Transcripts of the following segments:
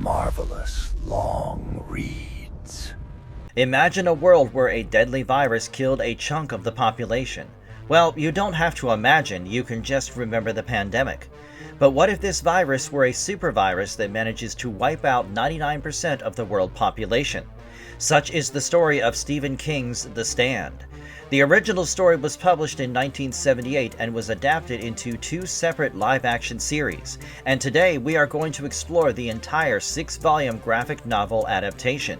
marvelous long reads. Imagine a world where a deadly virus killed a chunk of the population. Well, you don't have to imagine, you can just remember the pandemic. But what if this virus were a supervirus that manages to wipe out 99% of the world population? Such is the story of Stephen King's The Stand. The original story was published in 1978 and was adapted into 2 separate live-action series, and today we are going to explore the entire 6-volume graphic novel adaptation.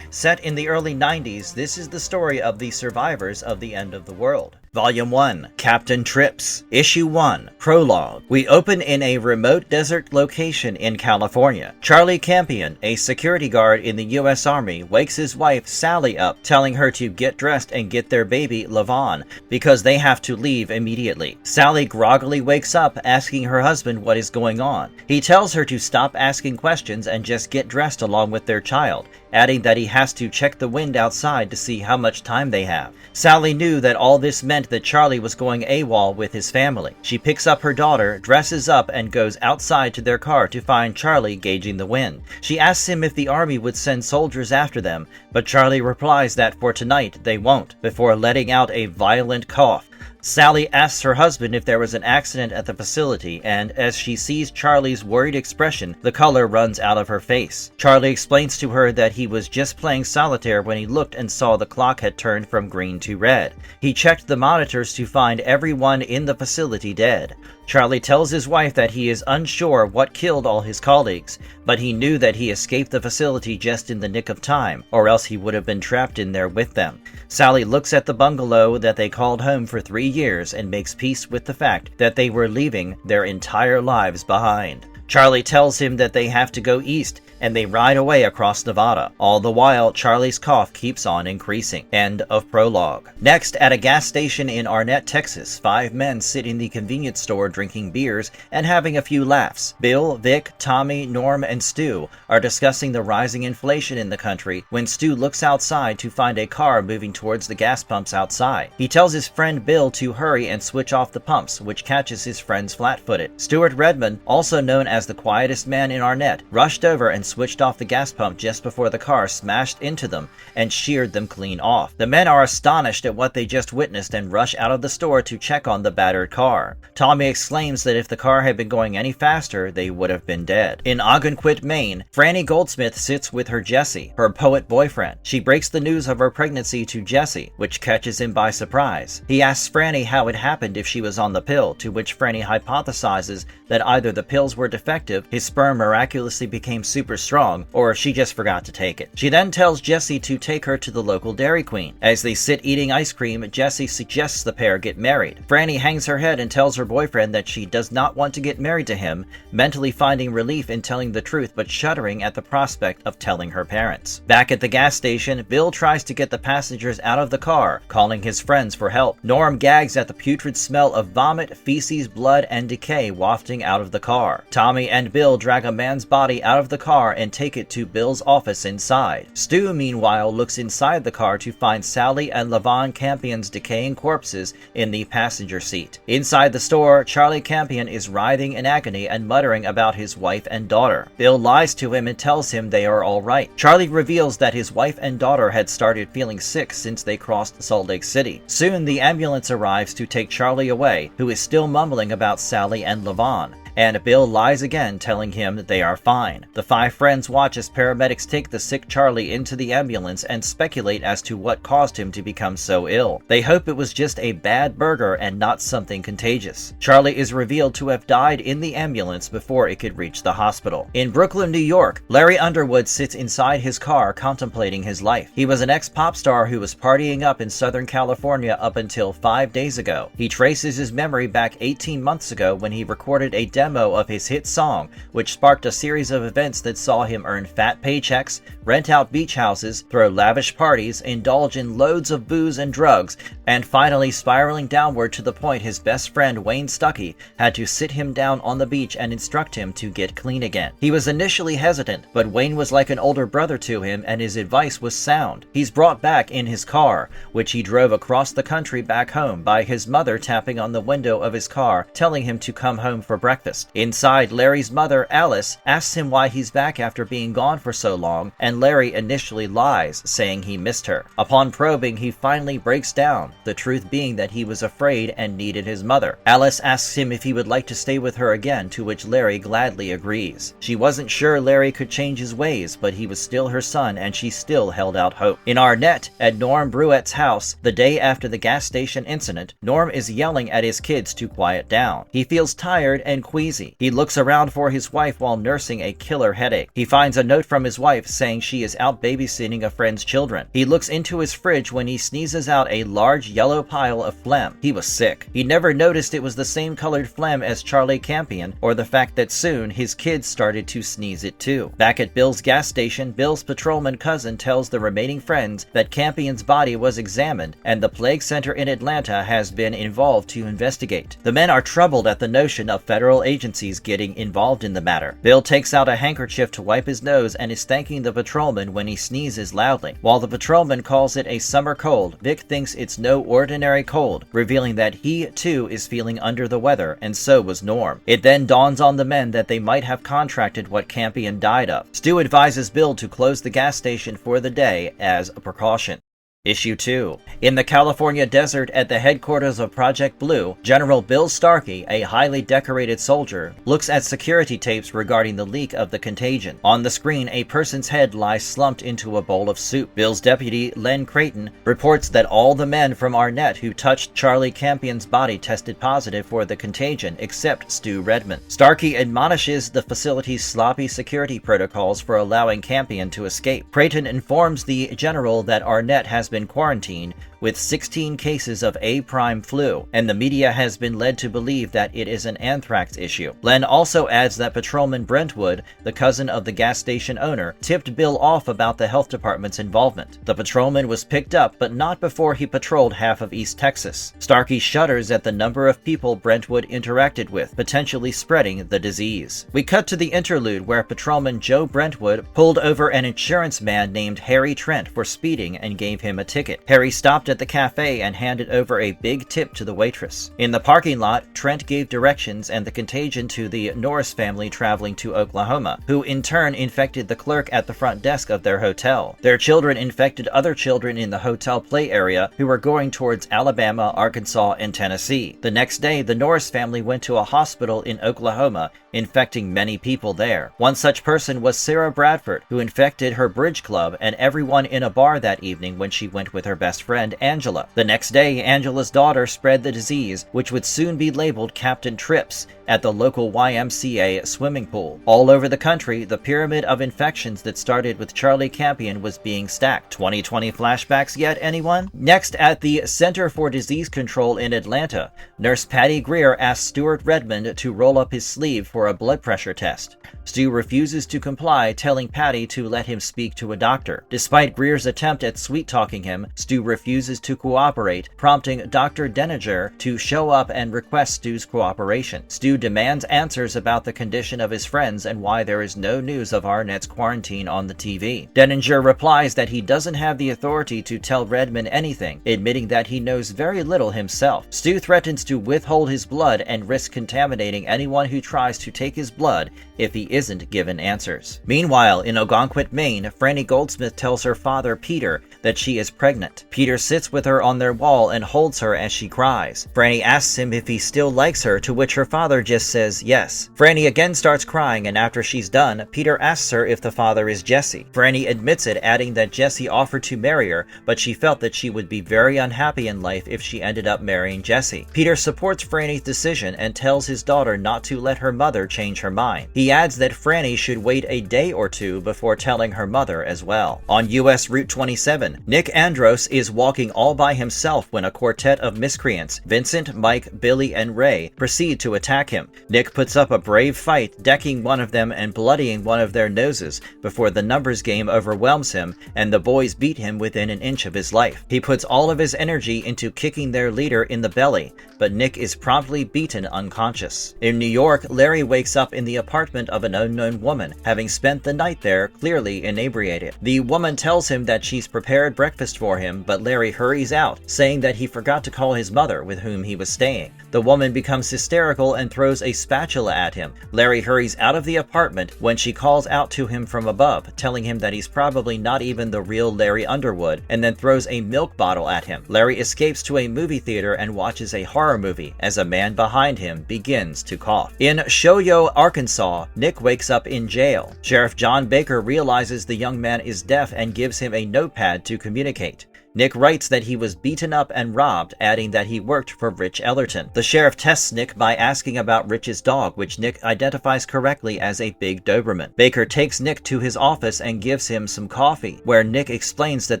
Set in the early 90s, this is the story of the survivors of the end of the world. Volume 1, Captain Trips. Issue 1, Prologue. We open in a remote desert location in California. Charlie Campion, a security guard in the U.S. Army, wakes his wife Sally up, telling her to get dressed and get their baby, Levon, because they have to leave immediately. Sally groggily wakes up, asking her husband what is going on. He tells her to stop asking questions and just get dressed along with their child, adding that he has to check the wind outside to see how much time they have. Sally knew that all this meant that Charlie was going AWOL with his family. She picks up her daughter, dresses up, and goes outside to their car to find Charlie gauging the wind. She asks him if the army would send soldiers after them, but Charlie replies that for tonight they won't, before letting out a violent cough. Sally asks her husband if there was an accident at the facility, and as she sees Charlie's worried expression, the color runs out of her face. Charlie explains to her that he was just playing solitaire when he looked and saw the clock had turned from green to red. He checked the monitors to find everyone in the facility dead. Charlie tells his wife that he is unsure what killed all his colleagues, but he knew that he escaped the facility just in the nick of time, or else he would have been trapped in there with them. Sally looks at the bungalow that they called home for 3 years and makes peace with the fact that they were leaving their entire lives behind. Charlie tells him that they have to go east, and they ride away across Nevada. All the while, Charlie's cough keeps on increasing. End of prologue. Next, at a gas station in Arnett, Texas, 5 men sit in the convenience store drinking beers and having a few laughs. Bill, Vic, Tommy, Norm, and Stu are discussing the rising inflation in the country when Stu looks outside to find a car moving towards the gas pumps outside. He tells his friend Bill to hurry and switch off the pumps, which catches his friends flat-footed. Stuart Redmond, also known as the quietest man in Arnett, rushed over and switched off the gas pump just before the car smashed into them and sheared them clean off. The men are astonished at what they just witnessed and rush out of the store to check on the battered car. Tommy exclaims that if the car had been going any faster, they would have been dead. In Ogunquit, Maine, Franny Goldsmith sits with her Jesse, her poet boyfriend. She breaks the news of her pregnancy to Jesse, which catches him by surprise. He asks Franny how it happened if she was on the pill, to which Franny hypothesizes that either the pills were defective, his sperm miraculously became super strong, or she just forgot to take it. She then tells Jesse to take her to the local Dairy Queen. As they sit eating ice cream, Jesse suggests the pair get married. Franny hangs her head and tells her boyfriend that she does not want to get married to him, mentally finding relief in telling the truth but shuddering at the prospect of telling her parents. Back at the gas station, Bill tries to get the passengers out of the car, calling his friends for help. Norm gags at the putrid smell of vomit, feces, blood, and decay wafting out of the car. Tommy and Bill drag a man's body out of the car and take it to Bill's office inside. Stu, meanwhile, looks inside the car to find Sally and Levon Campion's decaying corpses in the passenger seat. Inside the store, Charlie Campion is writhing in agony and muttering about his wife and daughter. Bill lies to him and tells him they are all right. Charlie reveals that his wife and daughter had started feeling sick since they crossed Salt Lake City. Soon, the ambulance arrives to take Charlie away, who is still mumbling about Sally and Levon. And Bill lies again, telling him that they are fine. The 5 friends watch as paramedics take the sick Charlie into the ambulance and speculate as to what caused him to become so ill. They hope it was just a bad burger and not something contagious. Charlie is revealed to have died in the ambulance before it could reach the hospital. In Brooklyn, New York, Larry Underwood sits inside his car contemplating his life. He was an ex-pop star who was partying up in Southern California up until 5 days ago. He traces his memory back 18 months ago when he recorded a demo of his hit song, which sparked a series of events that saw him earn fat paychecks, rent out beach houses, throw lavish parties, indulge in loads of booze and drugs, and finally spiraling downward to the point his best friend Wayne Stuckey had to sit him down on the beach and instruct him to get clean again. He was initially hesitant, but Wayne was like an older brother to him and his advice was sound. He's brought back in his car, which he drove across the country back home by his mother tapping on the window of his car, telling him to come home for breakfast. breakfast. Inside, Larry's mother, Alice, asks him why he's back after being gone for so long, and Larry initially lies, saying he missed her. Upon probing, he finally breaks down, the truth being that he was afraid and needed his mother. Alice asks him if he would like to stay with her again, to which Larry gladly agrees. She wasn't sure Larry could change his ways, but he was still her son and she still held out hope. In Arnett, at Norm Bruette's house, the day after the gas station incident, Norm is yelling at his kids to quiet down. He feels tired and queasy. He looks around for his wife while nursing a killer headache. He finds a note from his wife saying she is out babysitting a friend's children. He looks into his fridge when he sneezes out a large yellow pile of phlegm. He was sick. He never noticed it was the same colored phlegm as Charlie Campion, or the fact that soon his kids started to sneeze it too. Back at Bill's gas station, Bill's patrolman cousin tells the remaining friends that Campion's body was examined and the plague center in Atlanta has been involved to investigate. The men are troubled at the notion of federal agencies getting involved in the matter. Bill takes out a handkerchief to wipe his nose and is thanking the patrolman when he sneezes loudly. While the patrolman calls it a summer cold, Vic thinks it's no ordinary cold, revealing that he too is feeling under the weather, and so was Norm. It then dawns on the men that they might have contracted what Campion died of. Stu advises Bill to close the gas station for the day as a precaution. Issue 2. In the California desert at the headquarters of Project Blue, General Bill Starkey, a highly decorated soldier, looks at security tapes regarding the leak of the contagion. On the screen, a person's head lies slumped into a bowl of soup. Bill's deputy, Len Creighton, reports that all the men from Arnett who touched Charlie Campion's body tested positive for the contagion, except Stu Redmond. Starkey admonishes the facility's sloppy security protocols for allowing Campion to escape. Creighton informs the general that Arnett has been quarantined with 16 cases of A-prime flu, and the media has been led to believe that it is an anthrax issue. Len also adds that Patrolman Brentwood, the cousin of the gas station owner, tipped Bill off about the health department's involvement. The patrolman was picked up, but not before he patrolled half of East Texas. Starkey shudders at the number of people Brentwood interacted with, potentially spreading the disease. We cut to the interlude where Patrolman Joe Brentwood pulled over an insurance man named Harry Trent for speeding and gave him a ticket. Harry stopped at the cafe and handed over a big tip to the waitress. In the parking lot, Trent gave directions and the contagion to the Norris family traveling to Oklahoma, who in turn infected the clerk at the front desk of their hotel. Their children infected other children in the hotel play area who were going towards Alabama, Arkansas, and Tennessee. The next day, the Norris family went to a hospital in Oklahoma, infecting many people there. One such person was Sarah Bradford, who infected her bridge club and everyone in a bar that evening when she went with her best friend, Angela. The next day, Angela's daughter spread the disease, which would soon be labeled Captain Trips, at the local YMCA swimming pool. All over the country, the pyramid of infections that started with Charlie Campion was being stacked. 2020 flashbacks yet, anyone? Next, at the Center for Disease Control in Atlanta, Nurse Patty Greer asked Stuart Redmond to roll up his sleeve for a blood pressure test. Stu refuses to comply, telling Patty to let him speak to a doctor. Despite Greer's attempt at sweet-talking him, Stu refuses to cooperate, prompting Dr. Denninger to show up and request Stu's cooperation. Stu demands answers about the condition of his friends and why there is no news of Arnett's quarantine on the TV. Denninger replies that he doesn't have the authority to tell Redmond anything, admitting that he knows very little himself. Stu threatens to withhold his blood and risk contaminating anyone who tries to take his blood if he isn't given answers. Meanwhile, in Ogonquit, Maine, Franny Goldsmith tells her father, Peter, that she is pregnant. Peter sits with her on their wall and holds her as she cries. Franny asks him if he still likes her, to which her father just says yes. Franny again starts crying, and after she's done, Peter asks her if the father is Jesse. Franny admits it, adding that Jesse offered to marry her, but she felt that she would be very unhappy in life if she ended up marrying Jesse. Peter supports Franny's decision and tells his daughter not to let her mother change her mind. He adds that Franny should wait a day or two before telling her mother as well. On US Route 27, Nick Andros is walking all by himself when a quartet of miscreants, Vincent, Mike, Billy, and Ray, proceed to attack him. Nick puts up a brave fight, decking one of them and bloodying one of their noses before the numbers game overwhelms him and the boys beat him within an inch of his life. He puts all of his energy into kicking their leader in the belly, but Nick is promptly beaten unconscious. In New York, Larry wakes up in the apartment of an unknown woman, having spent the night there, clearly inebriated. The woman tells him that she's prepared breakfast for him, but Larry hurries out, saying that he forgot to call his mother with whom he was staying. The woman becomes hysterical and throws a spatula at him. Larry hurries out of the apartment when she calls out to him from above, telling him that he's probably not even the real Larry Underwood, and then throws a milk bottle at him. Larry escapes to a movie theater and watches a horror movie as a man behind him begins to cough. In Shoyo, Arkansas, Nick wakes up in jail. Sheriff John Baker realizes the young man is deaf and gives him a notepad to communicate. Nick writes that he was beaten up and robbed, adding that he worked for Rich Ellerton. The sheriff tests Nick by asking about Rich's dog, which Nick identifies correctly as a big Doberman. Baker takes Nick to his office and gives him some coffee, where Nick explains that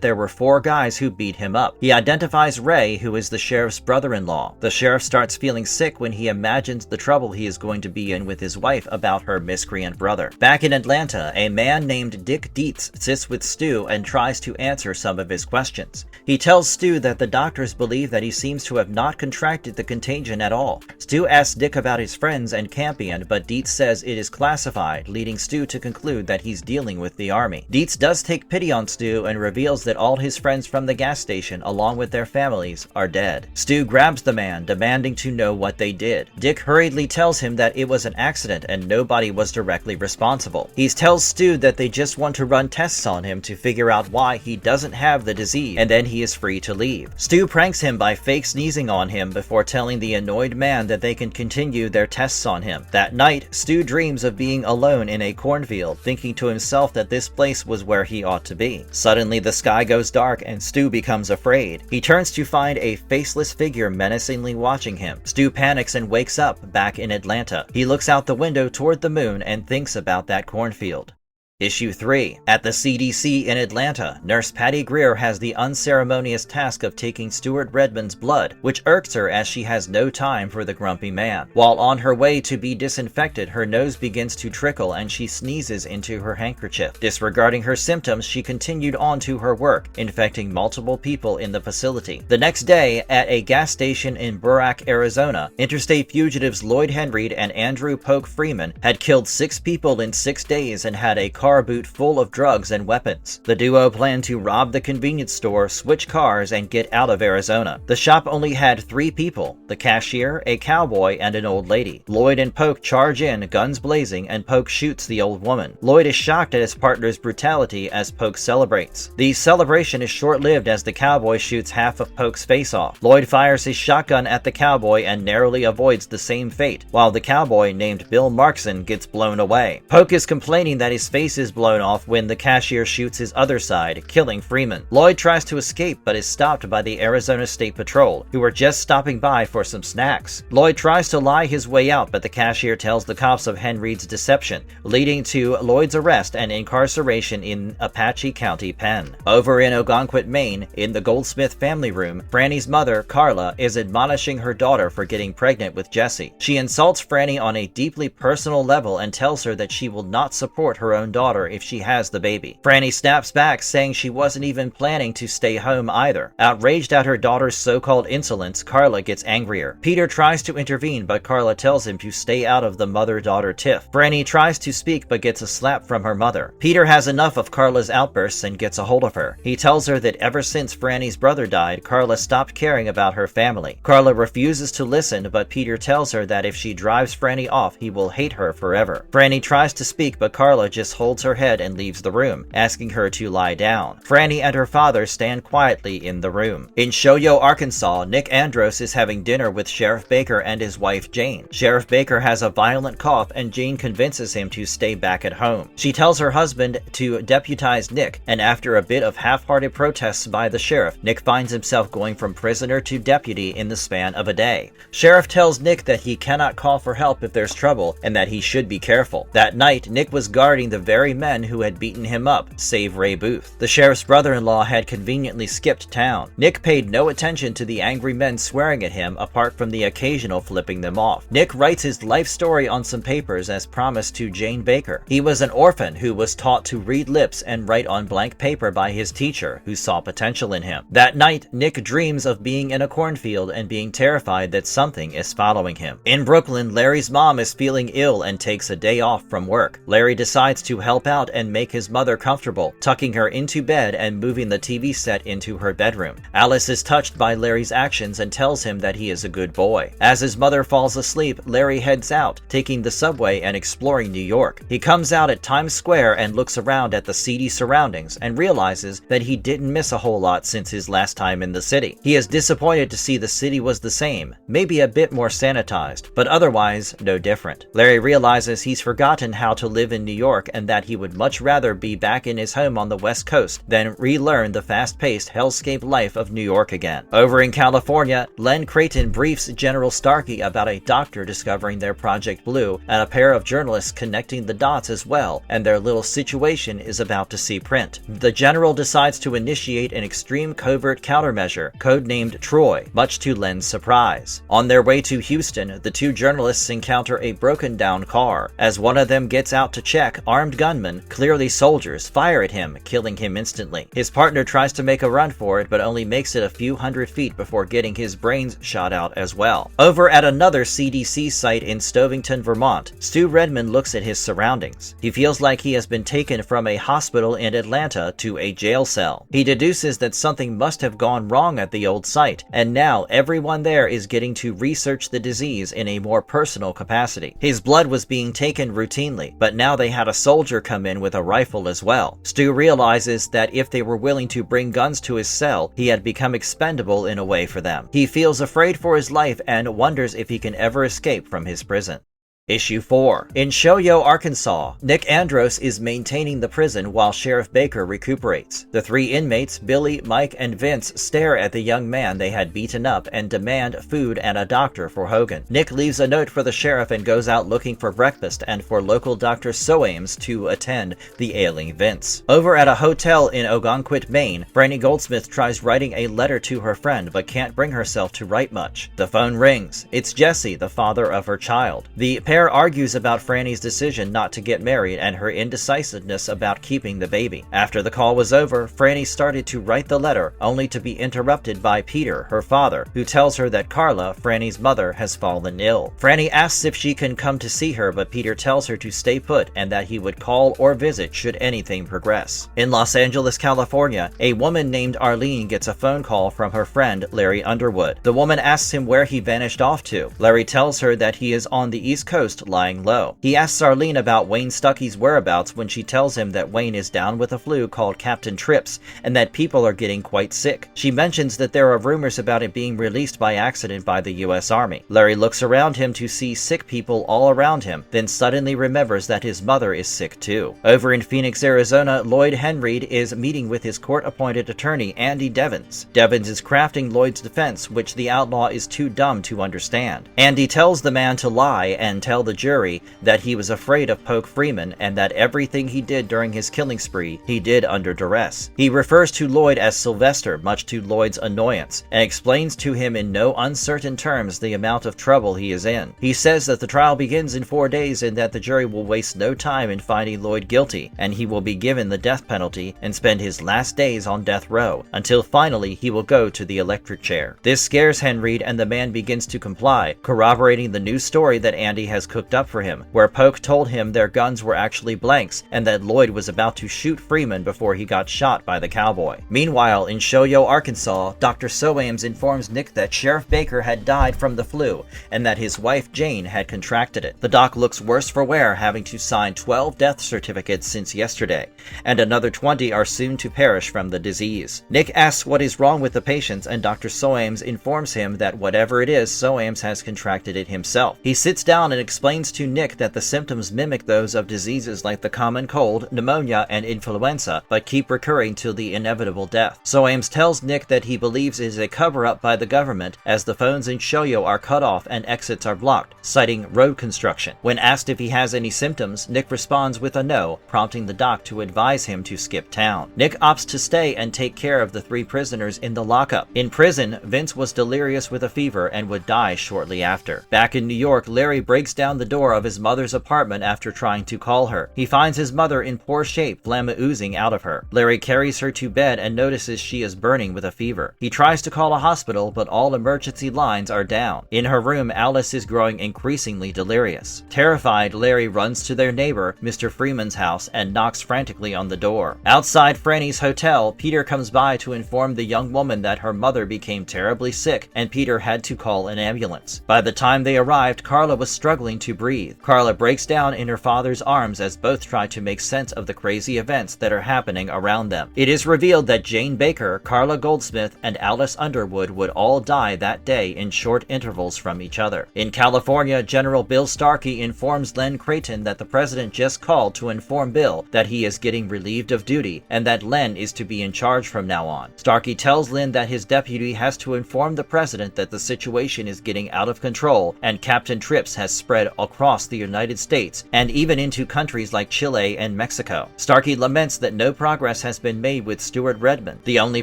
there were 4 guys who beat him up. He identifies Ray, who is the sheriff's brother-in-law. The sheriff starts feeling sick when he imagines the trouble he is going to be in with his wife about her miscreant brother. Back in Atlanta, a man named Dick Dietz sits with Stu and tries to answer some of his questions. He tells Stu that the doctors believe that he seems to have not contracted the contagion at all. Stu asks Dick about his friends and Campion, but Dietz says it is classified, leading Stu to conclude that he's dealing with the army. Dietz does take pity on Stu and reveals that all his friends from the gas station, along with their families, are dead. Stu grabs the man, demanding to know what they did. Dick hurriedly tells him that it was an accident and nobody was directly responsible. He tells Stu that they just want to run tests on him to figure out why he doesn't have the disease, and then he is free to leave. Stu pranks him by fake sneezing on him before telling the annoyed man that they can continue their tests on him. That night, Stu dreams of being alone in a cornfield, thinking to himself that this place was where he ought to be. Suddenly, the sky goes dark and Stu becomes afraid. He turns to find a faceless figure menacingly watching him. Stu panics and wakes up back in Atlanta. He looks out the window toward the moon and thinks about that cornfield. Issue 3. At the CDC in Atlanta, Nurse Patty Greer has the unceremonious task of taking Stuart Redmond's blood, which irks her as she has no time for the grumpy man. While on her way to be disinfected, her nose begins to trickle and she sneezes into her handkerchief. Disregarding her symptoms, she continued on to her work, infecting multiple people in the facility. The next day, at a gas station in Burrak, Arizona, interstate fugitives Lloyd Henreid and Andrew Polk Freeman had killed 6 people in 6 days and had a car boot full of drugs and weapons. The duo planned to rob the convenience store, switch cars, and get out of Arizona. The shop only had 3 people: the cashier, a cowboy, and an old lady. Lloyd and Polk charge in, guns blazing, and Polk shoots the old woman. Lloyd is shocked at his partner's brutality as Polk celebrates. The celebration is short-lived as the cowboy shoots half of Polk's face off. Lloyd fires his shotgun at the cowboy and narrowly avoids the same fate, while the cowboy, named Bill Markson, gets blown away. Polk is complaining that his face is blown off when the cashier shoots his other side, killing Freeman. Lloyd tries to escape but is stopped by the Arizona State Patrol, who are just stopping by for some snacks. Lloyd tries to lie his way out, but the cashier tells the cops of Henreid's deception, leading to Lloyd's arrest and incarceration in Apache County Pen. Over in Ogunquit, Maine, in the Goldsmith family room, Franny's mother, Carla, is admonishing her daughter for getting pregnant with Jesse. She insults Franny on a deeply personal level and tells her that she will not support her own daughter if she has the baby. Franny snaps back, saying she wasn't even planning to stay home either. Outraged at her daughter's so-called insolence, Carla gets angrier. Peter tries to intervene, but Carla tells him to stay out of the mother-daughter tiff. Franny tries to speak but gets a slap from her mother. Peter has enough of Carla's outbursts and gets a hold of her. He tells her that ever since Franny's brother died, Carla stopped caring about her family. Carla refuses to listen, but Peter tells her that if she drives Franny off, he will hate her forever. Franny tries to speak, but Carla just holds her head and leaves the room, asking her to lie down. Franny and her father stand quietly in the room. In Shoyo, Arkansas, Nick Andros is having dinner with Sheriff Baker and his wife Jane. Sheriff Baker has a violent cough and Jane convinces him to stay back at home. She tells her husband to deputize Nick, and after a bit of half-hearted protests by the sheriff, Nick finds himself going from prisoner to deputy in the span of a day. Sheriff tells Nick that he cannot call for help if there's trouble and that he should be careful. That night, Nick was guarding the very men who had beaten him up, save Ray Booth. The sheriff's brother-in-law had conveniently skipped town. Nick paid no attention to the angry men swearing at him, apart from the occasional flipping them off. Nick writes his life story on some papers as promised to Jane Baker. He was an orphan who was taught to read lips and write on blank paper by his teacher, who saw potential in him. That night, Nick dreams of being in a cornfield and being terrified that something is following him. In Brooklyn, Larry's mom is feeling ill and takes a day off from work. Larry decides to help help out and make his mother comfortable, tucking her into bed and moving the TV set into her bedroom. Alice is touched by Larry's actions and tells him that he is a good boy. As his mother falls asleep, Larry heads out, taking the subway and exploring New York. He comes out at Times Square and looks around at the seedy surroundings and realizes that he didn't miss a whole lot since his last time in the city. He is disappointed to see the city was the same, maybe a bit more sanitized, but otherwise no different. Larry realizes he's forgotten how to live in New York and that he would much rather be back in his home on the West Coast than relearn the fast-paced hellscape life of New York again. Over in California, Len Creighton briefs General Starkey about a doctor discovering their Project Blue and a pair of journalists connecting the dots as well, and their little situation is about to see print. The general decides to initiate an extreme covert countermeasure, codenamed Troy, much to Len's surprise. On their way to Houston, the two journalists encounter a broken-down car. As one of them gets out to check, armed gunmen, clearly soldiers, fire at him, killing him instantly. His partner tries to make a run for it, but only makes it a few hundred feet before getting his brains shot out as well. Over at another CDC site in Stovington, Vermont, Stu Redman looks at his surroundings. He feels like he has been taken from a hospital in Atlanta to a jail cell. He deduces that something must have gone wrong at the old site, and now everyone there is getting to research the disease in a more personal capacity. His blood was being taken routinely, but now they had a soldier come in with a rifle as well. Stu realizes that if they were willing to bring guns to his cell, he had become expendable in a way for them. He feels afraid for his life and wonders if he can ever escape from his prison. Issue 4. In Shoyo, Arkansas, Nick Andros is maintaining the prison while Sheriff Baker recuperates. The three inmates, Billy, Mike, and Vince, stare at the young man they had beaten up and demand food and a doctor for Hogan. Nick leaves a note for the sheriff and goes out looking for breakfast and for local Dr. Soames to attend the ailing Vince. Over at a hotel in Ogunquit, Maine, Franny Goldsmith tries writing a letter to her friend but can't bring herself to write much. The phone rings. It's Jesse, the father of her child. The pair argues about Franny's decision not to get married and her indecisiveness about keeping the baby. After the call was over, Franny started to write the letter, only to be interrupted by Peter, her father, who tells her that Carla, Franny's mother, has fallen ill. Franny asks if she can come to see her, but Peter tells her to stay put and that he would call or visit should anything progress. In Los Angeles, California, a woman named Arlene gets a phone call from her friend Larry Underwood. The woman asks him where he vanished off to. Larry tells her that he is on the East Coast lying low. He asks Arlene about Wayne Stuckey's whereabouts when she tells him that Wayne is down with a flu called Captain Trips and that people are getting quite sick. She mentions that there are rumors about it being released by accident by the US Army. Larry looks around him to see sick people all around him, then suddenly remembers that his mother is sick too. Over in Phoenix, Arizona, Lloyd Henreid is meeting with his court-appointed attorney Andy Devins. Devins is crafting Lloyd's defense, which the outlaw is too dumb to understand. Andy tells the man to lie and tell the jury that he was afraid of Poke Freeman and that everything he did during his killing spree he did under duress. He refers to Lloyd as Sylvester, much to Lloyd's annoyance, and explains to him in no uncertain terms the amount of trouble he is in. He says that the trial begins in 4 days and that the jury will waste no time in finding Lloyd guilty, and he will be given the death penalty and spend his last days on death row, until finally he will go to the electric chair. This scares Henreid and the man begins to comply, corroborating the new story that Andy has cooked up for him, where Poke told him their guns were actually blanks and that Lloyd was about to shoot Freeman before he got shot by the cowboy. Meanwhile, in Shoyo, Arkansas, Dr. Soames informs Nick that Sheriff Baker had died from the flu and that his wife Jane had contracted it. The doc looks worse for wear, having to sign 12 death certificates since yesterday, and another 20 are soon to perish from the disease. Nick asks what is wrong with the patients, and Dr. Soames informs him that whatever it is, Soames has contracted it himself. He sits down and explains to Nick that the symptoms mimic those of diseases like the common cold, pneumonia, and influenza, but keep recurring till the inevitable death. Soames tells Nick that he believes it is a cover-up by the government, as the phones in Shoyo are cut off and exits are blocked, citing road construction. When asked if he has any symptoms, Nick responds with a no, prompting the doc to advise him to skip town. Nick opts to stay and take care of the 3 prisoners in the lockup. In prison, Vince was delirious with a fever and would die shortly after. Back in New York, Larry breaks down the door of his mother's apartment after trying to call her. He finds his mother in poor shape, phlegm oozing out of her. Larry carries her to bed and notices she is burning with a fever. He tries to call a hospital, but all emergency lines are down. In her room, Alice is growing increasingly delirious. Terrified, Larry runs to their neighbor, Mr. Freeman's house, and knocks frantically on the door. Outside Franny's hotel, Peter comes by to inform the young woman that her mother became terribly sick and Peter had to call an ambulance. By the time they arrived, Carla was struggling to breathe. Carla breaks down in her father's arms as both try to make sense of the crazy events that are happening around them. It is revealed that Jane Baker, Carla Goldsmith, and Alice Underwood would all die that day in short intervals from each other. In California, General Bill Starkey informs Len Creighton that the president just called to inform Bill that he is getting relieved of duty and that Len is to be in charge from now on. Starkey tells Len that his deputy has to inform the president that the situation is getting out of control and Captain Trips has spread across the United States and even into countries like Chile and Mexico. Starkey laments that no progress has been made with Stuart Redmond, the only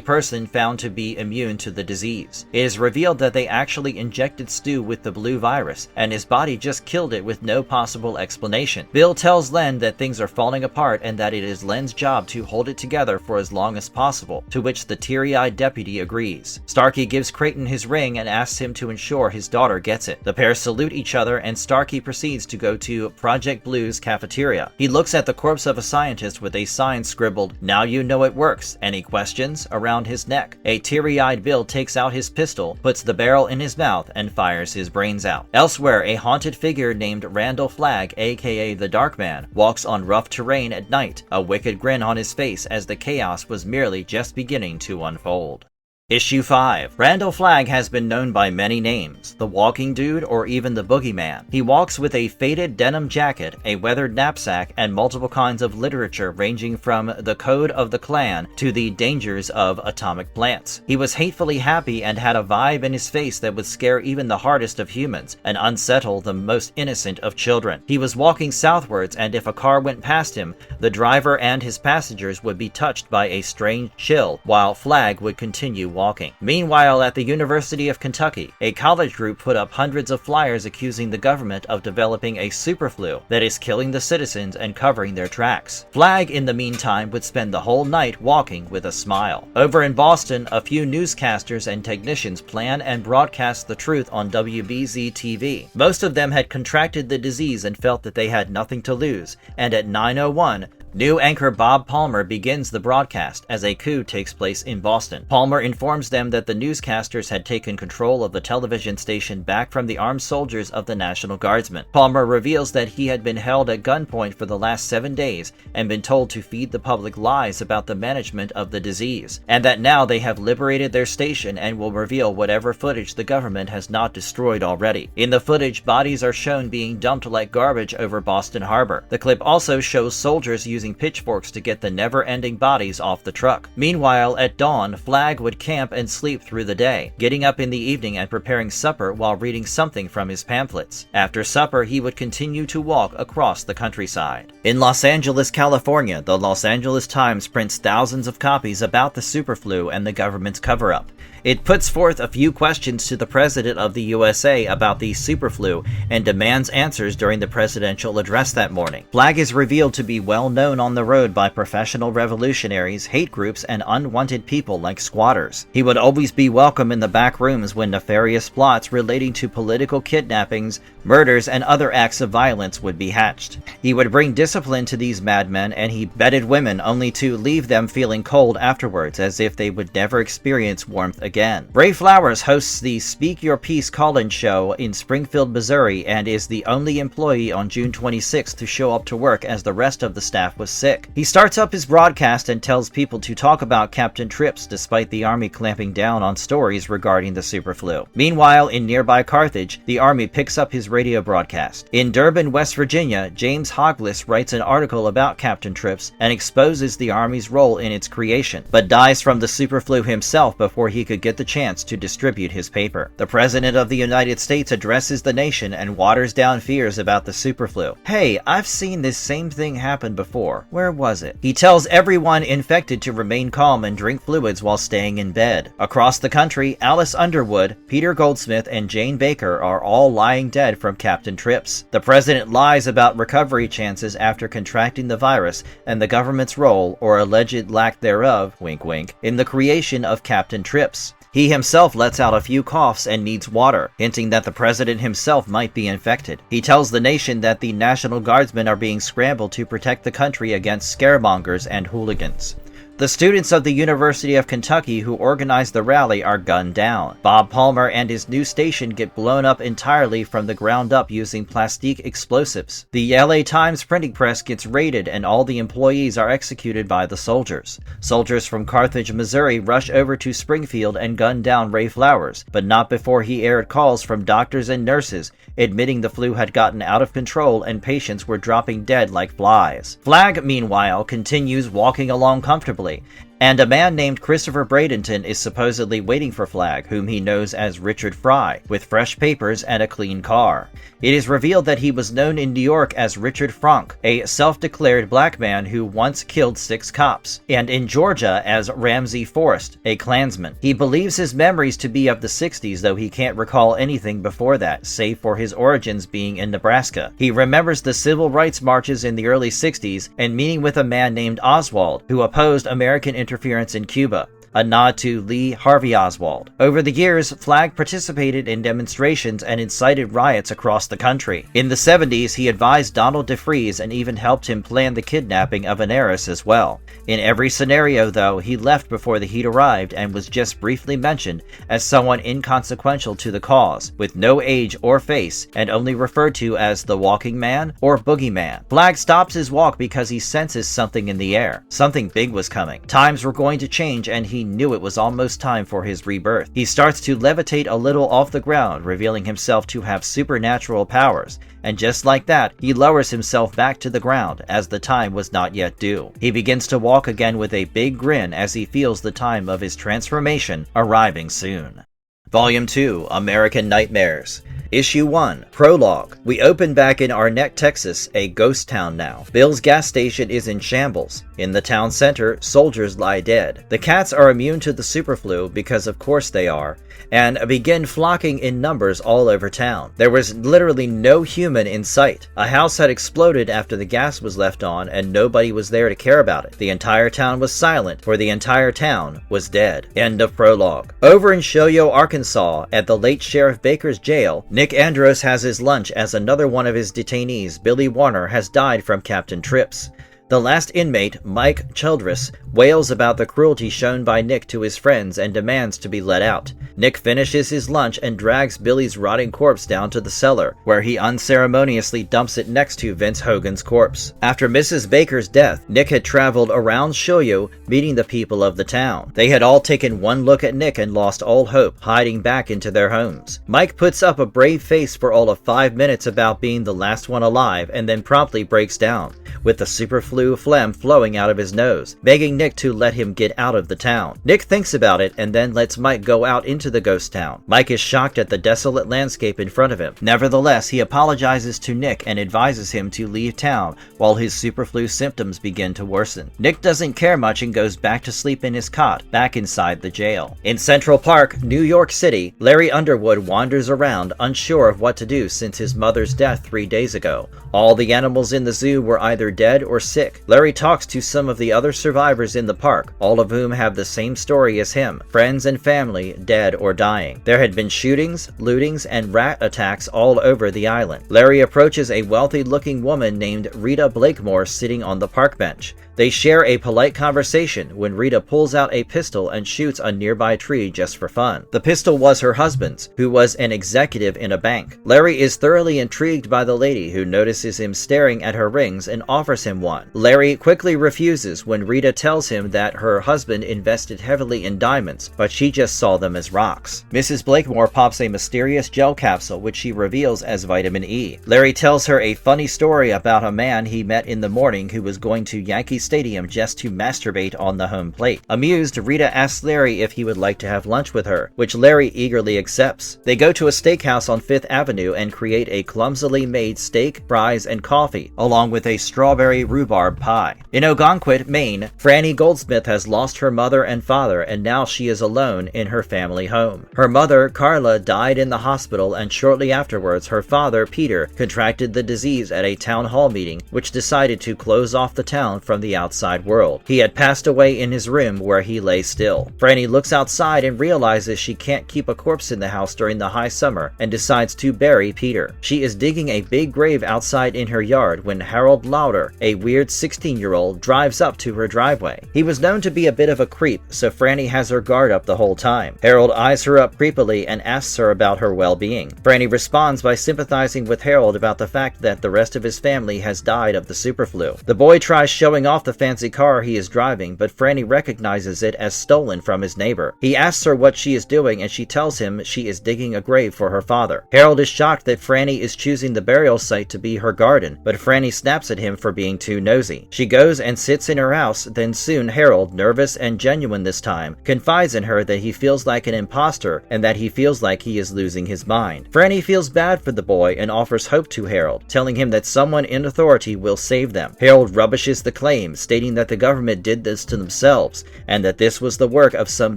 person found to be immune to the disease. It is revealed that they actually injected Stu with the blue virus, and his body just killed it with no possible explanation. Bill tells Len that things are falling apart and that it is Len's job to hold it together for as long as possible, to which the teary-eyed deputy agrees. Starkey gives Creighton his ring and asks him to ensure his daughter gets it. The pair salute each other and Starkey proceeds to go to Project Blue's cafeteria. He looks at the corpse of a scientist with a sign scribbled, "Now you know it works. Any questions?" around his neck. A teary-eyed Bill takes out his pistol, puts the barrel in his mouth, and fires his brains out. Elsewhere, a haunted figure named Randall Flagg, aka the Dark Man, walks on rough terrain at night, a wicked grin on his face as the chaos was merely just beginning to unfold. Issue 5. Randall Flagg has been known by many names, the Walking Dude or even the Boogeyman. He walks with a faded denim jacket, a weathered knapsack, and multiple kinds of literature ranging from the Code of the Clan to the dangers of atomic plants. He was hatefully happy and had a vibe in his face that would scare even the hardest of humans and unsettle the most innocent of children. He was walking southwards, and if a car went past him, the driver and his passengers would be touched by a strange chill, while Flagg would continue walking. Meanwhile, at the University of Kentucky, a college group put up hundreds of flyers accusing the government of developing a superflu that is killing the citizens and covering their tracks. Flagg, in the meantime, would spend the whole night walking with a smile. Over in Boston, a few newscasters and technicians plan and broadcast the truth on WBZ TV. Most of them had contracted the disease and felt that they had nothing to lose, and at 9:01, new anchor Bob Palmer begins the broadcast as a coup takes place in Boston. Palmer informs them that the newscasters had taken control of the television station back from the armed soldiers of the National Guardsmen. Palmer reveals that he had been held at gunpoint for the last 7 days and been told to feed the public lies about the management of the disease, and that now they have liberated their station and will reveal whatever footage the government has not destroyed already. In the footage, bodies are shown being dumped like garbage over Boston Harbor. The clip also shows soldiers using pitchforks to get the never-ending bodies off the truck. Meanwhile, at dawn, Flagg would camp and sleep through the day, getting up in the evening and preparing supper while reading something from his pamphlets. After supper, he would continue to walk across the countryside. In Los Angeles, California, the Los Angeles Times prints thousands of copies about the superflu and the government's cover-up. It puts forth a few questions to the President of the USA about the superflu and demands answers during the presidential address that morning. Flagg is revealed to be well known on the road by professional revolutionaries, hate groups, and unwanted people like squatters. He would always be welcome in the back rooms when nefarious plots relating to political kidnappings, murders, and other acts of violence would be hatched. He would bring discipline to these madmen, and he bedded women only to leave them feeling cold afterwards, as if they would never experience warmth again. Ray Flowers hosts the Speak Your Peace call-in show in Springfield, Missouri, and is the only employee on June 26th to show up to work as the rest of the staff was sick. He starts up his broadcast and tells people to talk about Captain Trips despite the Army clamping down on stories regarding the superflu. Meanwhile, in nearby Carthage, the Army picks up his radio broadcast. In Durban, West Virginia, James Hoglis writes an article about Captain Trips and exposes the Army's role in its creation, but dies from the superflu himself before he could get the chance to distribute his paper. The President of the United States addresses the nation and waters down fears about the superflu. "Hey, I've seen this same thing happen before. Where was it?" He tells everyone infected to remain calm and drink fluids while staying in bed. Across the country, Alice Underwood, Peter Goldsmith, and Jane Baker are all lying dead from from Captain Trips. The president lies about recovery chances after contracting the virus and the government's role, or alleged lack thereof, wink wink, in the creation of Captain Trips. He himself lets out a few coughs and needs water, hinting that the president himself might be infected. He tells the nation that the National Guardsmen are being scrambled to protect the country against scaremongers and hooligans. The students of the University of Kentucky who organized the rally are gunned down. Bob Palmer and his new station get blown up entirely from the ground up using plastic explosives. The LA Times printing press gets raided and all the employees are executed by the soldiers. Soldiers from Carthage, Missouri rush over to Springfield and gun down Ray Flowers, but not before he aired calls from doctors and nurses admitting the flu had gotten out of control and patients were dropping dead like flies. Flagg, meanwhile, continues walking along comfortably, and a man named Christopher Bradenton is supposedly waiting for Flagg, whom he knows as Richard Fry, with fresh papers and a clean car. It is revealed that he was known in New York as Richard Frank, a self-declared black man who once killed 6 cops, and in Georgia as Ramsey Forrest, a Klansman. He believes his memories to be of the 60s, though he can't recall anything before that, save for his origins being in Nebraska. He remembers the civil rights marches in the early 60s and meeting with a man named Oswald, who opposed American interference in Cuba, a nod to Lee Harvey Oswald. Over the years, Flagg participated in demonstrations and incited riots across the country. In the 70s, he advised Donald DeFreeze and even helped him plan the kidnapping of an heiress as well. In every scenario, though, he left before the heat arrived and was just briefly mentioned as someone inconsequential to the cause, with no age or face, and only referred to as the Walking Man or Boogeyman. Flagg stops his walk because he senses something in the air. Something big was coming. Times were going to change and he knew it was almost time for his rebirth. He starts to levitate a little off the ground, revealing himself to have supernatural powers, and just like that, he lowers himself back to the ground as the time was not yet due. He begins to walk again with a big grin as he feels the time of his transformation arriving soon. Volume 2, American Nightmares. Issue 1, Prologue. We open back in Arnett, Texas, a ghost town now. Bill's gas station is in shambles. In the town center, soldiers lie dead. The cats are immune to the superflu, because of course they are, and begin flocking in numbers all over town. There was literally no human in sight. A house had exploded after the gas was left on, and nobody was there to care about it. The entire town was silent, for the entire town was dead. End of prologue. Over in Shoyo, Arkansas, at the late Sheriff Baker's jail, Nick Andros has his lunch as another one of his detainees, Billy Warner, has died from Captain Trips. The last inmate, Mike Childress, wails about the cruelty shown by Nick to his friends and demands to be let out. Nick finishes his lunch and drags Billy's rotting corpse down to the cellar, where he unceremoniously dumps it next to Vince Hogan's corpse. After Mrs. Baker's death, Nick had traveled around Shoyo, meeting the people of the town. They had all taken one look at Nick and lost all hope, hiding back into their homes. Mike puts up a brave face for all of 5 minutes about being the last one alive, and then promptly breaks down, with the superflu phlegm flowing out of his nose, begging Nick to let him get out of the town. Nick thinks about it and then lets Mike go out into the ghost town. Mike is shocked at the desolate landscape in front of him. Nevertheless, he apologizes to Nick and advises him to leave town while his superflu symptoms begin to worsen. Nick doesn't care much and goes back to sleep in his cot, back inside the jail. In Central Park, New York City, Larry Underwood wanders around, unsure of what to do since his mother's death 3 days ago. All the animals in the zoo were either dead or sick. Larry talks to some of the other survivors in the park, all of whom have the same story as him, friends and family dead or dying. There had been shootings, lootings, and rat attacks all over the island. Larry approaches a wealthy-looking woman named Rita Blakemore sitting on the park bench. They share a polite conversation when Rita pulls out a pistol and shoots a nearby tree just for fun. The pistol was her husband's, who was an executive in a bank. Larry is thoroughly intrigued by the lady, who notices him staring at her rings and offers him one. Larry quickly refuses when Rita tells him that her husband invested heavily in diamonds, but she just saw them as rocks. Mrs. Blakemore pops a mysterious gel capsule, which she reveals as vitamin E. Larry tells her a funny story about a man he met in the morning who was going to Yankee stadium just to masturbate on the home plate. Amused, Rita asks Larry if he would like to have lunch with her, which Larry eagerly accepts. They go to a steakhouse on 5th Avenue and create a clumsily made steak, fries, and coffee, along with a strawberry rhubarb pie. In Ogunquit, Maine, Franny Goldsmith has lost her mother and father, and now she is alone in her family home. Her mother, Carla, died in the hospital, and shortly afterwards her father, Peter, contracted the disease at a town hall meeting, which decided to close off the town from the outside world. He had passed away in his room where he lay still. Franny looks outside and realizes she can't keep a corpse in the house during the high summer and decides to bury Peter. She is digging a big grave outside in her yard when Harold Lauder, a weird 16-year-old, drives up to her driveway. He was known to be a bit of a creep, so Franny has her guard up the whole time. Harold eyes her up creepily and asks her about her well-being. Franny responds by sympathizing with Harold about the fact that the rest of his family has died of the superflu. The boy tries showing off the fancy car he is driving, but Franny recognizes it as stolen from his neighbor. He asks her what she is doing, and she tells him she is digging a grave for her father. Harold is shocked that Franny is choosing the burial site to be her garden, but Franny snaps at him for being too nosy. She goes and sits in her house, then soon Harold, nervous and genuine this time, confides in her that he feels like an imposter and that he feels like he is losing his mind. Franny feels bad for the boy and offers hope to Harold, telling him that someone in authority will save them. Harold rubbishes the claim, stating that the government did this to themselves and that this was the work of some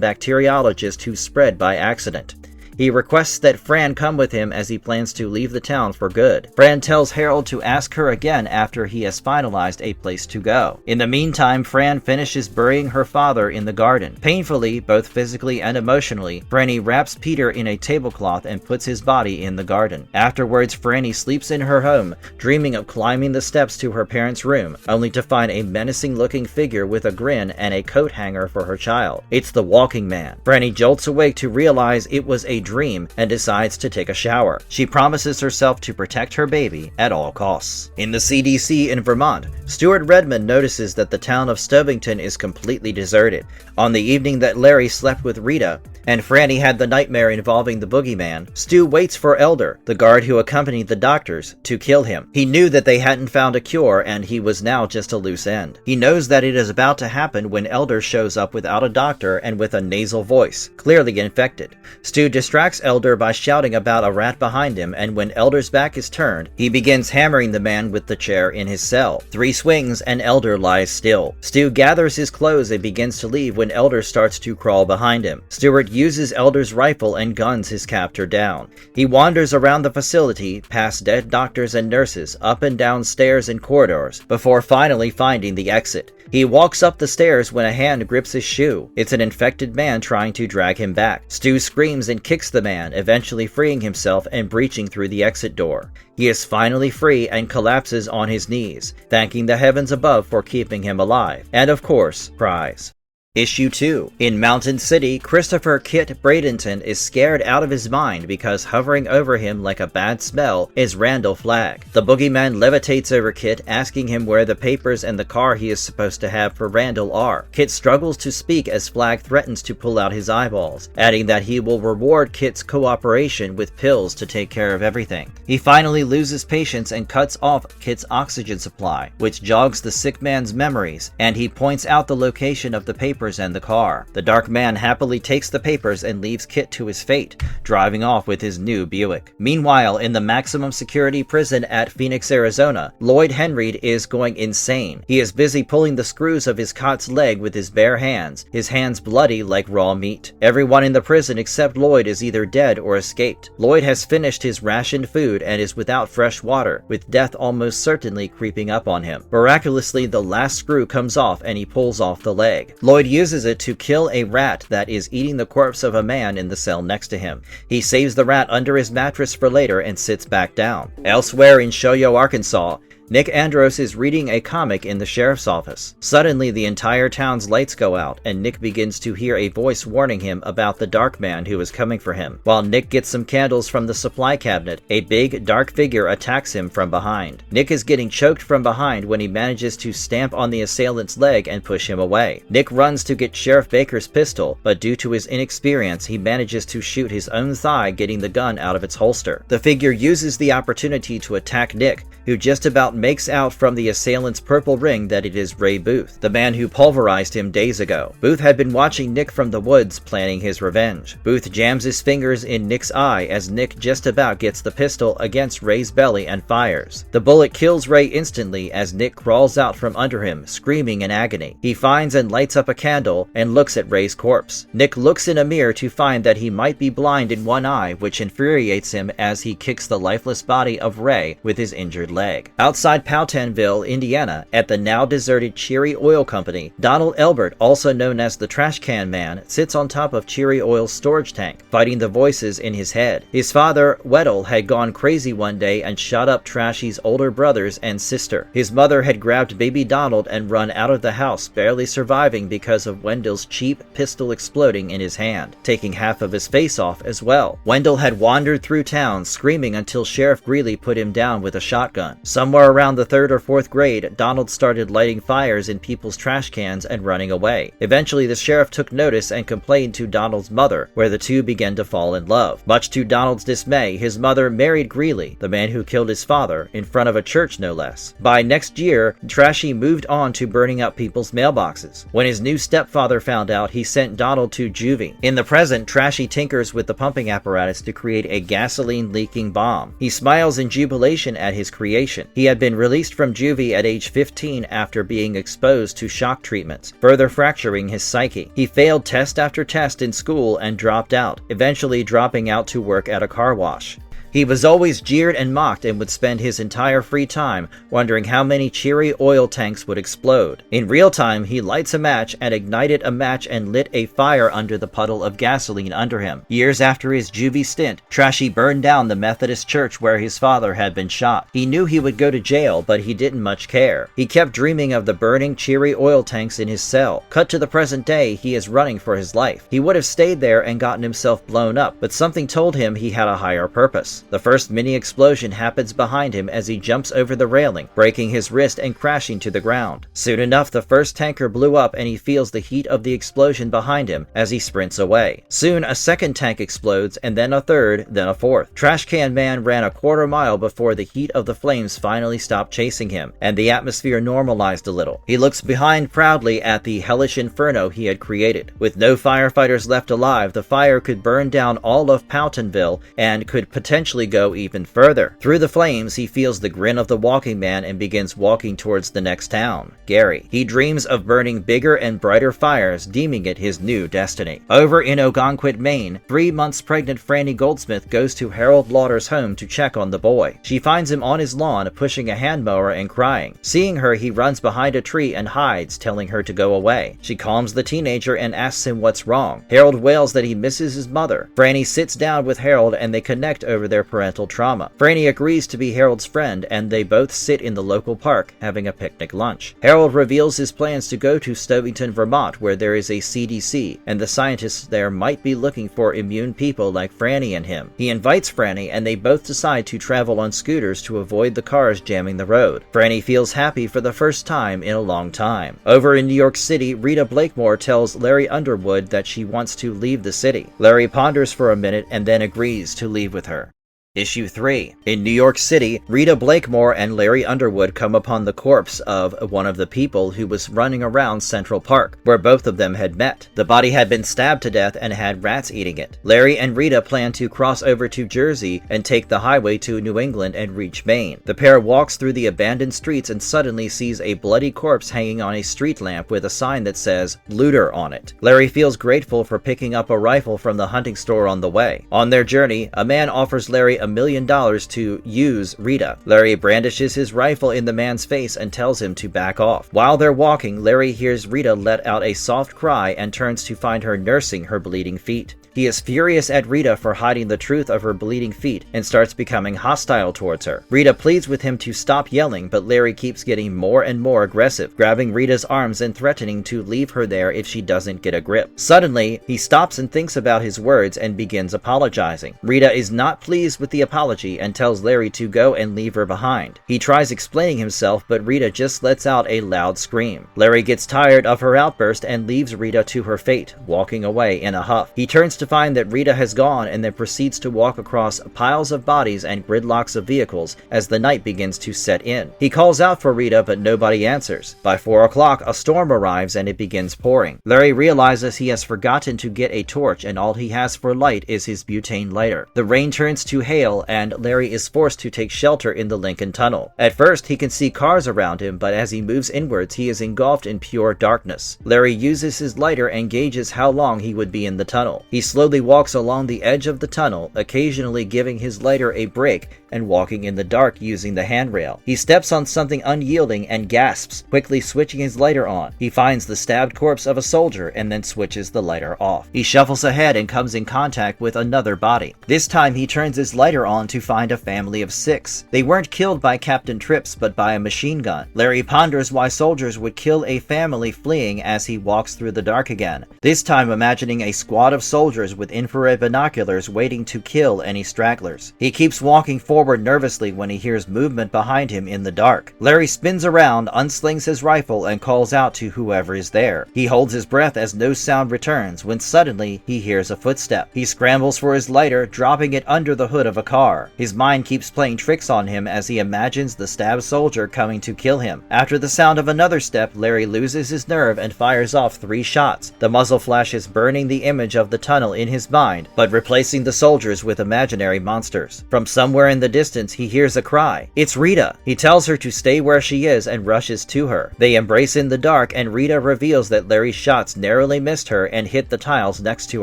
bacteriologist who spread by accident. He requests that Fran come with him as he plans to leave the town for good. Fran tells Harold to ask her again after he has finalized a place to go. In the meantime, Fran finishes burying her father in the garden. Painfully, both physically and emotionally, Franny wraps Peter in a tablecloth and puts his body in the garden. Afterwards, Franny sleeps in her home, dreaming of climbing the steps to her parents' room, only to find a menacing-looking figure with a grin and a coat hanger for her child. It's the Walking Man. Franny jolts awake to realize it was a dream and decides to take a shower. She promises herself to protect her baby at all costs. In the CDC in Vermont, Stuart Redmond notices that the town of Stovington is completely deserted. On the evening that Larry slept with Rita, and Franny had the nightmare involving the boogeyman, Stu waits for Elder, the guard who accompanied the doctors, to kill him. He knew that they hadn't found a cure, and he was now just a loose end. He knows that it is about to happen when Elder shows up without a doctor and with a nasal voice, clearly infected. Stu distracts Elder by shouting about a rat behind him, and when Elder's back is turned, he begins hammering the man with the chair in his cell. 3 swings and Elder lies still. Stu gathers his clothes and begins to leave when Elder starts to crawl behind him. Stuart uses Elder's rifle and guns his captor down. He wanders around the facility, past dead doctors and nurses, up and down stairs and corridors, before finally finding the exit. He walks up the stairs when a hand grips his shoe. It's an infected man trying to drag him back. Stu screams and kicks the man, eventually freeing himself and breaching through the exit door. He is finally free and collapses on his knees, thanking the heavens above for keeping him alive, and of course, cries. Issue 2. In Mountain City, Christopher Kit Bradenton is scared out of his mind because hovering over him like a bad smell is Randall Flagg. The boogeyman levitates over Kit, asking him where the papers and the car he is supposed to have for Randall are. Kit struggles to speak as Flagg threatens to pull out his eyeballs, adding that he will reward Kit's cooperation with pills to take care of everything. He finally loses patience and cuts off Kit's oxygen supply, which jogs the sick man's memories, and he points out the location of the papers and the car. The dark man happily takes the papers and leaves Kit to his fate, driving off with his new Buick. Meanwhile, in the maximum security prison at Phoenix, Arizona, Lloyd Henry is going insane. He is busy pulling the screws of his cot's leg with his bare hands, his hands bloody like raw meat. Everyone in the prison except Lloyd is either dead or escaped. Lloyd has finished his rationed food and is without fresh water, with death almost certainly creeping up on him. Miraculously, the last screw comes off and he pulls off the leg. Lloyd uses it to kill a rat that is eating the corpse of a man in the cell next to him. He saves the rat under his mattress for later and sits back down. Elsewhere in Shoyo, Arkansas, Nick Andros is reading a comic in the sheriff's office. Suddenly, the entire town's lights go out, and Nick begins to hear a voice warning him about the dark man who is coming for him. While Nick gets some candles from the supply cabinet, a big, dark figure attacks him from behind. Nick is getting choked from behind when he manages to stamp on the assailant's leg and push him away. Nick runs to get Sheriff Baker's pistol, but due to his inexperience, he manages to shoot his own thigh, getting the gun out of its holster. The figure uses the opportunity to attack Nick, who just about makes out from the assailant's purple ring that it is Ray Booth, the man who pulverized him days ago. Booth had been watching Nick from the woods, planning his revenge. Booth jams his fingers in Nick's eye as Nick just about gets the pistol against Ray's belly and fires. The bullet kills Ray instantly as Nick crawls out from under him, screaming in agony. He finds and lights up a candle and looks at Ray's corpse. Nick looks in a mirror to find that he might be blind in one eye, which infuriates him as he kicks the lifeless body of Ray with his injured leg. Outside Powhtanville, Indiana, at the now deserted Cherry Oil Company, Donald Elbert, also known as the Trash Can Man, sits on top of Cherry Oil's storage tank, fighting the voices in his head. His father, Weddle, had gone crazy one day and shot up Trashy's older brothers and sister. His mother had grabbed baby Donald and run out of the house, barely surviving because of Wendell's cheap pistol exploding in his hand, taking half of his face off as well. Wendell had wandered through town, screaming until Sheriff Greeley put him down with a shotgun. Somewhere around the 3rd or 4th grade, Donald started lighting fires in people's trash cans and running away. Eventually, the sheriff took notice and complained to Donald's mother, where the two began to fall in love. Much to Donald's dismay, his mother married Greeley, the man who killed his father, in front of a church no less. By next year, Trashy moved on to burning up people's mailboxes. When his new stepfather found out, he sent Donald to juvie. In the present, Trashy tinkers with the pumping apparatus to create a gasoline-leaking bomb. He smiles in jubilation at his creation. He had been released from juvie at age 15 after being exposed to shock treatments, further fracturing his psyche. He failed test after test in school and dropped out, eventually dropping out to work at a car wash. He was always jeered and mocked and would spend his entire free time wondering how many Cherry Oil tanks would explode. In real time, he lights a match and ignited a match and lit a fire under the puddle of gasoline under him. Years after his juvie stint, Trashy burned down the Methodist church where his father had been shot. He knew he would go to jail, but he didn't much care. He kept dreaming of the burning Cherry Oil tanks in his cell. Cut to the present day, he is running for his life. He would have stayed there and gotten himself blown up, but something told him he had a higher purpose. The first mini explosion happens behind him as he jumps over the railing, breaking his wrist and crashing to the ground. Soon enough, the first tanker blew up and he feels the heat of the explosion behind him as he sprints away. Soon, a second tank explodes, and then a third, then a fourth. Trash Can Man ran a quarter mile before the heat of the flames finally stopped chasing him, and the atmosphere normalized a little. He looks behind proudly at the hellish inferno he had created. With no firefighters left alive, the fire could burn down all of Powhtanville and could potentially go even further. Through the flames, he feels the grin of the walking man and begins walking towards the next town, Gary. He dreams of burning bigger and brighter fires, deeming it his new destiny. Over in Ogunquit, Maine, 3 months pregnant Franny Goldsmith goes to Harold Lauder's home to check on the boy. She finds him on his lawn, pushing a hand mower and crying. Seeing her, he runs behind a tree and hides, telling her to go away. She calms the teenager and asks him what's wrong. Harold wails that he misses his mother. Franny sits down with Harold and they connect over their parental trauma. Franny agrees to be Harold's friend and they both sit in the local park having a picnic lunch. Harold reveals his plans to go to Stovington, Vermont, where there is a CDC and the scientists there might be looking for immune people like Franny and him. He invites Franny and they both decide to travel on scooters to avoid the cars jamming the road. Franny feels happy for the first time in a long time. Over in New York City, Rita Blakemore tells Larry Underwood that she wants to leave the city. Larry ponders for a minute and then agrees to leave with her. Issue 3. In New York City, Rita Blakemore and Larry Underwood come upon the corpse of one of the people who was running around Central Park, where both of them had met. The body had been stabbed to death and had rats eating it. Larry and Rita plan to cross over to Jersey and take the highway to New England and reach Maine. The pair walks through the abandoned streets and suddenly sees a bloody corpse hanging on a street lamp with a sign that says "Looter" on it. Larry feels grateful for picking up a rifle from the hunting store on the way. On their journey, a man offers Larry $1 million to use Rita. Larry brandishes his rifle in the man's face and tells him to back off. While they're walking, Larry hears Rita let out a soft cry and turns to find her nursing her bleeding feet. He is furious at Rita for hiding the truth of her bleeding feet and starts becoming hostile towards her. Rita pleads with him to stop yelling, but Larry keeps getting more and more aggressive, grabbing Rita's arms and threatening to leave her there if she doesn't get a grip. Suddenly, he stops and thinks about his words and begins apologizing. Rita is not pleased with with the apology and tells Larry to go and leave her behind. He tries explaining himself, but Rita just lets out a loud scream. Larry gets tired of her outburst and leaves Rita to her fate, walking away in a huff. He turns to find that Rita has gone and then proceeds to walk across piles of bodies and gridlocks of vehicles as the night begins to set in. He calls out for Rita, but nobody answers. By 4 o'clock, a storm arrives and it begins pouring. Larry realizes he has forgotten to get a torch and all he has for light is his butane lighter. The rain turns to hail and Larry is forced to take shelter in the Lincoln Tunnel. At first, he can see cars around him, but as he moves inwards, he is engulfed in pure darkness. Larry uses his lighter and gauges how long he would be in the tunnel. He slowly walks along the edge of the tunnel, occasionally giving his lighter a break and walking in the dark using the handrail. He steps on something unyielding and gasps, quickly switching his lighter on. He finds the stabbed corpse of a soldier and then switches the lighter off. He shuffles ahead and comes in contact with another body. This time he turns his lighter on to find a family of 6. They weren't killed by Captain Trips, but by a machine gun. Larry ponders why soldiers would kill a family fleeing as he walks through the dark again, this time imagining a squad of soldiers with infrared binoculars waiting to kill any stragglers. He keeps walking forward nervously when he hears movement behind him in the dark. Larry spins around, unslings his rifle, and calls out to whoever is there. He holds his breath as no sound returns when suddenly he hears a footstep. He scrambles for his lighter, dropping it under the hood of a car. His mind keeps playing tricks on him as he imagines the stabbed soldier coming to kill him. After the sound of another step, Larry loses his nerve and fires off 3 shots. The muzzle flashes burning the image of the tunnel in his mind, but replacing the soldiers with imaginary monsters. From somewhere in the distance, he hears a cry. It's Rita! He tells her to stay where she is and rushes to her. They embrace in the dark and Rita reveals that Larry's shots narrowly missed her and hit the tiles next to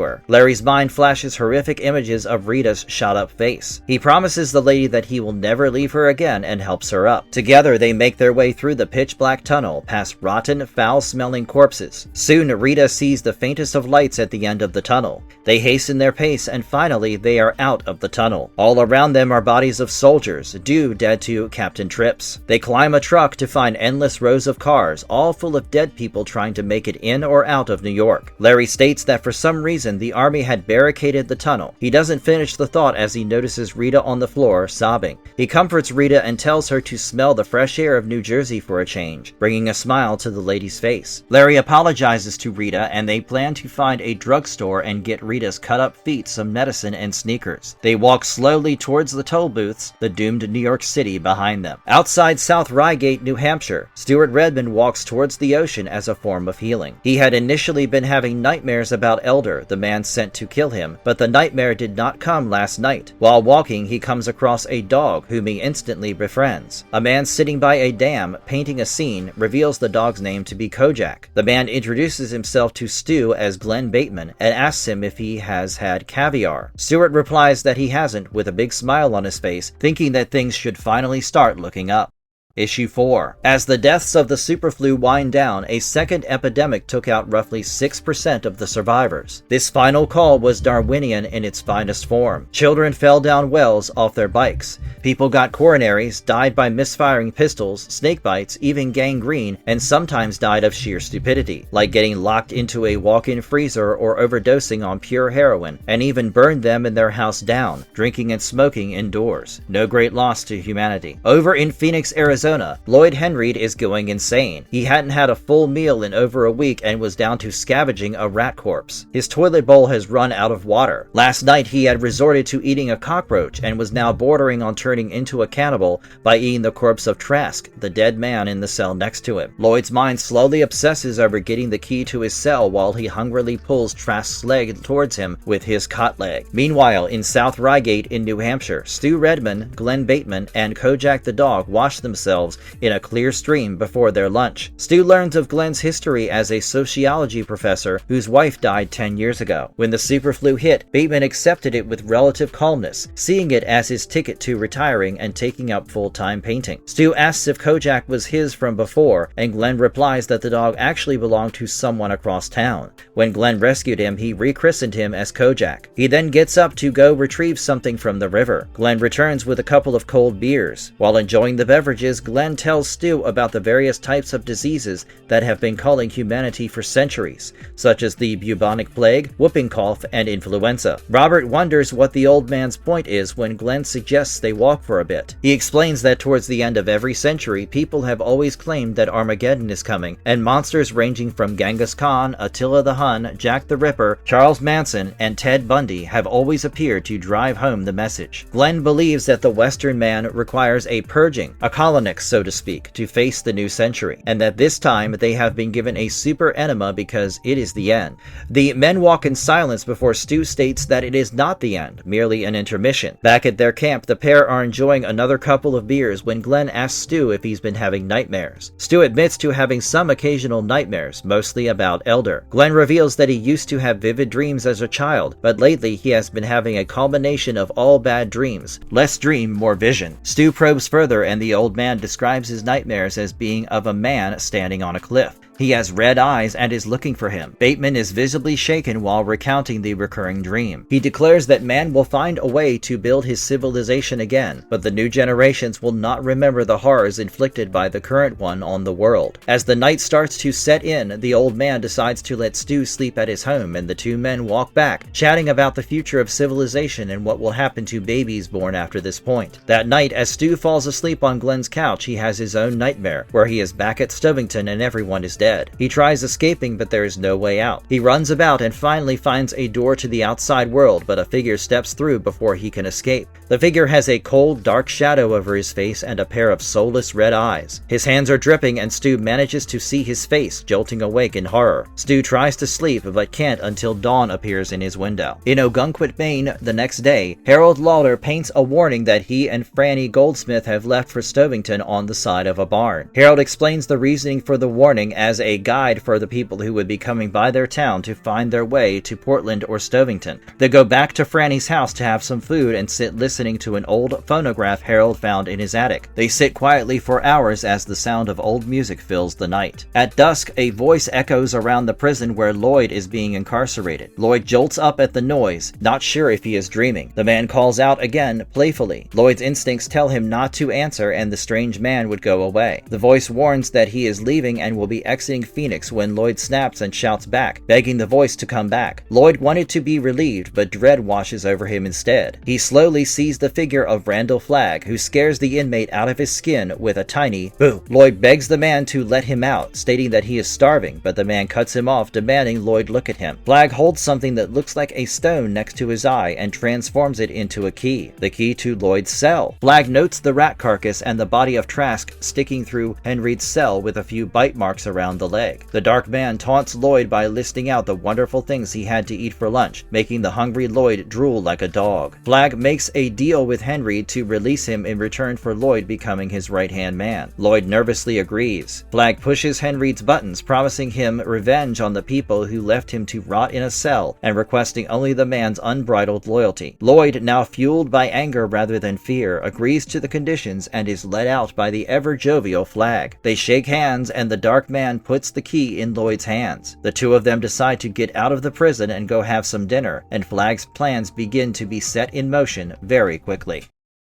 her. Larry's mind flashes horrific images of Rita's shot-up face. He promises the lady that he will never leave her again and helps her up. Together, they make their way through the pitch-black tunnel, past rotten, foul-smelling corpses. Soon, Rita sees the faintest of lights at the end of the tunnel. They hasten their pace and finally, they are out of the tunnel. All around them are bodies of soldiers, due dead to Captain Trips. They climb a truck to find endless rows of cars, all full of dead people trying to make it in or out of New York. Larry states that for some reason the army had barricaded the tunnel. He doesn't finish the thought as he notices Rita on the floor, sobbing. He comforts Rita and tells her to smell the fresh air of New Jersey for a change, bringing a smile to the lady's face. Larry apologizes to Rita and they plan to find a drugstore and get Rita's cut-up feet some medicine and sneakers. They walk slowly towards the toll booths, the doomed New York City behind them. Outside South Rygate, New Hampshire, Stuart Redmond walks towards the ocean as a form of healing. He had initially been having nightmares about Elder, the man sent to kill him, but the nightmare did not come last night. While walking, he comes across a dog whom he instantly befriends. A man sitting by a dam, painting a scene, reveals the dog's name to be Kojak. The man introduces himself to Stu as Glenn Bateman and asks him if he has had caviar. Stuart replies that he hasn't, with a big smile on his face, thinking that things should finally start looking up. Issue 4. As the deaths of the superflu wind down, a second epidemic took out roughly 6% of the survivors. This final call was Darwinian in its finest form. Children fell down wells off their bikes. People got coronaries, died by misfiring pistols, snake bites, even gangrene, and sometimes died of sheer stupidity, like getting locked into a walk-in freezer or overdosing on pure heroin, and even burned them and their house down, drinking and smoking indoors. No great loss to humanity. Over in Phoenix, Arizona, Lloyd Henreid is going insane. He hadn't had a full meal in over a week and was down to scavenging a rat corpse. His toilet bowl has run out of water. Last night he had resorted to eating a cockroach and was now bordering on turning into a cannibal by eating the corpse of Trask, the dead man in the cell next to him. Lloyd's mind slowly obsesses over getting the key to his cell while he hungrily pulls Trask's leg towards him with his cot leg. Meanwhile, in South Rygate in New Hampshire, Stu Redmond, Glenn Bateman, and Kojak the dog wash themselves in a clear stream before their lunch. Stu learns of Glenn's history as a sociology professor whose wife died 10 years ago. When the superflu hit, Bateman accepted it with relative calmness, seeing it as his ticket to retiring and taking up full-time painting. Stu asks if Kojak was his from before, and Glenn replies that the dog actually belonged to someone across town. When Glenn rescued him, he rechristened him as Kojak. He then gets up to go retrieve something from the river. Glenn returns with a couple of cold beers. While enjoying the beverages, because Glenn tells Stu about the various types of diseases that have been calling humanity for centuries, such as the bubonic plague, whooping cough, and influenza. Robert wonders what the old man's point is when Glenn suggests they walk for a bit. He explains that towards the end of every century, people have always claimed that Armageddon is coming, and monsters ranging from Genghis Khan, Attila the Hun, Jack the Ripper, Charles Manson, and Ted Bundy have always appeared to drive home the message. Glenn believes that the Western man requires a purging, a colonix so to speak, to face the new century, and that this time they have been given a super enema because it is the end. The men walk in silence before Stu states that it is not the end, merely an intermission. Back at their camp, the pair are enjoying another couple of beers when Glenn asks Stu if he's been having nightmares. Stu admits to having some occasional nightmares, mostly about Elder. Glenn reveals that he used to have vivid dreams as a child, but lately he has been having a culmination of all bad dreams. Less dream, more vision. Stu probes further, and the old man describes his nightmares as being of a man standing on a cliff. He has red eyes and is looking for him. Bateman is visibly shaken while recounting the recurring dream. He declares that man will find a way to build his civilization again, but the new generations will not remember the horrors inflicted by the current one on the world. As the night starts to set in, the old man decides to let Stu sleep at his home, and the two men walk back, chatting about the future of civilization and what will happen to babies born after this point. That night, as Stu falls asleep on Glenn's couch, he has his own nightmare, where he is back at Stovington and everyone is dead. He tries escaping, but there is no way out. He runs about and finally finds a door to the outside world, but a figure steps through before he can escape. The figure has a cold, dark shadow over his face and a pair of soulless red eyes. His hands are dripping, and Stu manages to see his face, jolting awake in horror. Stu tries to sleep, but can't until dawn appears in his window. In Ogunquit, Maine, the next day, Harold Lauder paints a warning that he and Franny Goldsmith have left for Stovington on the side of a barn. Harold explains the reasoning for the warning as a guide for the people who would be coming by their town to find their way to Portland or Stovington. They go back to Franny's house to have some food and sit listening to an old phonograph Harold found in his attic. They sit quietly for hours as the sound of old music fills the night. At dusk, a voice echoes around the prison where Lloyd is being incarcerated. Lloyd jolts up at the noise, not sure if he is dreaming. The man calls out again, playfully. Lloyd's instincts tell him not to answer, and the strange man would go away. The voice warns that he is leaving and will be exiting Phoenix when Lloyd snaps and shouts back, begging the voice to come back. Lloyd wanted to be relieved, but dread washes over him instead. He slowly sees the figure of Randall Flagg, who scares the inmate out of his skin with a tiny boo. Lloyd begs the man to let him out, stating that he is starving, but the man cuts him off, demanding Lloyd look at him. Flagg holds something that looks like a stone next to his eye and transforms it into a key, the key to Lloyd's cell. Flagg notes the rat carcass and the body of Trask sticking through Henry's cell with a few bite marks around the leg. The dark man taunts Lloyd by listing out the wonderful things he had to eat for lunch, making the hungry Lloyd drool like a dog. Flagg makes a deal with Henry to release him in return for Lloyd becoming his right-hand man. Lloyd nervously agrees. Flagg pushes Henry's buttons, promising him revenge on the people who left him to rot in a cell and requesting only the man's unbridled loyalty. Lloyd, now fueled by anger rather than fear, agrees to the conditions and is let out by the ever-jovial Flagg. They shake hands, and the dark man puts the key in Lloyd's hands. The two of them decide to get out of the prison and go have some dinner, and Flagg's plans begin to be set in motion very quickly.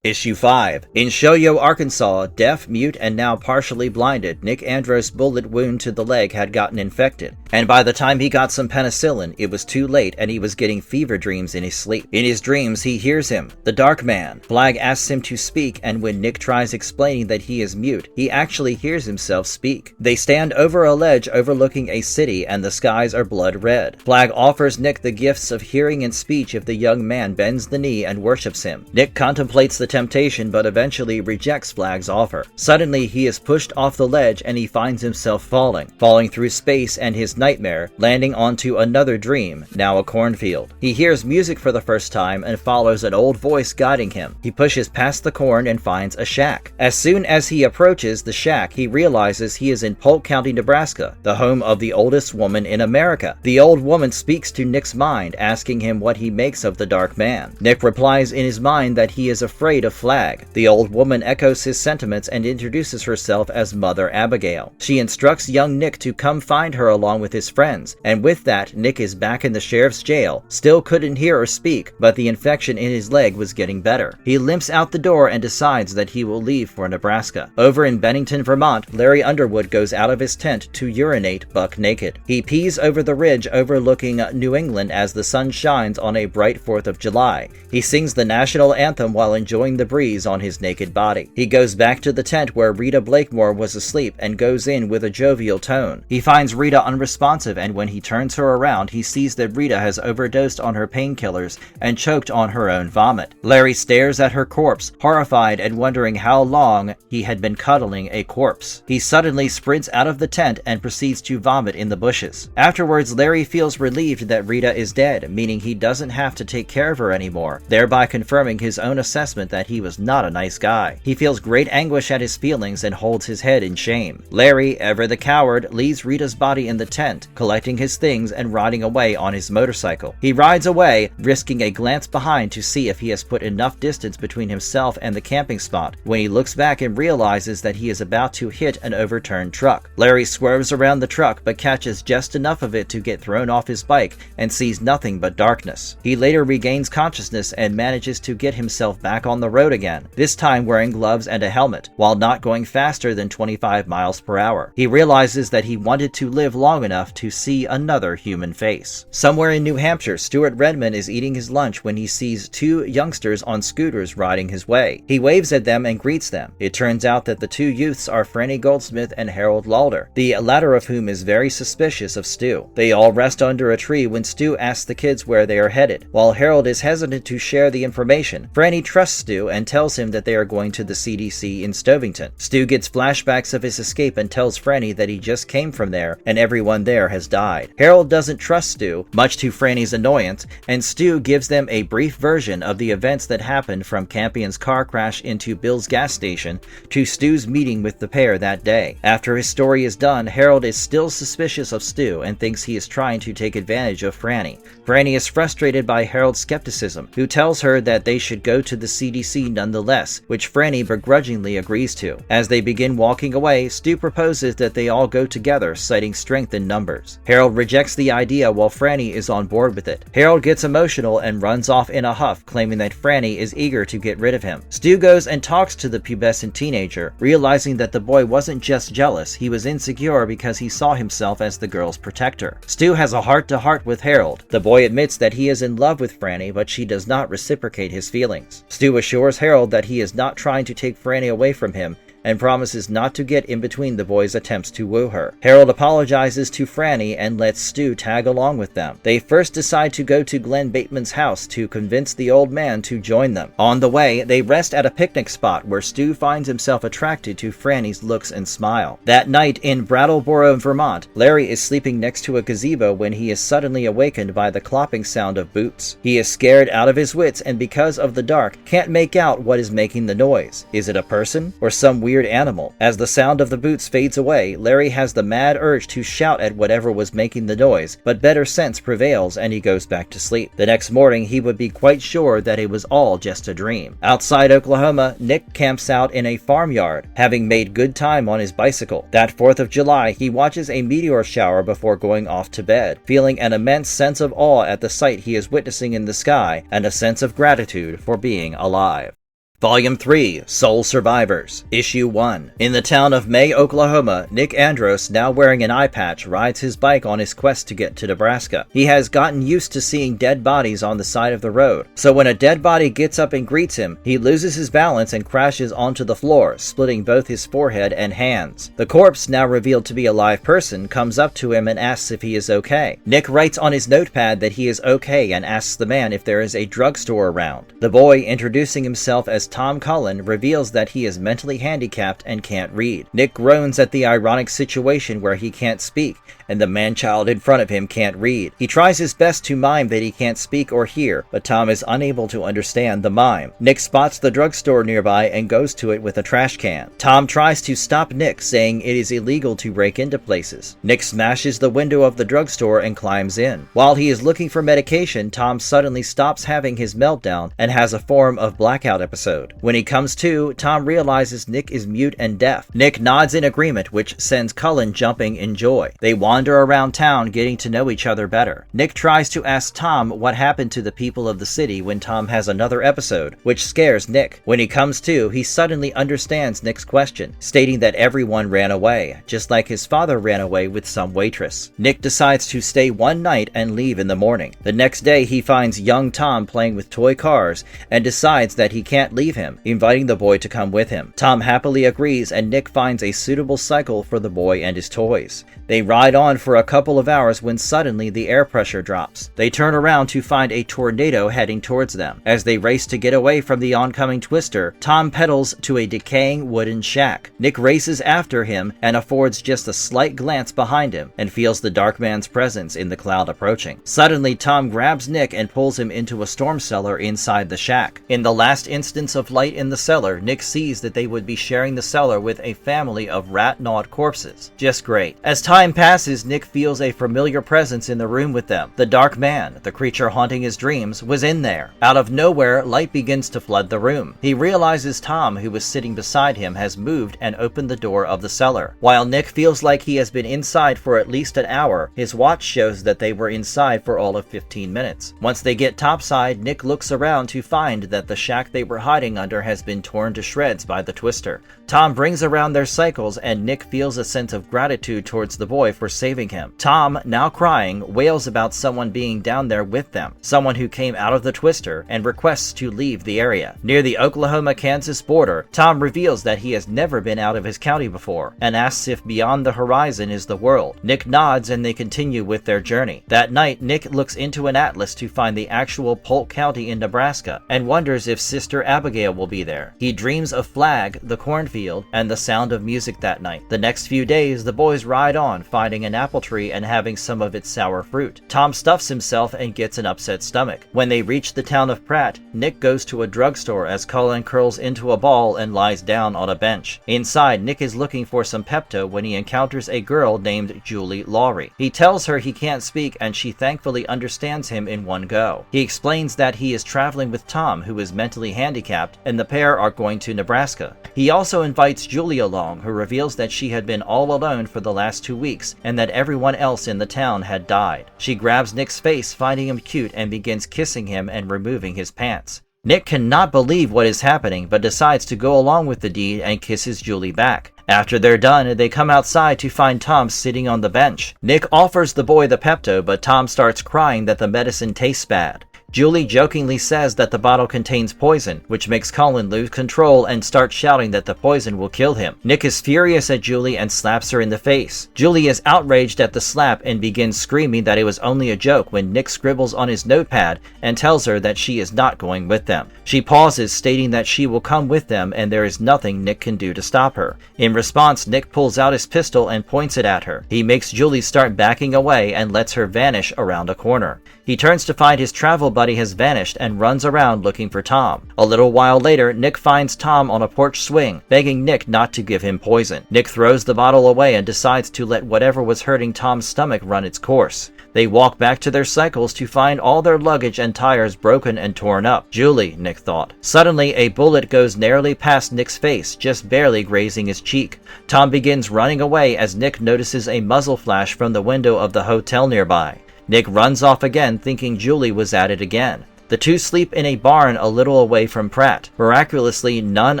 Issue 5. In Shoyo, Arkansas, deaf, mute, and now partially blinded, Nick Andros' bullet wound to the leg had gotten infected, and by the time he got some penicillin, it was too late and he was getting fever dreams in his sleep. In his dreams, he hears him, the Dark Man. Flagg asks him to speak, and when Nick tries explaining that he is mute, he actually hears himself speak. They stand over a ledge overlooking a city, and the skies are blood red. Flagg offers Nick the gifts of hearing and speech if the young man bends the knee and worships him. Nick contemplates the temptation, but eventually rejects Flagg's offer. Suddenly, he is pushed off the ledge and he finds himself falling through space and his nightmare, landing onto another dream, now a cornfield. He hears music for the first time and follows an old voice guiding him. He pushes past the corn and finds a shack. As soon as he approaches the shack, he realizes he is in Polk County, Nebraska, the home of the oldest woman in America. The old woman speaks to Nick's mind, asking him what he makes of the Dark Man. Nick replies in his mind that he is afraid afraid of Flagg. The old woman echoes his sentiments and introduces herself as Mother Abigail. She instructs young Nick to come find her along with his friends, and with that, Nick is back in the sheriff's jail, still couldn't hear or speak, but the infection in his leg was getting better. He limps out the door and decides that he will leave for Nebraska. Over in Bennington, Vermont, Larry Underwood goes out of his tent to urinate buck naked. He pees over the ridge overlooking New England as the sun shines on a bright 4th of July. He sings the national anthem while enjoying the breeze on his naked body. He goes back to the tent where Rita Blakemore was asleep and goes in with a jovial tone. He finds Rita unresponsive, and when he turns her around, he sees that Rita has overdosed on her painkillers and choked on her own vomit. Larry stares at her corpse, horrified and wondering how long he had been cuddling a corpse. He suddenly sprints out of the tent and proceeds to vomit in the bushes. Afterwards, Larry feels relieved that Rita is dead, meaning he doesn't have to take care of her anymore, thereby confirming his own assessment that he was not a nice guy. He feels great anguish at his feelings and holds his head in shame. Larry, ever the coward, leaves Rita's body in the tent, collecting his things and riding away on his motorcycle. He rides away, risking a glance behind to see if he has put enough distance between himself and the camping spot, when he looks back and realizes that he is about to hit an overturned truck. Larry swerves around the truck but catches just enough of it to get thrown off his bike and sees nothing but darkness. He later regains consciousness and manages to get himself back on the road again, this time wearing gloves and a helmet, while not going faster than 25 miles per hour. He realizes that he wanted to live long enough to see another human face. Somewhere in New Hampshire, Stuart Redmond is eating his lunch when he sees two youngsters on scooters riding his way. He waves at them and greets them. It turns out that the two youths are Franny Goldsmith and Harold Lauder, the latter of whom is very suspicious of Stu. They all rest under a tree when Stu asks the kids where they are headed. While Harold is hesitant to share the information, Franny trusts Stu and tells him that they are going to the CDC in Stovington. Stu gets flashbacks of his escape and tells Franny that he just came from there and everyone there has died. Harold doesn't trust Stu, much to Franny's annoyance, and Stu gives them a brief version of the events that happened from Campion's car crash into Bill's gas station to Stu's meeting with the pair that day. After his story is done, Harold is still suspicious of Stu and thinks he is trying to take advantage of Franny. Franny is frustrated by Harold's skepticism, who tells her that they should go to the CDC nonetheless, which Franny begrudgingly agrees to. As they begin walking away, Stu proposes that they all go together, citing strength in numbers. Harold rejects the idea while Franny is on board with it. Harold gets emotional and runs off in a huff, claiming that Franny is eager to get rid of him. Stu goes and talks to the pubescent teenager, realizing that the boy wasn't just jealous, he was insecure because he saw himself as the girl's protector. Stu has a heart-to-heart with Harold. The boy admits that he is in love with Franny, but she does not reciprocate his feelings. Stu assures Harold that he is not trying to take Franny away from him, and promises not to get in between the boys' attempts to woo her. Harold apologizes to Franny and lets Stu tag along with them. They first decide to go to Glenn Bateman's house to convince the old man to join them. On the way, they rest at a picnic spot where Stu finds himself attracted to Franny's looks and smile. That night in Brattleboro, Vermont, Larry is sleeping next to a gazebo when he is suddenly awakened by the clopping sound of boots. He is scared out of his wits and because of the dark, can't make out what is making the noise. Is it a person or some weird animal? As the sound of the boots fades away, Larry has the mad urge to shout at whatever was making the noise, but better sense prevails and he goes back to sleep. The next morning, he would be quite sure that it was all just a dream. Outside Oklahoma, Nick camps out in a farmyard, having made good time on his bicycle. That 4th of July, he watches a meteor shower before going off to bed, feeling an immense sense of awe at the sight he is witnessing in the sky and a sense of gratitude for being alive. Volume 3, Soul Survivors, Issue 1. In the town of May, Oklahoma, Nick Andros, now wearing an eye patch, rides his bike on his quest to get to Nebraska. He has gotten used to seeing dead bodies on the side of the road, so when a dead body gets up and greets him, he loses his balance and crashes onto the floor, splitting both his forehead and hands. The corpse, now revealed to be a live person, comes up to him and asks if he is okay. Nick writes on his notepad that he is okay and asks the man if there is a drugstore around. The boy, introducing himself as Tom Cullen, reveals that he is mentally handicapped and can't read. Nick groans at the ironic situation where he can't speak, and the man-child in front of him can't read. He tries his best to mime that he can't speak or hear, but Tom is unable to understand the mime. Nick spots the drugstore nearby and goes to it with a trash can. Tom tries to stop Nick, saying it is illegal to break into places. Nick smashes the window of the drugstore and climbs in. While he is looking for medication, Tom suddenly stops having his meltdown and has a form of blackout episode. episode. When he comes to, Tom realizes Nick is mute and deaf. Nick nods in agreement, which sends Cullen jumping in joy. They wander around town, getting to know each other better. Nick tries to ask Tom what happened to the people of the city when Tom has another episode, which scares Nick. When he comes to, he suddenly understands Nick's question, stating that everyone ran away, just like his father ran away with some waitress. Nick decides to stay one night and leave in the morning. The next day, he finds young Tom playing with toy cars and decides that he can't leave him, inviting the boy to come with him. Tom happily agrees, and Nick finds a suitable cycle for the boy and his toys. They ride on for a couple of hours when suddenly the air pressure drops. They turn around to find a tornado heading towards them. As they race to get away from the oncoming twister, Tom pedals to a decaying wooden shack. Nick races after him and affords just a slight glance behind him and feels the dark man's presence in the cloud approaching. Suddenly, Tom grabs Nick and pulls him into a storm cellar inside the shack. In the last instance of light in the cellar, Nick sees that they would be sharing the cellar with a family of rat-gnawed corpses. Just great. As time passes, Nick feels a familiar presence in the room with them. The dark man, the creature haunting his dreams, was in there. Out of nowhere, light begins to flood the room. He realizes Tom, who was sitting beside him, has moved and opened the door of the cellar. While Nick feels like he has been inside for at least an hour, his watch shows that they were inside for all of 15 minutes. Once they get topside, Nick looks around to find that the shack they were hiding under has been torn to shreds by the twister. Tom brings around their cycles, and Nick feels a sense of gratitude towards the boy for saving him. Tom, now crying, wails about someone being down there with them, someone who came out of the twister, and requests to leave the area. Near the Oklahoma-Kansas border, Tom reveals that he has never been out of his county before, and asks if beyond the horizon is the world. Nick nods, and they continue with their journey. That night, Nick looks into an atlas to find the actual Polk County in Nebraska, and wonders if Sister Abigail will be there. He dreams of Flagg, the cornfield, and the sound of music that night. The next few days, the boys ride on, finding an apple tree and having some of its sour fruit. Tom stuffs himself and gets an upset stomach. When they reach the town of Pratt, Nick goes to a drugstore as Cullen curls into a ball and lies down on a bench. Inside, Nick is looking for some Pepto when he encounters a girl named Julie Laurie. He tells her he can't speak, and she thankfully understands him in one go. He explains that he is traveling with Tom, who is mentally handicapped, and the pair are going to Nebraska. He also invites Julie along, who reveals that she had been all alone for the last 2 weeks and that everyone else in the town had died. She grabs Nick's face, finding him cute, and begins kissing him and removing his pants. Nick cannot believe what is happening, but decides to go along with the deed and kisses Julie back. After they're done, they come outside to find Tom sitting on the bench. Nick offers the boy the Pepto, but Tom starts crying that the medicine tastes bad. Julie jokingly says that the bottle contains poison, which makes Cullen lose control and start shouting that the poison will kill him. Nick is furious at Julie and slaps her in the face. Julie is outraged at the slap and begins screaming that it was only a joke when Nick scribbles on his notepad and tells her that she is not going with them. She pauses, stating that she will come with them and there is nothing Nick can do to stop her. In response, Nick pulls out his pistol and points it at her. He makes Julie start backing away and lets her vanish around a corner. He turns to find his travel buddy has vanished and runs around looking for Tom. A little while later, Nick finds Tom on a porch swing, begging Nick not to give him poison. Nick throws the bottle away and decides to let whatever was hurting Tom's stomach run its course. They walk back to their cycles to find all their luggage and tires broken and torn up. Julie, Nick thought. Suddenly, a bullet goes narrowly past Nick's face, just barely grazing his cheek. Tom begins running away as Nick notices a muzzle flash from the window of the hotel nearby. Nick runs off again, thinking Julie was at it again. The two sleep in a barn a little away from Pratt. Miraculously, none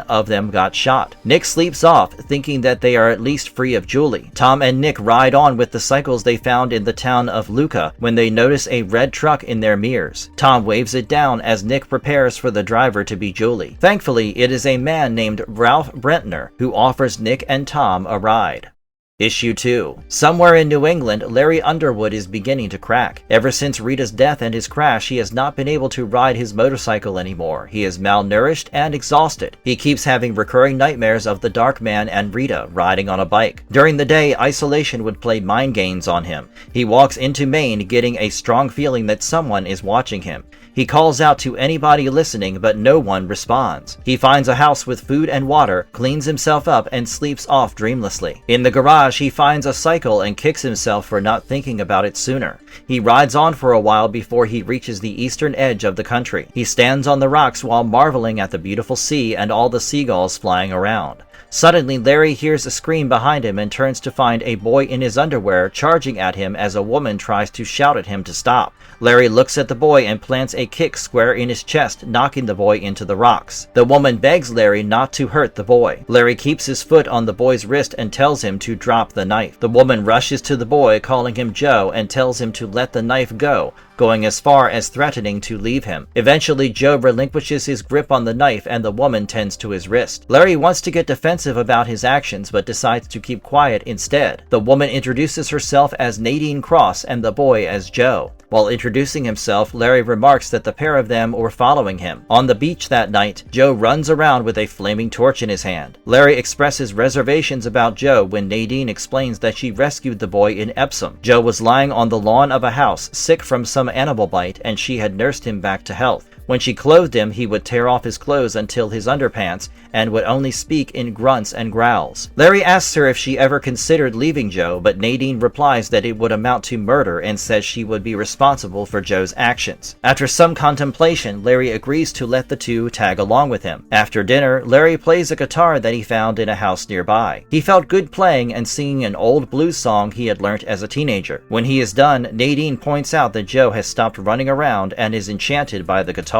of them got shot. Nick sleeps off, thinking that they are at least free of Julie. Tom and Nick ride on with the cycles they found in the town of Luca when they notice a red truck in their mirrors. Tom waves it down as Nick prepares for the driver to be Julie. Thankfully, it is a man named Ralph Brentner who offers Nick and Tom a ride. Issue 2. Somewhere in New England, Larry Underwood is beginning to crack. Ever since Rita's death and his crash, he has not been able to ride his motorcycle anymore. He is malnourished and exhausted. He keeps having recurring nightmares of the Dark Man and Rita riding on a bike. During the day, isolation would play mind games on him. He walks into Maine, getting a strong feeling that someone is watching him. He calls out to anybody listening, but no one responds. He finds a house with food and water, cleans himself up, and sleeps off dreamlessly. In the garage, garage, he finds a cycle and kicks himself for not thinking about it sooner. He rides on for a while before he reaches the eastern edge of the country. He stands on the rocks while marveling at the beautiful sea and all the seagulls flying around. Suddenly, Larry hears a scream behind him and turns to find a boy in his underwear charging at him as a woman tries to shout at him to stop. Larry looks at the boy and plants a kick square in his chest, knocking the boy into the rocks. The woman begs Larry not to hurt the boy. Larry keeps his foot on the boy's wrist and tells him to drop the knife. The woman rushes to the boy, calling him Joe, and tells him to let the knife go, going as far as threatening to leave him. Eventually, Joe relinquishes his grip on the knife and the woman tends to his wrist. Larry wants to get defensive about his actions but decides to keep quiet instead. The woman introduces herself as Nadine Cross and the boy as Joe. While introducing himself, Larry remarks that the pair of them were following him. On the beach that night, Joe runs around with a flaming torch in his hand. Larry expresses reservations about Joe when Nadine explains that she rescued the boy in Epsom. Joe was lying on the lawn of a house, sick from some animal bite, and she had nursed him back to health. When she clothed him, he would tear off his clothes until his underpants and would only speak in grunts and growls. Larry asks her if she ever considered leaving Joe, but Nadine replies that it would amount to murder and says she would be responsible for Joe's actions. After some contemplation, Larry agrees to let the two tag along with him. After dinner, Larry plays a guitar that he found in a house nearby. He felt good playing and singing an old blues song he had learnt as a teenager. When he is done, Nadine points out that Joe has stopped running around and is enchanted by the guitar.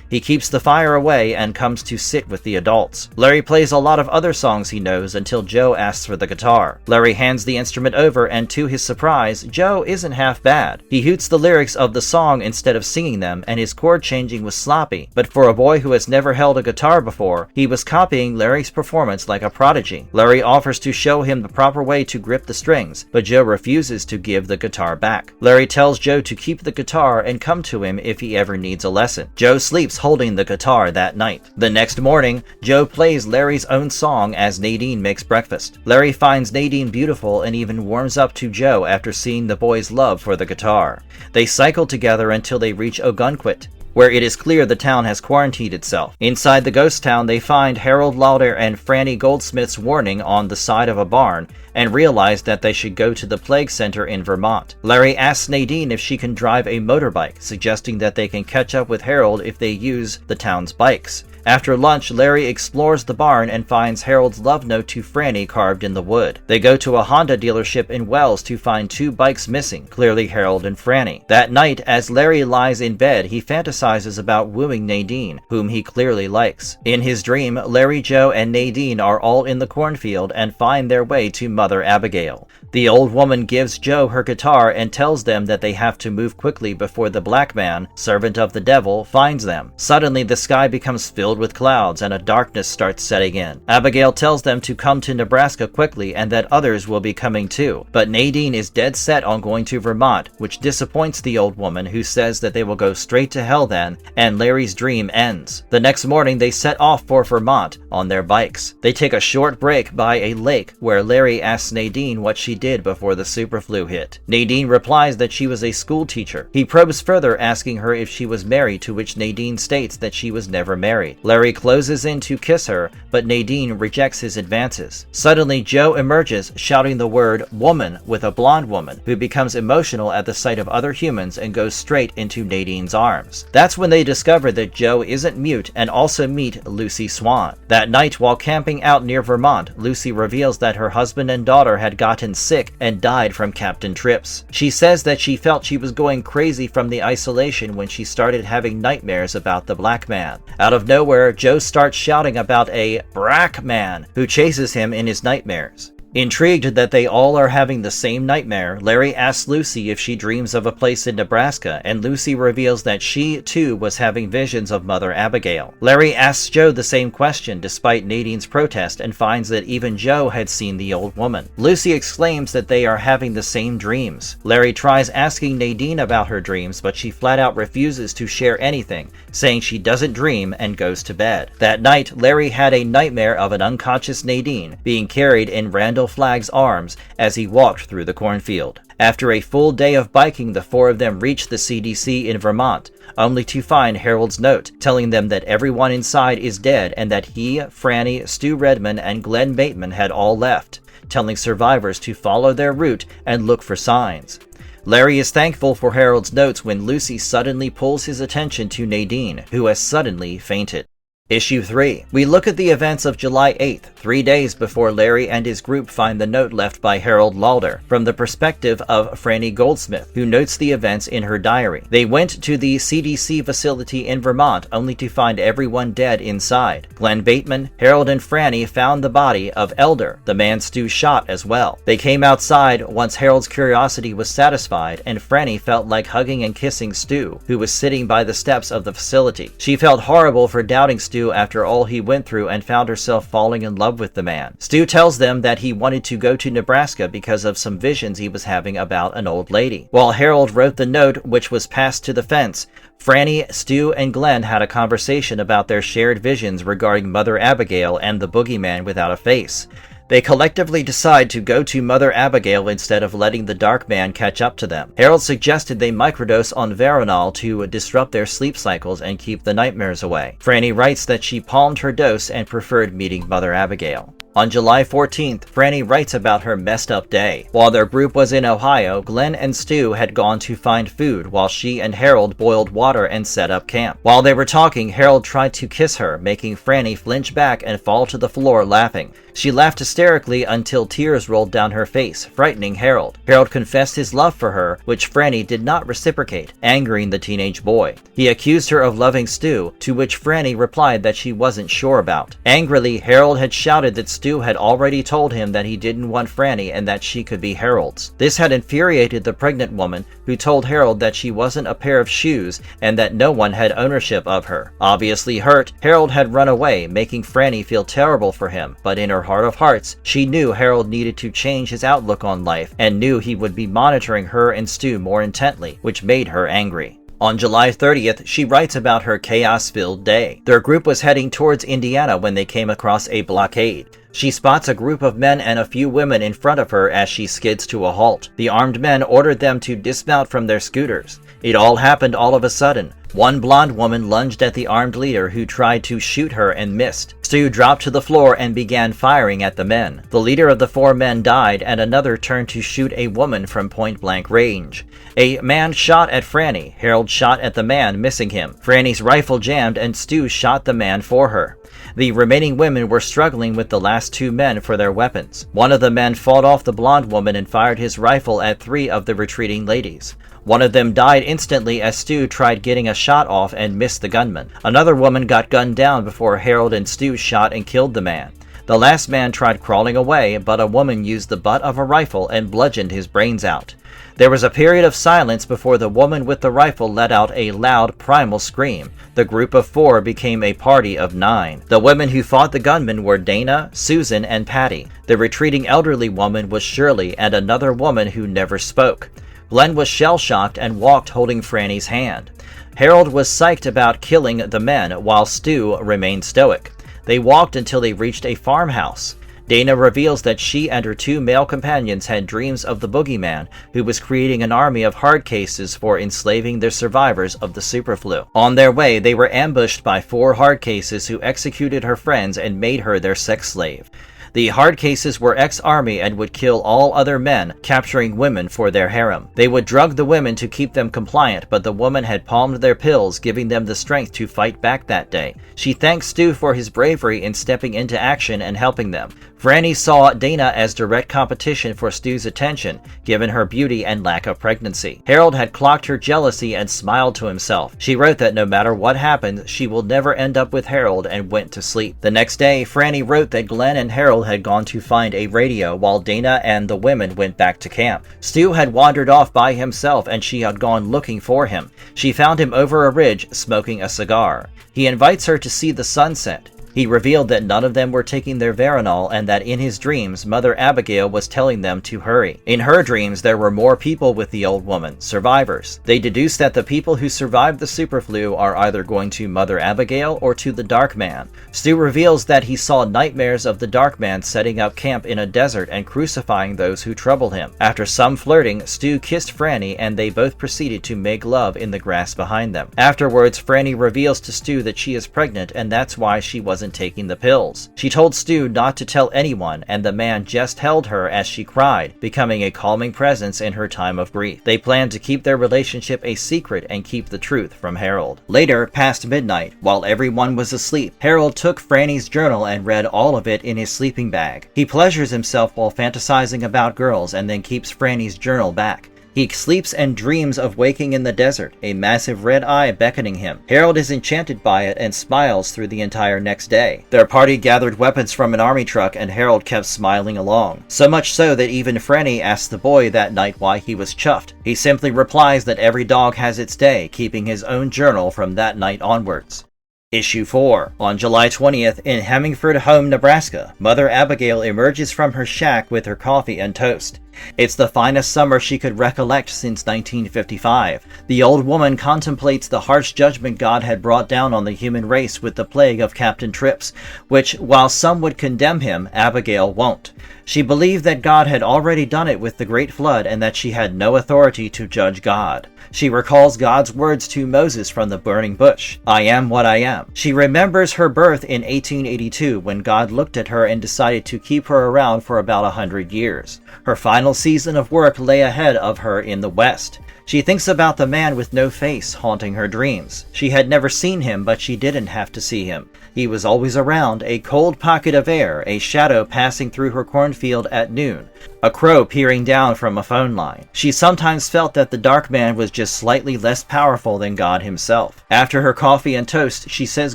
He keeps the fire away and comes to sit with the adults. Larry plays a lot of other songs he knows until Joe asks for the guitar. Larry hands the instrument over and to his surprise, Joe isn't half bad. He hoots the lyrics of the song instead of singing them and his chord changing was sloppy, but for a boy who has never held a guitar before, he was copying Larry's performance like a prodigy. Larry offers to show him the proper way to grip the strings, but Joe refuses to give the guitar back. Larry tells Joe to keep the guitar and come to him if he ever needs a lesson. Joe sleeps holding the guitar that night. The next morning, Joe plays Larry's own song as Nadine makes breakfast. Larry finds Nadine beautiful and even warms up to Joe after seeing the boy's love for the guitar. They cycle together until they reach Ogunquit, where it is clear the town has quarantined itself. Inside the ghost town, they find Harold Lauder and Franny Goldsmith's warning on the side of a barn and realize that they should go to the plague center in Vermont. Larry asks Nadine if she can drive a motorbike, suggesting that they can catch up with Harold if they use the town's bikes. After lunch, Larry explores the barn and finds Harold's love note to Franny carved in the wood. They go to a Honda dealership in Wells to find two bikes missing, clearly Harold and Franny. That night, as Larry lies in bed, he fantasizes about wooing Nadine, whom he clearly likes. In his dream, Larry, Joe, and Nadine are all in the cornfield and find their way to Mother Abigail. The old woman gives Joe her guitar and tells them that they have to move quickly before the black man, servant of the devil, finds them. Suddenly, the sky becomes filled with clouds and a darkness starts setting in. Abigail tells them to come to Nebraska quickly and that others will be coming too. But Nadine is dead set on going to Vermont, which disappoints the old woman, who says that they will go straight to hell then, and Larry's dream ends. The next morning, they set off for Vermont on their bikes. They take a short break by a lake where Larry asks Nadine what she did before the superflu hit. Nadine replies that she was a school teacher. He probes further, asking her if she was married, to which Nadine states that she was never married. Larry closes in to kiss her, but Nadine rejects his advances. Suddenly, Joe emerges, shouting the word woman with a blonde woman, who becomes emotional at the sight of other humans and goes straight into Nadine's arms. That's when they discover that Joe isn't mute and also meet Lucy Swan. That night, while camping out near Vermont, Lucy reveals that her husband and daughter had gotten sick and died from Captain Trips. She says that she felt she was going crazy from the isolation when she started having nightmares about the black man. Out of nowhere, Joe starts shouting about a brack man who chases him in his nightmares. Intrigued that they all are having the same nightmare, Larry asks Lucy if she dreams of a place in Nebraska, and Lucy reveals that she, too, was having visions of Mother Abigail. Larry asks Joe the same question despite Nadine's protest and finds that even Joe had seen the old woman. Lucy exclaims that they are having the same dreams. Larry tries asking Nadine about her dreams, but she flat out refuses to share anything, saying she doesn't dream and goes to bed. That night, Larry had a nightmare of an unconscious Nadine being carried in Randall Flagg's arms as he walked through the cornfield. After a full day of biking, the four of them reached the CDC in Vermont, only to find Harold's note telling them that everyone inside is dead and that he, Franny, Stu Redman, and Glenn Bateman had all left. telling survivors to follow their route and look for signs. Larry is thankful for Harold's notes when Lucy suddenly pulls his attention to Nadine, who has suddenly fainted. Issue 3. We look at the events of July 8th, 3 days before Larry and his group find the note left by Harold Lauder, from the perspective of Franny Goldsmith, who notes the events in her diary. They went to the CDC facility in Vermont only to find everyone dead inside. Glenn Bateman, Harold, and Franny found the body of Elder, the man Stu shot, as well. They came outside once Harold's curiosity was satisfied, and Franny felt like hugging and kissing Stu, who was sitting by the steps of the facility. She felt horrible for doubting Stu after all he went through and found herself falling in love with the man. Stu tells them that he wanted to go to Nebraska because of some visions he was having about an old lady. While Harold wrote the note, which was passed to the fence, Franny, Stu, and Glenn had a conversation about their shared visions regarding Mother Abigail and the boogeyman without a face. They collectively decide to go to Mother Abigail instead of letting the Dark Man catch up to them. Harold suggested they microdose on Veronal to disrupt their sleep cycles and keep the nightmares away. Franny writes that she palmed her dose and preferred meeting Mother Abigail. On July 14th, Franny writes about her messed up day. While their group was in Ohio, Glenn and Stu had gone to find food while she and Harold boiled water and set up camp. While they were talking, Harold tried to kiss her, making Franny flinch back and fall to the floor laughing. She laughed hysterically until tears rolled down her face, frightening Harold. Harold confessed his love for her, which Franny did not reciprocate, angering the teenage boy. He accused her of loving Stu, to which Franny replied that she wasn't sure about. Angrily, Harold had shouted that Stu had already told him that he didn't want Franny and that she could be Harold's. This had infuriated the pregnant woman, who told Harold that she wasn't a pair of shoes and that no one had ownership of her. Obviously hurt, Harold had run away, making Franny feel terrible for him, but in her heart of hearts, she knew Harold needed to change his outlook on life and knew he would be monitoring her and Stu more intently, which made her angry. On July 30th, she writes about her chaos-filled day. Their group was heading towards Indiana when they came across a blockade. She spots a group of men and a few women in front of her as she skids to a halt. The armed men ordered them to dismount from their scooters. It all happened all of a sudden. One blonde woman lunged at the armed leader, who tried to shoot her and missed. Stu dropped to the floor and began firing at the men. The leader of the 4 men died, and another turned to shoot a woman from point-blank range. A man shot at Franny. Harold shot at the man, missing him. Franny's rifle jammed, and Stu shot the man for her. The remaining women were struggling with the last 2 men for their weapons. One of the men fought off the blonde woman and fired his rifle at 3 of the retreating ladies. One of them died instantly as Stu tried getting a shot off and missed the gunman. Another woman got gunned down before Harold and Stu shot and killed the man. The last man tried crawling away, but a woman used the butt of a rifle and bludgeoned his brains out. There was a period of silence before the woman with the rifle let out a loud, primal scream. The group of 4 became a party of 9. The women who fought the gunmen were Dana, Susan, and Patty. The retreating elderly woman was Shirley, and another woman who never spoke. Glenn was shell-shocked and walked holding Franny's hand. Harold was psyched about killing the men, while Stu remained stoic. They walked until they reached a farmhouse. Dana reveals that she and her 2 male companions had dreams of the boogeyman, who was creating an army of hard cases for enslaving the survivors of the superflu. On their way, they were ambushed by 4 hard cases who executed her friends and made her their sex slave. The hard cases were ex-army and would kill all other men, capturing women for their harem. They would drug the women to keep them compliant, but the woman had palmed their pills, giving them the strength to fight back that day. She thanked Stu for his bravery in stepping into action and helping them. Franny saw Dana as direct competition for Stu's attention, given her beauty and lack of pregnancy. Harold had clocked her jealousy and smiled to himself. She wrote that no matter what happened, she will never end up with Harold, and went to sleep. The next day, Franny wrote that Glenn and Harold had gone to find a radio while Dana and the women went back to camp. Stu had wandered off by himself and she had gone looking for him. She found him over a ridge, smoking a cigar. He invites her to see the sunset. He revealed that none of them were taking their Veronal and that in his dreams, Mother Abigail was telling them to hurry. In her dreams, there were more people with the old woman, survivors. They deduced that the people who survived the superflu are either going to Mother Abigail or to the Dark Man. Stu reveals that he saw nightmares of the Dark Man setting up camp in a desert and crucifying those who troubled him. After some flirting, Stu kissed Franny and they both proceeded to make love in the grass behind them. Afterwards, Franny reveals to Stu that she is pregnant and that's why she wasn't wasn't taking the pills. She told Stu not to tell anyone, and the man just held her as she cried, becoming a calming presence in her time of grief. They planned to keep their relationship a secret and keep the truth from Harold. Later, past midnight, while everyone was asleep, Harold took Franny's journal and read all of it in his sleeping bag. He pleasures himself while fantasizing about girls and then keeps Franny's journal back. He sleeps and dreams of waking in the desert, a massive red eye beckoning him. Harold is enchanted by it and smiles through the entire next day. Their party gathered weapons from an army truck and Harold kept smiling along. So much so that even Franny asked the boy that night why he was chuffed. He simply replies that every dog has its day, keeping his own journal from that night onwards. Issue 4. On July 20th, in Hemingford Home, Nebraska, Mother Abigail emerges from her shack with her coffee and toast. It's the finest summer she could recollect since 1955. The old woman contemplates the harsh judgment God had brought down on the human race with the plague of Captain Trips, which, while some would condemn him, Abigail won't. She believed that God had already done it with the Great Flood and that she had no authority to judge God. She recalls God's words to Moses from the burning bush, "I am what I am." She remembers her birth in 1882 when God looked at her and decided to keep her around for about 100 years. Her final season of work lay ahead of her in the West. She thinks about the man with no face haunting her dreams. She had never seen him, but she didn't have to see him. He was always around, a cold pocket of air, a shadow passing through her cornfield at noon, a crow peering down from a phone line. She sometimes felt that the dark man was just slightly less powerful than God himself. After her coffee and toast, she says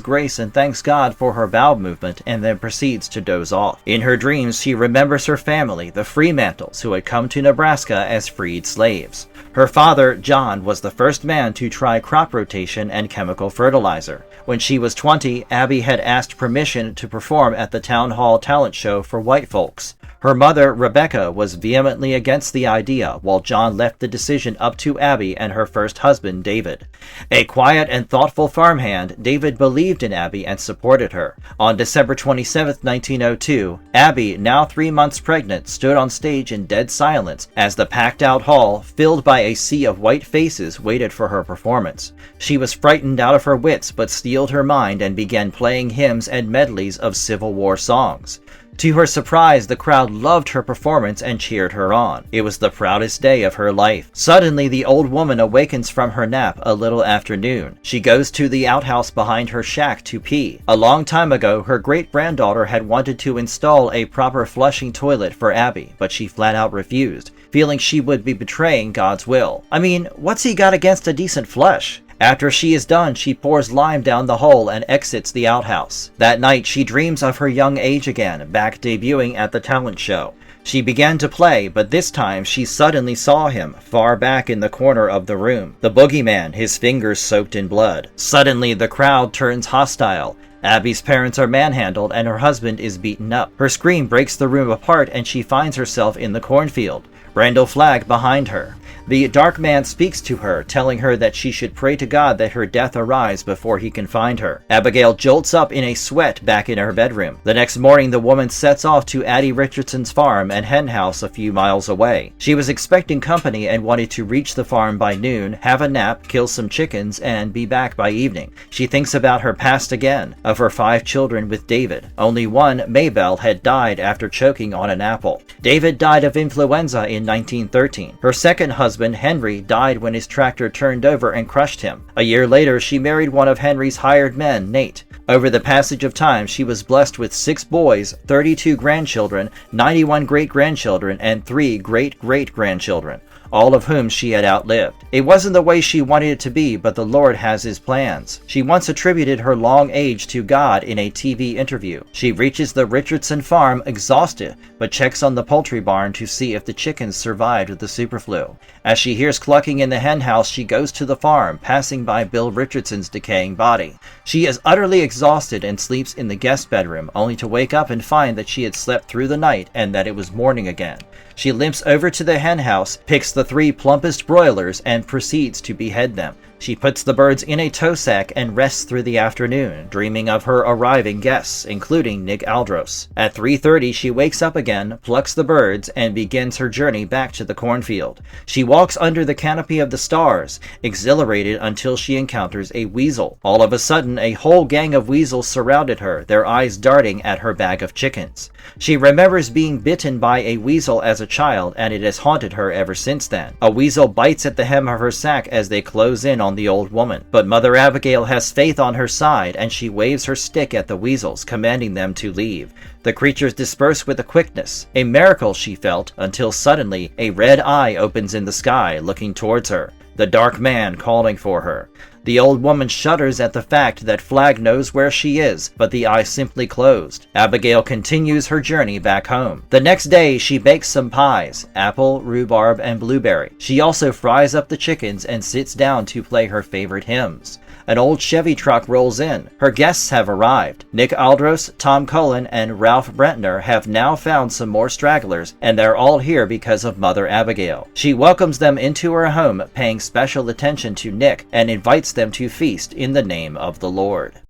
grace and thanks God for her bowel movement and then proceeds to doze off. In her dreams, she remembers her family, the Fremantles, who had come to Nebraska as freed slaves. Her father, John, was the first man to try crop rotation and chemical fertilizer. When she was 20, Abby had asked permission to perform at the town hall talent show for white folks. Her mother, Rebecca, was vehemently against the idea, while John left the decision up to Abby and her first husband, David. A quiet and thoughtful farmhand, David believed in Abby and supported her. On December 27, 1902, Abby, now 3 months pregnant, stood on stage in dead silence as the packed-out hall, filled by a sea of white faces, waited for her performance. She was frightened out of her wits, but steeled her mind and began playing hymns and medleys of Civil War songs. To her surprise, the crowd loved her performance and cheered her on. It was the proudest day of her life. Suddenly, the old woman awakens from her nap a little after noon. She goes to the outhouse behind her shack to pee. A long time ago, her great-granddaughter had wanted to install a proper flushing toilet for Abby, but she flat out refused, feeling she would be betraying God's will. I mean, what's he got against a decent flush? After she is done, she pours lime down the hole and exits the outhouse. That night, she dreams of her young age again, back debuting at the talent show. She began to play, but this time she suddenly saw him, far back in the corner of the room. The boogeyman, his fingers soaked in blood. Suddenly, the crowd turns hostile. Abby's parents are manhandled and her husband is beaten up. Her scream breaks the room apart and she finds herself in the cornfield. Randall Flagg behind her. The dark man speaks to her, telling her that she should pray to God that her death arise before he can find her. Abigail jolts up in a sweat back in her bedroom. The next morning, the woman sets off to Addie Richardson's farm and hen house a few miles away. She was expecting company and wanted to reach the farm by noon, have a nap, kill some chickens, and be back by evening. She thinks about her past again, of her 5 children with David. Only one, Maybelle, had died after choking on an apple. David died of influenza in 1913. Her second husband, Henry, died when his tractor turned over and crushed him. A year later, she married one of Henry's hired men, Nate. Over the passage of time, she was blessed with 6 boys, 32 grandchildren, 91 great-grandchildren, and 3 great-great-grandchildren, all of whom she had outlived. It wasn't the way she wanted it to be, but the Lord has his plans. She once attributed her long age to God in a TV interview. She reaches the Richardson farm exhausted, but checks on the poultry barn to see if the chickens survived the superflu. As she hears clucking in the hen house, she goes to the farm, passing by Bill Richardson's decaying body. She is utterly exhausted and sleeps in the guest bedroom, only to wake up and find that she had slept through the night and that it was morning again. She limps over to the hen house, picks the 3 plumpest broilers and proceeds to behead them. She puts the birds in a tow sack and rests through the afternoon, dreaming of her arriving guests, including Nick Aldros. At 3:30, she wakes up again, plucks the birds, and begins her journey back to the cornfield. She walks under the canopy of the stars, exhilarated until she encounters a weasel. All of a sudden, a whole gang of weasels surrounded her, their eyes darting at her bag of chickens. She remembers being bitten by a weasel as a child, and it has haunted her ever since then. A weasel bites at the hem of her sack as they close in on the old woman, but Mother Abigail has faith on her side, and she waves her stick at the weasels, commanding them to leave. The creatures disperse with a quickness, a miracle she felt, until suddenly a red eye opens in the sky, looking towards her, the dark man calling for her. The old woman shudders at the fact that Flagg knows where she is, but the eye simply closed. Abigail continues her journey back home. The next day, she bakes some pies, apple, rhubarb, and blueberry. She also fries up the chickens and sits down to play her favorite hymns. An old Chevy truck rolls in. Her guests have arrived. Nick Aldros, Tom Cullen, and Ralph Brentner have now found some more stragglers, and they're all here because of Mother Abigail. She welcomes them into her home, paying special attention to Nick, and invites them to feast in the name of the Lord.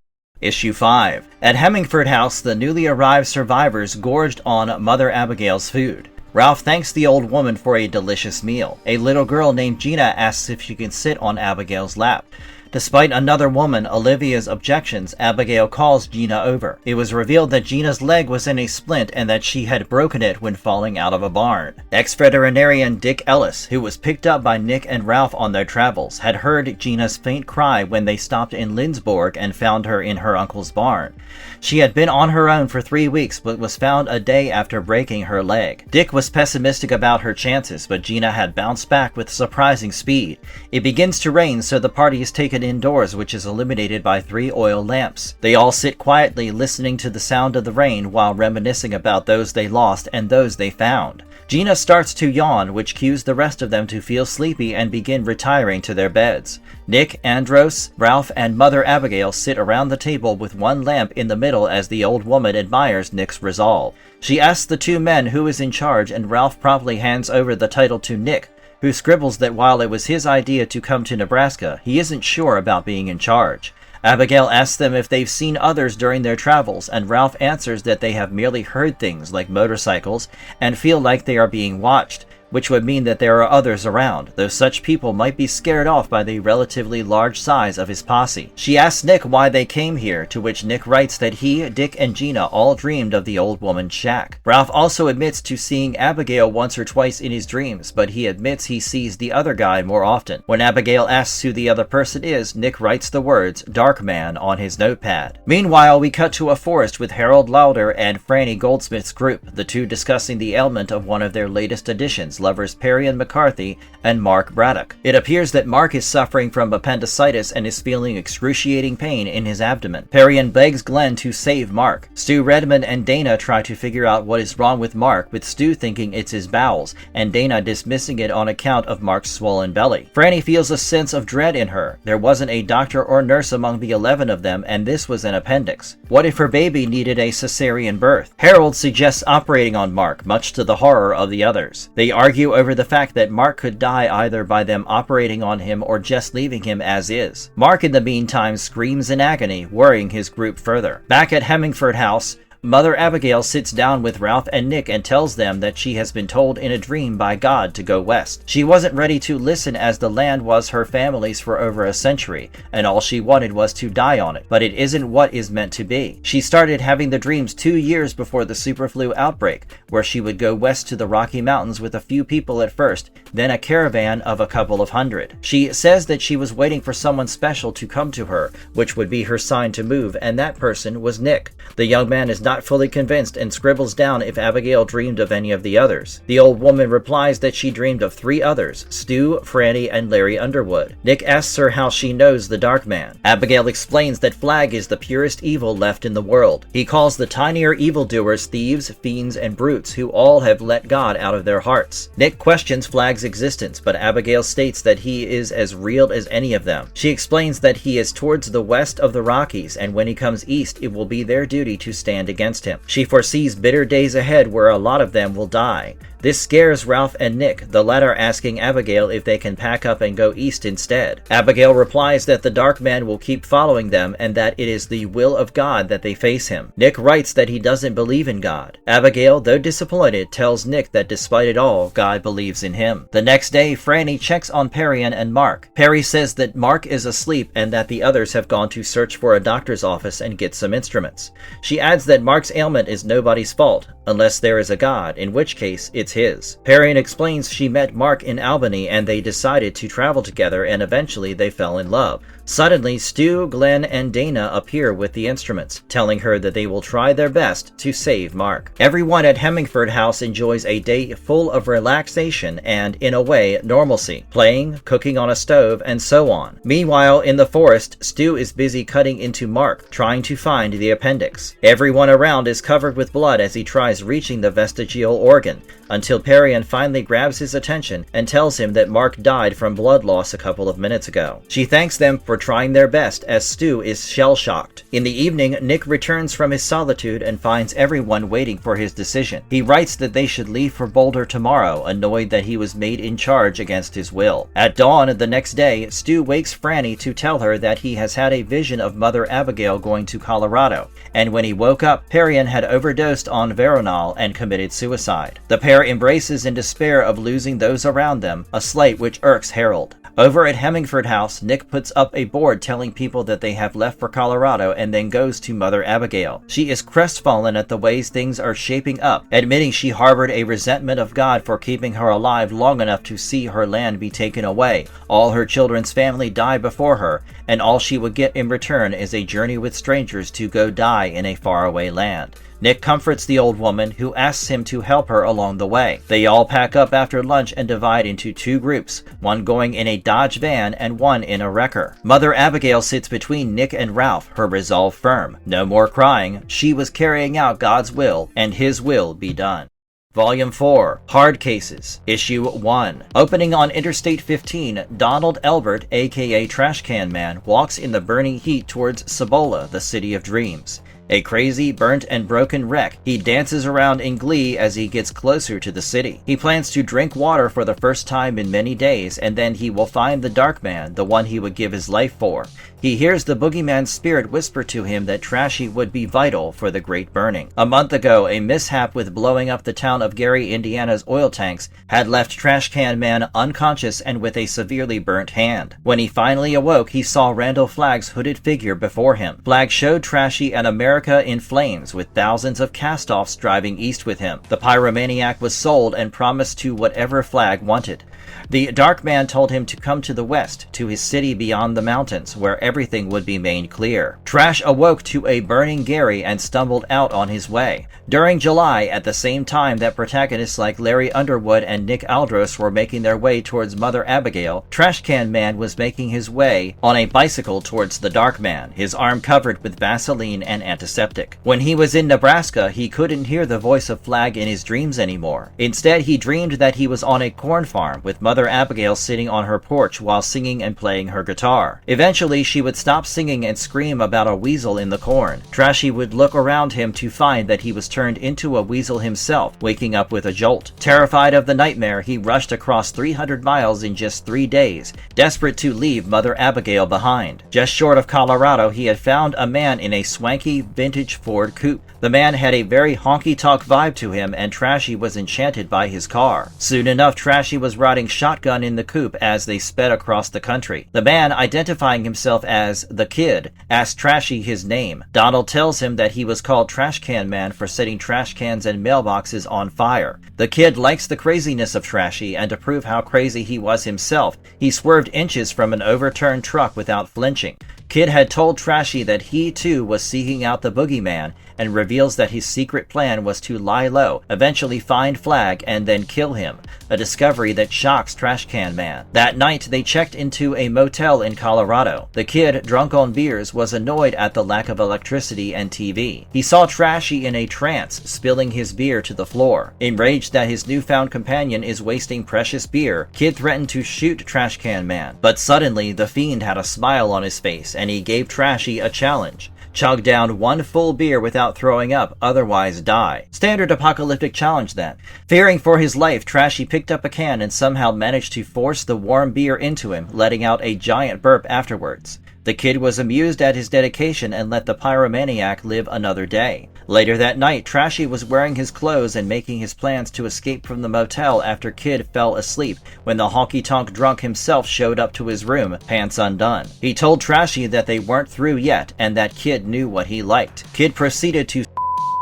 Issue 5. At Hemmingford House, the newly arrived survivors gorged on Mother Abigail's food. Ralph thanks the old woman for a delicious meal. A little girl named Gina asks if she can sit on Abigail's lap. Despite another woman, Olivia's objections, Abigail calls Gina over. It was revealed that Gina's leg was in a splint and that she had broken it when falling out of a barn. Ex-veterinarian Dick Ellis, who was picked up by Nick and Ralph on their travels, had heard Gina's faint cry when they stopped in Lindsborg and found her in her uncle's barn. She had been on her own for 3 weeks but was found a day after breaking her leg. Dick was pessimistic about her chances, but Gina had bounced back with surprising speed. It begins to rain, so the party is taken indoors, which is illuminated by 3 oil lamps. They all sit quietly listening to the sound of the rain while reminiscing about those they lost and those they found. Gina starts to yawn, which cues the rest of them to feel sleepy and begin retiring to their beds. Nick, Andros, Ralph, and Mother Abigail sit around the table with one lamp in the middle as the old woman admires Nick's resolve. She asks the 2 men who is in charge, and Ralph promptly hands over the title to Nick, who scribbles that while it was his idea to come to Nebraska, he isn't sure about being in charge. Abigail asks them if they've seen others during their travels, and Ralph answers that they have merely heard things like motorcycles and feel like they are being watched, which would mean that there are others around, though such people might be scared off by the relatively large size of his posse. She asks Nick why they came here, to which Nick writes that he, Dick, and Gina all dreamed of the old woman's shack. Ralph also admits to seeing Abigail once or twice in his dreams, but he admits he sees the other guy more often. When Abigail asks who the other person is, Nick writes the words, "Dark Man," on his notepad. Meanwhile, we cut to a forest with Harold Lauder and Franny Goldsmith's group, the two discussing the ailment of one of their latest additions, lovers Perry and McCarthy and Mark Braddock. It appears that Mark is suffering from appendicitis and is feeling excruciating pain in his abdomen. Perry begs Glenn to save Mark. Stu Redmond and Dana try to figure out what is wrong with Mark, with Stu thinking it's his bowels, and Dana dismissing it on account of Mark's swollen belly. Franny feels a sense of dread in her. There wasn't a doctor or nurse among the 11 of them, and this was an appendix. What if her baby needed a cesarean birth? Harold suggests operating on Mark, much to the horror of the others. They argue over the fact that Mark could die either by them operating on him or just leaving him as is. Mark in the meantime screams in agony, worrying his group further. Back at Hemmingford House, Mother Abigail sits down with Ralph and Nick and tells them that she has been told in a dream by God to go west. She wasn't ready to listen as the land was her family's for over a century, and all she wanted was to die on it, but it isn't what is meant to be. She started having the dreams 2 years before the superflu outbreak, where she would go west to the Rocky Mountains with a few people at first, then a caravan of a couple of hundred. She says that she was waiting for someone special to come to her, which would be her sign to move, and that person was Nick. The young man is not fully convinced and scribbles down if Abigail dreamed of any of the others. The old woman replies that she dreamed of 3 others, Stu, Franny, and Larry Underwood. Nick asks her how she knows the Dark Man. Abigail explains that Flagg is the purest evil left in the world. He calls the tinier evildoers thieves, fiends, and brutes who all have let God out of their hearts. Nick questions Flagg's existence, but Abigail states that he is as real as any of them. She explains that he is towards the west of the Rockies, and when he comes east, it will be their duty to stand against him. She foresees bitter days ahead where a lot of them will die. This scares Ralph and Nick, the latter asking Abigail if they can pack up and go east instead. Abigail replies that the Dark Man will keep following them and that it is the will of God that they face him. Nick writes that he doesn't believe in God. Abigail, though disappointed, tells Nick that despite it all, God believes in him. The next day, Franny checks on Perian and Mark. Perry says that Mark is asleep and that the others have gone to search for a doctor's office and get some instruments. She adds that Mark's ailment is nobody's fault, unless there is a God, in which case it's his. Perian explains she met Mark in Albany and they decided to travel together and eventually they fell in love. Suddenly, Stu, Glenn, and Dana appear with the instruments, telling her that they will try their best to save Mark. Everyone at Hemmingford House enjoys a day full of relaxation and, in a way, normalcy, playing, cooking on a stove, and so on. Meanwhile, in the forest, Stu is busy cutting into Mark, trying to find the appendix. Everyone around is covered with blood as he tries reaching the vestigial organ, until Perian finally grabs his attention and tells him that Mark died from blood loss a couple of minutes ago. She thanks them for trying their best as Stu is shell-shocked. In the evening, Nick returns from his solitude and finds everyone waiting for his decision. He writes that they should leave for Boulder tomorrow, annoyed that he was made in charge against his will. At dawn the next day, Stu wakes Franny to tell her that he has had a vision of Mother Abigail going to Colorado, and when he woke up, Perian had overdosed on Veronal and committed suicide. The pair embraces in despair of losing those around them, a slight which irks Harold. Over at Hemmingford House, Nick puts up a board telling people that they have left for Colorado and then goes to Mother Abigail. She is crestfallen at the ways things are shaping up, admitting she harbored a resentment of God for keeping her alive long enough to see her land be taken away. All her children's family die before her, and all she would get in return is a journey with strangers to go die in a faraway land. Nick comforts the old woman, who asks him to help her along the way. They all pack up after lunch and divide into two groups, one going in a Dodge van and one in a wrecker. Mother Abigail sits between Nick and Ralph, her resolve firm. No more crying. She was carrying out God's will, and his will be done. Volume 4, Hard Cases, Issue 1. Opening on Interstate 15, Donald Elbert, aka Trash Can Man, walks in the burning heat towards Cibola, the city of dreams. A crazy, burnt, and broken wreck, he dances around in glee as he gets closer to the city. He plans to drink water for the first time in many days, and then he will find the Dark Man, the one he would give his life for. He hears the boogeyman's spirit whisper to him that Trashy would be vital for the Great Burning. A month ago, a mishap with blowing up the town of Gary, Indiana's oil tanks had left Trash Can Man unconscious and with a severely burnt hand. When he finally awoke, he saw Randall Flagg's hooded figure before him. Flagg showed Trashy an American in flames, with thousands of cast-offs driving east with him. The pyromaniac was sold and promised to whatever Flagg wanted. The Dark Man told him to come to the west, to his city beyond the mountains, where everything would be made clear. Trash awoke to a burning Gary and stumbled out on his way. During July, at the same time that protagonists like Larry Underwood and Nick Aldros were making their way towards Mother Abigail, Trash Can Man was making his way on a bicycle towards the Dark Man, his arm covered with Vaseline and antiseptic. When he was in Nebraska, he couldn't hear the voice of Flagg in his dreams anymore. Instead, he dreamed that he was on a corn farm with Mother Abigail sitting on her porch while singing and playing her guitar. Eventually, she would stop singing and scream about a weasel in the corn. Trashy would look around him to find that he was turned into a weasel himself, waking up with a jolt. Terrified of the nightmare, he rushed across 300 miles in just 3 days, desperate to leave Mother Abigail behind. Just short of Colorado, he had found a man in a swanky, vintage Ford coupe. The man had a very honky-tonk vibe to him, and Trashy was enchanted by his car. Soon enough, Trashy was riding shotgun in the coupe as they sped across the country. The man, identifying himself as the Kid, asked Trashy his name. Donald tells him that he was called Trash Can Man for setting trash cans and mailboxes on fire. The Kid likes the craziness of Trashy, and to prove how crazy he was himself, he swerved inches from an overturned truck without flinching. Kid had told Trashy that he too was seeking out the boogeyman, and reveals that his secret plan was to lie low, eventually find Flagg, and then kill him, a discovery that shocks Trash Can Man. That night, they checked into a motel in Colorado. The Kid, drunk on beers, was annoyed at the lack of electricity and TV. He saw Trashy in a trance, spilling his beer to the floor. Enraged that his newfound companion is wasting precious beer, Kid threatened to shoot Trash Can Man. But suddenly, the Fiend had a smile on his face, and he gave Trashy a challenge. Chug down one full beer without throwing up, otherwise die. Standard apocalyptic challenge then. Fearing for his life, Trashy picked up a can and somehow managed to force the warm beer into him, letting out a giant burp afterwards. The kid was amused at his dedication and let the pyromaniac live another day. Later that night, Trashy was wearing his clothes and making his plans to escape from the motel after Kid fell asleep when the honky-tonk drunk himself showed up to his room, pants undone. He told Trashy that they weren't through yet and that Kid knew what he liked. Kid proceeded to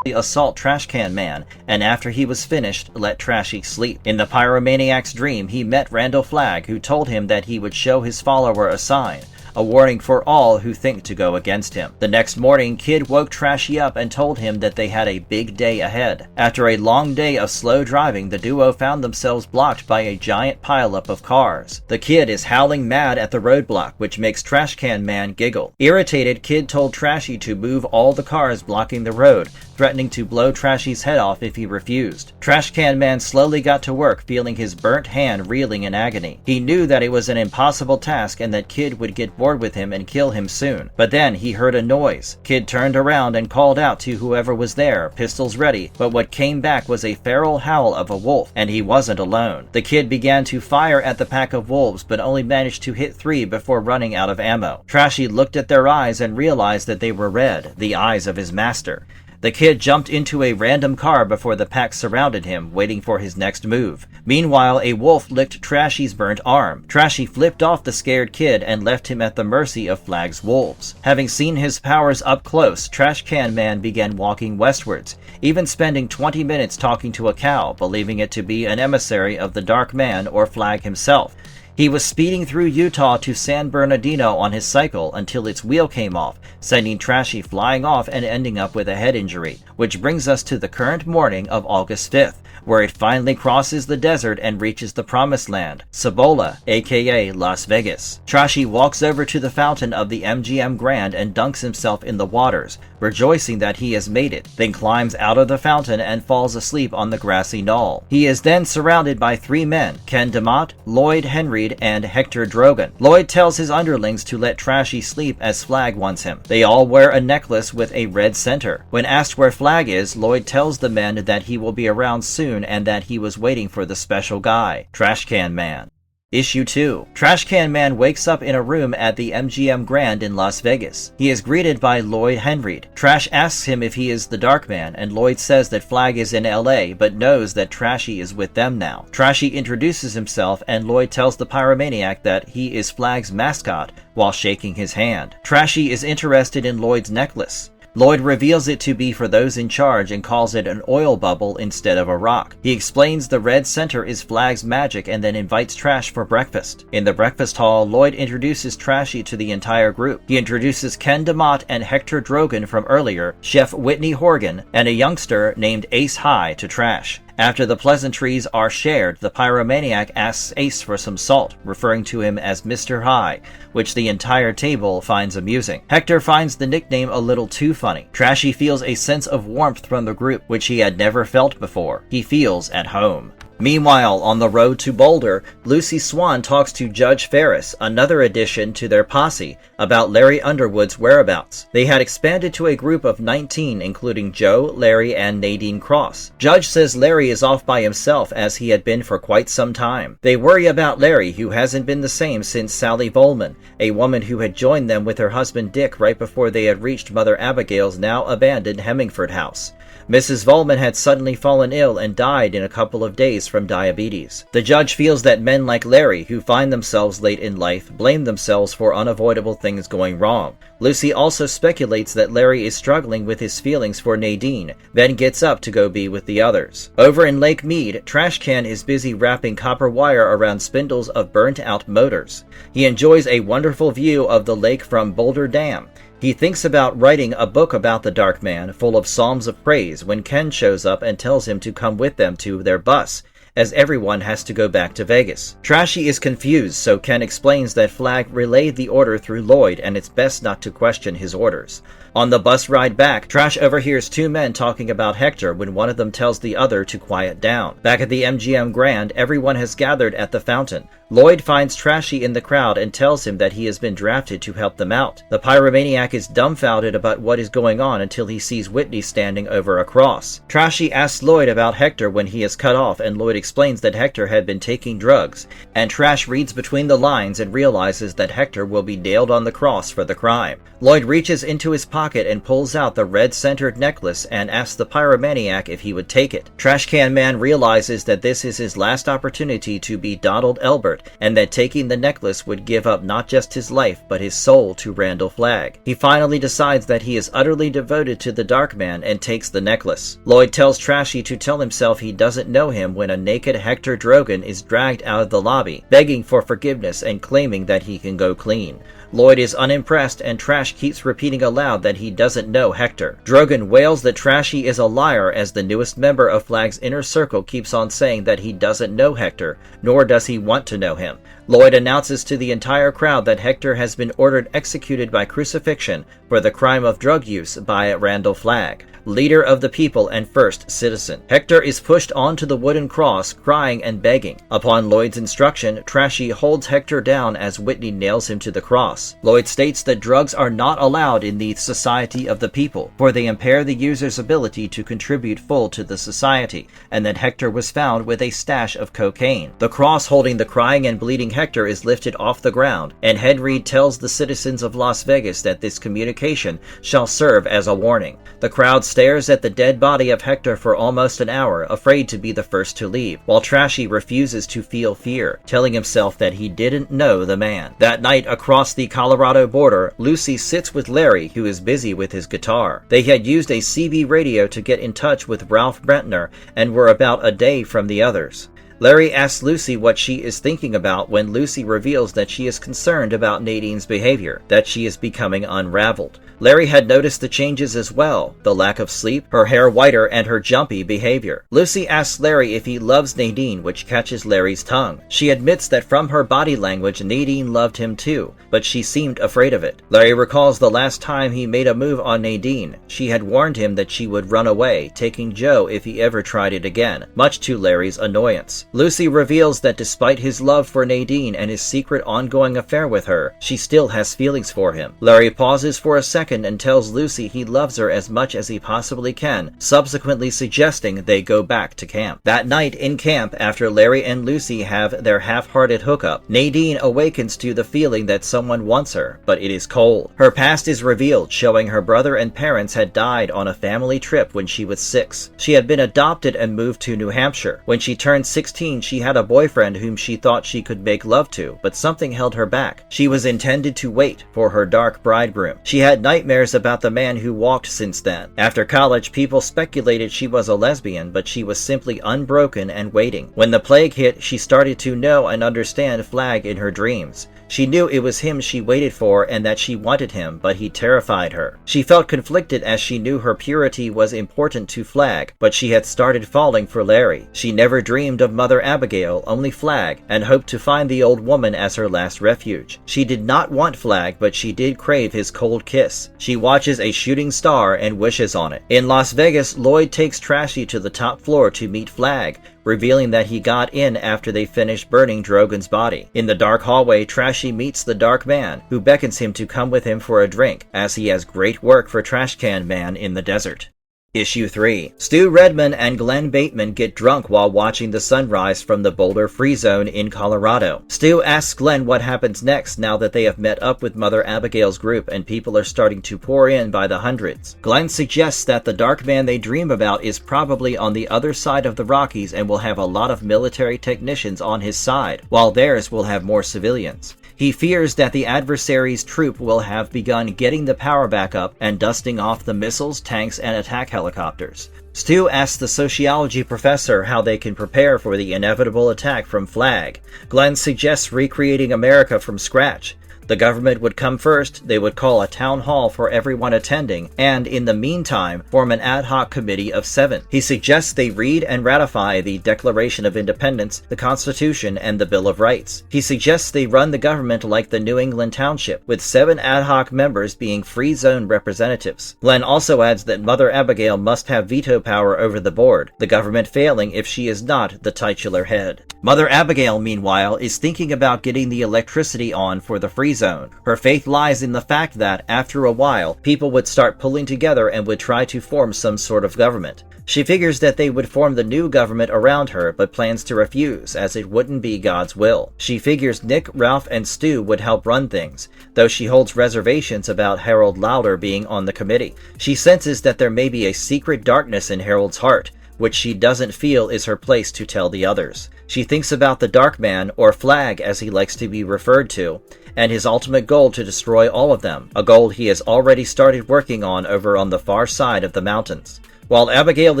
assault Trash Can Man, and after he was finished, let Trashy sleep. In the pyromaniac's dream, he met Randall Flagg, who told him that he would show his follower a sign, a warning for all who think to go against him. The next morning, Kid woke Trashy up and told him that they had a big day ahead. After a long day of slow driving, the duo found themselves blocked by a giant pileup of cars. The Kid is howling mad at the roadblock, which makes Trash Can Man giggle. Irritated, Kid told Trashy to move all the cars blocking the road, threatening to blow Trashy's head off if he refused. Trash Can Man slowly got to work, feeling his burnt hand reeling in agony. He knew that it was an impossible task and that Kid would get bored with him and kill him soon. But then he heard a noise. Kid turned around and called out to whoever was there, pistols ready, but what came back was a feral howl of a wolf, and he wasn't alone. The Kid began to fire at the pack of wolves, but only managed to hit 3 before running out of ammo. Trashy looked at their eyes and realized that they were red, the eyes of his master. The Kid jumped into a random car before the pack surrounded him, waiting for his next move. Meanwhile, a wolf licked Trashy's burnt arm. Trashy flipped off the scared Kid and left him at the mercy of Flagg's wolves. Having seen his powers up close, Trash Can Man began walking westwards, even spending 20 minutes talking to a cow, believing it to be an emissary of the Dark Man or Flagg himself. He was speeding through Utah to San Bernardino on his cycle until its wheel came off, sending Trashy flying off and ending up with a head injury, which brings us to the current morning of August 5th, where it finally crosses the desert and reaches the promised land, Cibola, aka Las Vegas. Trashy walks over to the fountain of the MGM Grand and dunks himself in the waters, rejoicing that he has made it, then climbs out of the fountain and falls asleep on the grassy knoll. He is then surrounded by 3 men, Ken DeMott, Lloyd Henry, and Hector Drogan. Lloyd tells his underlings to let Trashy sleep as Flagg wants him. They all wear a necklace with a red center. When asked where Flagg is, Lloyd tells the men that he will be around soon and that he was waiting for the special guy, Trash Can Man. Issue 2. Trash Can Man wakes up in a room at the MGM Grand in Las Vegas. He is greeted by Lloyd Henry. Trash asks him if he is the Dark Man, and Lloyd says that Flagg is in LA, but knows that Trashy is with them now. Trashy introduces himself, and Lloyd tells the pyromaniac that he is Flagg's mascot while shaking his hand. Trashy is interested in Lloyd's necklace. Lloyd reveals it to be for those in charge and calls it an oil bubble instead of a rock. He explains the red center is Flagg's magic and then invites Trash for breakfast. In the breakfast hall, Lloyd introduces Trashy to the entire group. He introduces Ken DeMott and Hector Drogan from earlier, Chef Whitney Horgan, and a youngster named Ace High to Trash. After the pleasantries are shared, the pyromaniac asks Ace for some salt, referring to him as Mr. High, which the entire table finds amusing. Hector finds the nickname a little too funny. Trashy feels a sense of warmth from the group, which he had never felt before. He feels at home. Meanwhile, on the road to Boulder, Lucy Swan talks to Judge Ferris, another addition to their posse, about Larry Underwood's whereabouts. They had expanded to a group of 19, including Joe, Larry, and Nadine Cross. Judge says Larry is off by himself, as he had been for quite some time. They worry about Larry, who hasn't been the same since Sally Volman, a woman who had joined them with her husband Dick right before they had reached Mother Abigail's now abandoned Hemmingford house. Mrs. Volman had suddenly fallen ill and died in a couple of days from diabetes. The judge feels that men like Larry, who find themselves late in life, blame themselves for unavoidable things going wrong. Lucy also speculates that Larry is struggling with his feelings for Nadine, then gets up to go be with the others. Over in Lake Mead, Trash Can is busy wrapping copper wire around spindles of burnt-out motors. He enjoys a wonderful view of the lake from Boulder Dam. He thinks about writing a book about the Dark Man, full of psalms of praise, when Ken shows up and tells him to come with them to their bus, as everyone has to go back to Vegas. Trashy is confused, so Ken explains that Flagg relayed the order through Lloyd and it's best not to question his orders. On the bus ride back, Trash overhears two men talking about Hector when one of them tells the other to quiet down. Back at the MGM Grand, everyone has gathered at the fountain. Lloyd finds Trashy in the crowd and tells him that he has been drafted to help them out. The pyromaniac is dumbfounded about what is going on until he sees Whitney standing over a cross. Trashy asks Lloyd about Hector when he is cut off, and Lloyd explains that Hector had been taking drugs, and Trash reads between the lines and realizes that Hector will be nailed on the cross for the crime. Lloyd reaches into his pocket and pulls out the red-centered necklace and asks the pyromaniac if he would take it. Trash Can Man realizes that this is his last opportunity to be Donald Elbert, and that taking the necklace would give up not just his life but his soul to Randall Flagg. He finally decides that he is utterly devoted to the Dark Man and takes the necklace. Lloyd tells Trashy to tell himself he doesn't know him when a naked Hector Drogan is dragged out of the lobby, begging for forgiveness and claiming that he can go clean. Lloyd is unimpressed, and Trash keeps repeating aloud that he doesn't know Hector. Drogan wails that Trashy is a liar as the newest member of Flagg's inner circle keeps on saying that he doesn't know Hector, nor does he want to know him. Lloyd announces to the entire crowd that Hector has been ordered executed by crucifixion for the crime of drug use by Randall Flagg, leader of the people and first citizen. Hector is pushed onto the wooden cross, crying and begging. Upon Lloyd's instruction, Trashy holds Hector down as Whitney nails him to the cross. Lloyd states that drugs are not allowed in the society of the people, for they impair the user's ability to contribute full to the society, and that Hector was found with a stash of cocaine. The cross holding the crying and bleeding Hector is lifted off the ground, and Henry tells the citizens of Las Vegas that this communication shall serve as a warning. The crowd stares at the dead body of Hector for almost an hour, afraid to be the first to leave, while Trashy refuses to feel fear, telling himself that he didn't know the man. That night, across the Colorado border, Lucy sits with Larry, who is busy with his guitar. They had used a CB radio to get in touch with Ralph Brentner and were about a day from the others. Larry asks Lucy what she is thinking about when Lucy reveals that she is concerned about Nadine's behavior, that she is becoming unraveled. Larry had noticed the changes as well, the lack of sleep, her hair whiter, and her jumpy behavior. Lucy asks Larry if he loves Nadine, which catches Larry's tongue. She admits that from her body language, Nadine loved him too, but she seemed afraid of it. Larry recalls the last time he made a move on Nadine. She had warned him that she would run away, taking Joe if he ever tried it again, much to Larry's annoyance. Lucy reveals that despite his love for Nadine and his secret ongoing affair with her, she still has feelings for him. Larry pauses for a second and tells Lucy he loves her as much as he possibly can, subsequently suggesting they go back to camp. That night in camp, after Larry and Lucy have their half-hearted hookup, Nadine awakens to the feeling that someone wants her, but it is cold. Her past is revealed, showing her brother and parents had died on a family trip when she was 6. She had been adopted and moved to New Hampshire. When she turned 16, she had a boyfriend whom she thought she could make love to, but something held her back. She was intended to wait for her dark bridegroom. She had nightmares about the man who walked since then. After college, people speculated she was a lesbian, but she was simply unbroken and waiting. When the plague hit, she started to know and understand Flagg in her dreams. She knew it was him she waited for and that she wanted him, but he terrified her. She felt conflicted as she knew her purity was important to Flagg, but she had started falling for Larry. She never dreamed of Mother Abigail, only Flagg, and hoped to find the old woman as her last refuge. She did not want Flagg, but she did crave his cold kiss. She watches a shooting star and wishes on it. In Las Vegas, Lloyd takes Trashy to the top floor to meet Flagg, revealing that he got in after they finished burning Drogan's body. In the dark hallway, Trashy meets the Dark Man, who beckons him to come with him for a drink, as he has great work for Trash Can Man in the desert. Issue 3. Stu Redman and Glenn Bateman get drunk while watching the sunrise from the Boulder Free Zone in Colorado. Stu asks Glenn what happens next now that they have met up with Mother Abigail's group and people are starting to pour in by the hundreds. Glenn suggests that the Dark Man they dream about is probably on the other side of the Rockies and will have a lot of military technicians on his side, while theirs will have more civilians. He fears that the adversary's troop will have begun getting the power back up and dusting off the missiles, tanks, and attack helicopters. Stu asks the sociology professor how they can prepare for the inevitable attack from Flagg. Glenn suggests recreating America from scratch. The government would come first, they would call a town hall for everyone attending, and in the meantime, form an ad hoc committee of 7. He suggests they read and ratify the Declaration of Independence, the Constitution, and the Bill of Rights. He suggests they run the government like the New England Township, with 7 ad hoc members being free zone representatives. Glenn also adds that Mother Abigail must have veto power over the board, the government failing if she is not the titular head. Mother Abigail, meanwhile, is thinking about getting the electricity on for the free zone. Her faith lies in the fact that, after a while, people would start pulling together and would try to form some sort of government. She figures that they would form the new government around her, but plans to refuse, as it wouldn't be God's will. She figures Nick, Ralph, and Stu would help run things, though she holds reservations about Harold Lauder being on the committee. She senses that there may be a secret darkness in Harold's heart, which she doesn't feel is her place to tell the others. She thinks about the Dark Man, or Flagg as he likes to be referred to, and his ultimate goal to destroy all of them, a goal he has already started working on over on the far side of the mountains. While Abigail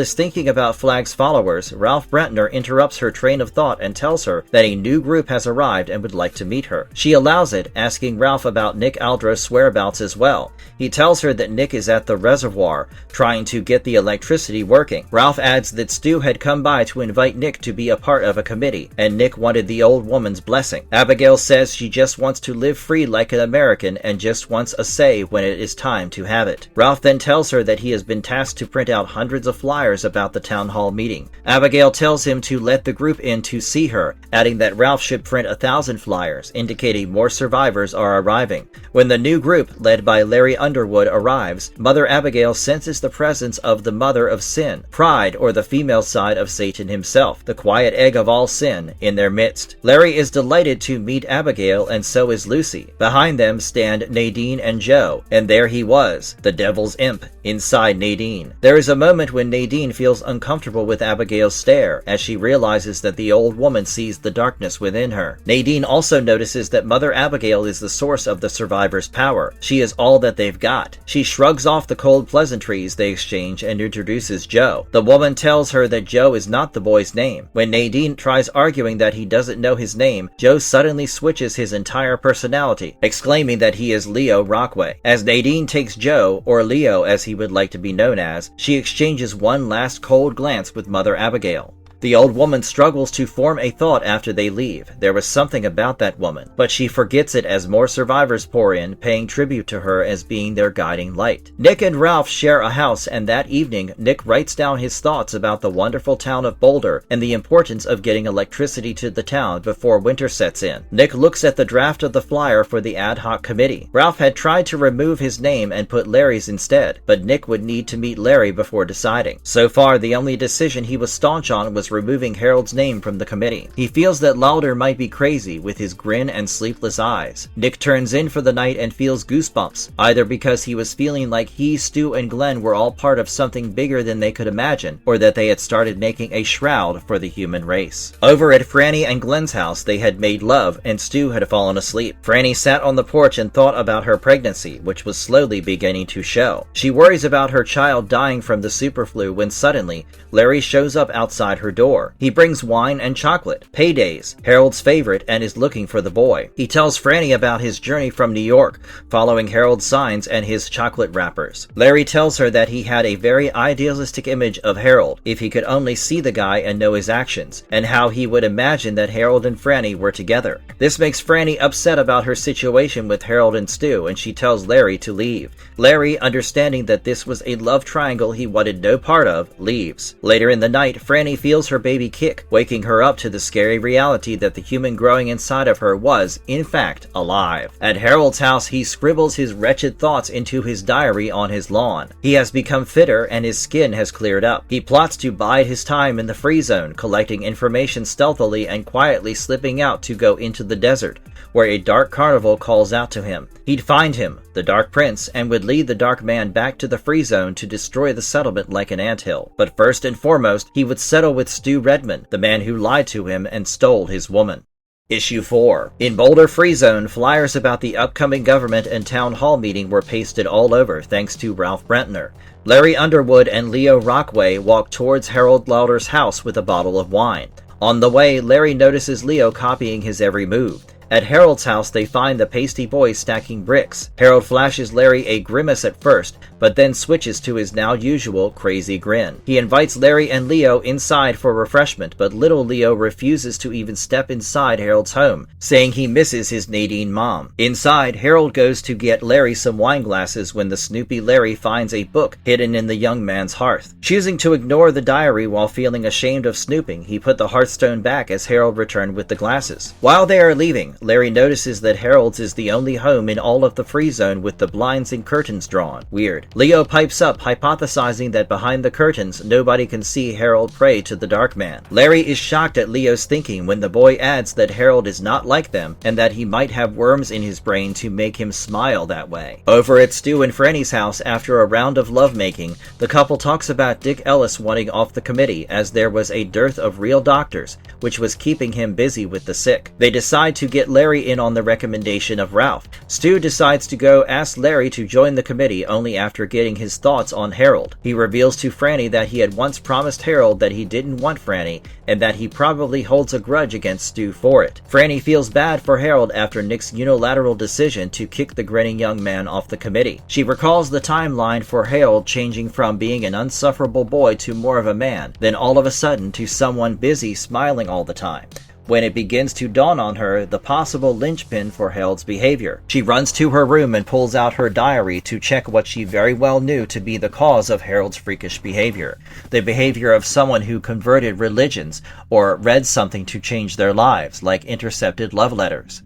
is thinking about Flagg's followers, Ralph Brentner interrupts her train of thought and tells her that a new group has arrived and would like to meet her. She allows it, asking Ralph about Nick Aldros' whereabouts as well. He tells her that Nick is at the reservoir, trying to get the electricity working. Ralph adds that Stu had come by to invite Nick to be a part of a committee, and Nick wanted the old woman's blessing. Abigail says she just wants to live free like an American and just wants a say when it is time to have it. Ralph then tells her that he has been tasked to print out hundreds of flyers about the town hall meeting. Abigail tells him to let the group in to see her, adding that Ralph should print 1,000 flyers, indicating more survivors are arriving. When the new group, led by Larry Underwood, arrives, Mother Abigail senses the presence of the mother of sin, pride, or the female side of Satan himself, the quiet egg of all sin, in their midst. Larry is delighted to meet Abigail, and so is Lucy. Behind them stand Nadine and Joe, and there he was, the devil's imp, inside Nadine. There is a moment when Nadine feels uncomfortable with Abigail's stare, as she realizes that the old woman sees the darkness within her. Nadine also notices that Mother Abigail is the source of the survivors' power. She is all that they've got. She shrugs off the cold pleasantries they exchange and introduces Joe. The woman tells her that Joe is not the boy's name. When Nadine tries arguing that he doesn't know his name, Joe suddenly switches his entire personality, exclaiming that he is Leo Rockway. As Nadine takes Joe, or Leo as he would like to be known as, she exchanges one last cold glance with Mother Abigail. The old woman struggles to form a thought after they leave. There was something about that woman, but she forgets it as more survivors pour in, paying tribute to her as being their guiding light. Nick and Ralph share a house, and that evening, Nick writes down his thoughts about the wonderful town of Boulder and the importance of getting electricity to the town before winter sets in. Nick looks at the draft of the flyer for the ad hoc committee. Ralph had tried to remove his name and put Larry's instead, but Nick would need to meet Larry before deciding. So far, the only decision he was staunch on was removing Harold's name from the committee. He feels that Lauder might be crazy with his grin and sleepless eyes. Nick turns in for the night and feels goosebumps, either because he was feeling like he, Stu, and Glenn were all part of something bigger than they could imagine, or that they had started making a shroud for the human race. Over at Franny and Glenn's house, they had made love, and Stu had fallen asleep. Franny sat on the porch and thought about her pregnancy, which was slowly beginning to show. She worries about her child dying from the superflu when suddenly, Larry shows up outside her door. He brings wine and chocolate, paydays, Harold's favorite, and is looking for the boy. He tells Franny about his journey from New York, following Harold's signs and his chocolate wrappers. Larry tells her that he had a very idealistic image of Harold, if he could only see the guy and know his actions, and how he would imagine that Harold and Franny were together. This makes Franny upset about her situation with Harold and Stu, and she tells Larry to leave. Larry, understanding that this was a love triangle he wanted no part of, leaves. Later in the night, Franny feels her baby kick, waking her up to the scary reality that the human growing inside of her was, in fact, alive. At Harold's house, he scribbles his wretched thoughts into his diary on his lawn. He has become fitter and his skin has cleared up. He plots to bide his time in the free zone, collecting information stealthily and quietly slipping out to go into the desert, where a dark carnival calls out to him. He'd find him, the Dark Prince, and would lead the Dark Man back to the free zone to destroy the settlement like an anthill. But first and foremost, he would settle with Stu Redmond, the man who lied to him and stole his woman. Issue 4. In Boulder Free Zone, flyers about the upcoming government and town hall meeting were pasted all over thanks to Ralph Brentner. Larry Underwood and Leo Rockway walk towards Harold Lauder's house with a bottle of wine. On the way, Larry notices Leo copying his every move. At Harold's house, they find the pasty boy stacking bricks. Harold flashes Larry a grimace at first, but then switches to his now usual crazy grin. He invites Larry and Leo inside for refreshment, but little Leo refuses to even step inside Harold's home, saying he misses his Nadine mom. Inside, Harold goes to get Larry some wine glasses when the Snoopy Larry finds a book hidden in the young man's hearth. Choosing to ignore the diary while feeling ashamed of snooping, he put the hearthstone back as Harold returned with the glasses. While they are leaving, Larry notices that Harold's is the only home in all of the free zone with the blinds and curtains drawn. Weird. Leo pipes up, hypothesizing that behind the curtains, nobody can see Harold pray to the Dark Man. Larry is shocked at Leo's thinking when the boy adds that Harold is not like them and that he might have worms in his brain to make him smile that way. Over at Stu and Franny's house, after a round of lovemaking, the couple talks about Dick Ellis wanting off the committee as there was a dearth of real doctors, which was keeping him busy with the sick. They decide to get Larry in on the recommendation of Ralph. Stu decides to go ask Larry to join the committee only after getting his thoughts on Harold. He reveals to Franny that he had once promised Harold that he didn't want Franny and that he probably holds a grudge against Stu for it. Franny feels bad for Harold after Nick's unilateral decision to kick the grinning young man off the committee. She recalls the timeline for Harold changing from being an unsufferable boy to more of a man, then all of a sudden to someone busy smiling all the time, when it begins to dawn on her the possible linchpin for Harold's behavior. She runs to her room and pulls out her diary to check what she very well knew to be the cause of Harold's freakish behavior. The behavior of someone who converted religions or read something to change their lives, like intercepted love letters.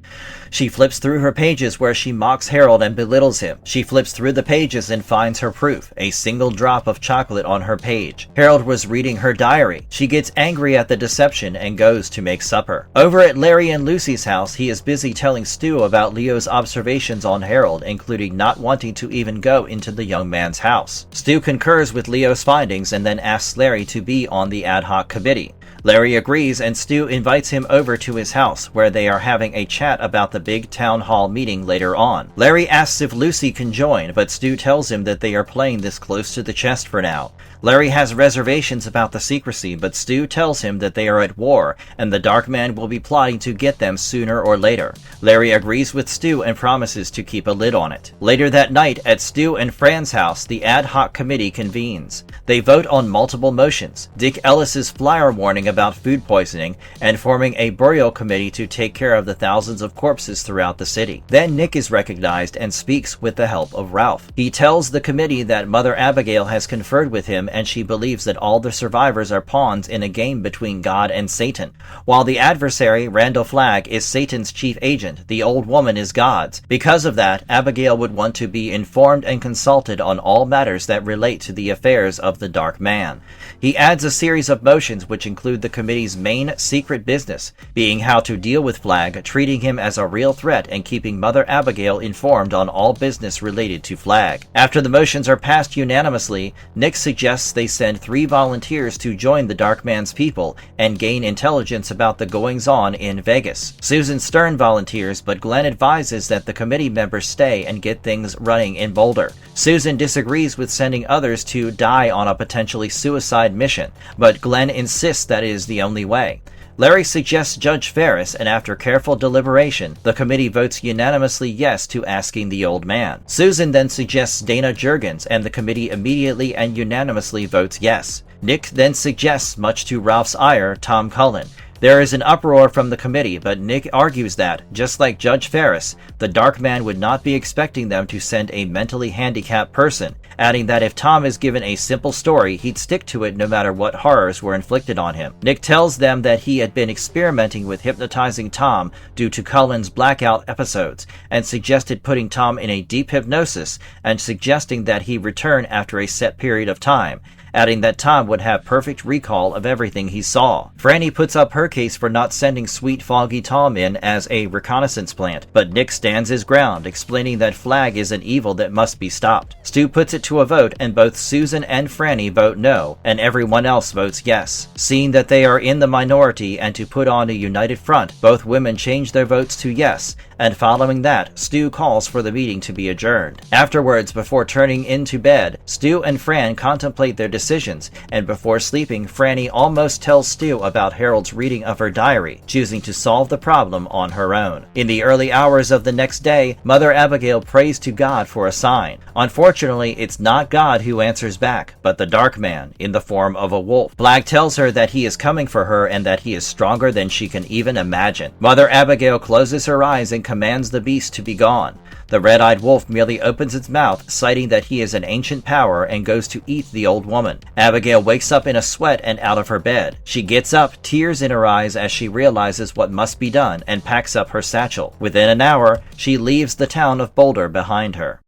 She flips through her pages where she mocks Harold and belittles him. She flips through the pages and finds her proof, a single drop of chocolate on her page. Harold was reading her diary. She gets angry at the deception and goes to make supper. Over at Larry and Lucy's house, he is busy telling Stu about Leo's observations on Harold, including not wanting to even go into the young man's house. Stu concurs with Leo's findings and then asks Larry to be on the ad hoc committee. Larry agrees, and Stu invites him over to his house, where they are having a chat about the big town hall meeting later on. Larry asks if Lucy can join, but Stu tells him that they are playing this close to the chest for now. Larry has reservations about the secrecy, but Stu tells him that they are at war, and the Dark Man will be plotting to get them sooner or later. Larry agrees with Stu and promises to keep a lid on it. Later that night, at Stu and Fran's house, the ad hoc committee convenes. They vote on multiple motions: Dick Ellis's flyer warning about food poisoning, and forming a burial committee to take care of the thousands of corpses throughout the city. Then Nick is recognized and speaks with the help of Ralph. He tells the committee that Mother Abigail has conferred with him and she believes that all the survivors are pawns in a game between God and Satan. While the adversary, Randall Flagg, is Satan's chief agent, the old woman is God's. Because of that, Abigail would want to be informed and consulted on all matters that relate to the affairs of the Dark Man. He adds a series of motions which include the committee's main secret business, being how to deal with Flagg, treating him as a real threat, and keeping Mother Abigail informed on all business related to Flagg. After the motions are passed unanimously, Nick suggests they send 3 volunteers to join the Dark Man's people and gain intelligence about the goings-on in Vegas. Susan Stern volunteers, but Glenn advises that the committee members stay and get things running in Boulder. Susan disagrees with sending others to die on a potentially suicide mission, but Glenn insists that it is the only way. Larry suggests Judge Ferris, and after careful deliberation, the committee votes unanimously yes to asking the old man. Susan then suggests Dana Jurgens, and the committee immediately and unanimously votes yes. Nick then suggests, much to Ralph's ire, Tom Cullen. There is an uproar from the committee, but Nick argues that, just like Judge Ferris, the Dark Man would not be expecting them to send a mentally handicapped person, adding that if Tom is given a simple story, he'd stick to it no matter what horrors were inflicted on him. Nick tells them that he had been experimenting with hypnotizing Tom due to Cullen's blackout episodes, and suggested putting Tom in a deep hypnosis and suggesting that he return after a set period of time, adding that Tom would have perfect recall of everything he saw. Franny puts up her case for not sending Sweet Foggy Tom in as a reconnaissance plant, but Nick stands his ground, explaining that Flagg is an evil that must be stopped. Stu puts it to a vote, and both Susan and Franny vote no, and everyone else votes yes. Seeing that they are in the minority and to put on a united front, both women change their votes to yes, and following that, Stu calls for the meeting to be adjourned. Afterwards, before turning into bed, Stu and Fran contemplate their decisions, and before sleeping, Franny almost tells Stu about Harold's reading of her diary, choosing to solve the problem on her own. In the early hours of the next day, Mother Abigail prays to God for a sign. Unfortunately, it's not God who answers back, but the Dark Man, in the form of a wolf. Flagg tells her that he is coming for her and that he is stronger than she can even imagine. Mother Abigail closes her eyes and commands the beast to be gone. The red-eyed wolf merely opens its mouth, citing that he is an ancient power, and goes to eat the old woman. Abigail wakes up in a sweat and out of her bed. She gets up, tears in her eyes as she realizes what must be done, and packs up her satchel. Within an hour, she leaves the town of Boulder behind her.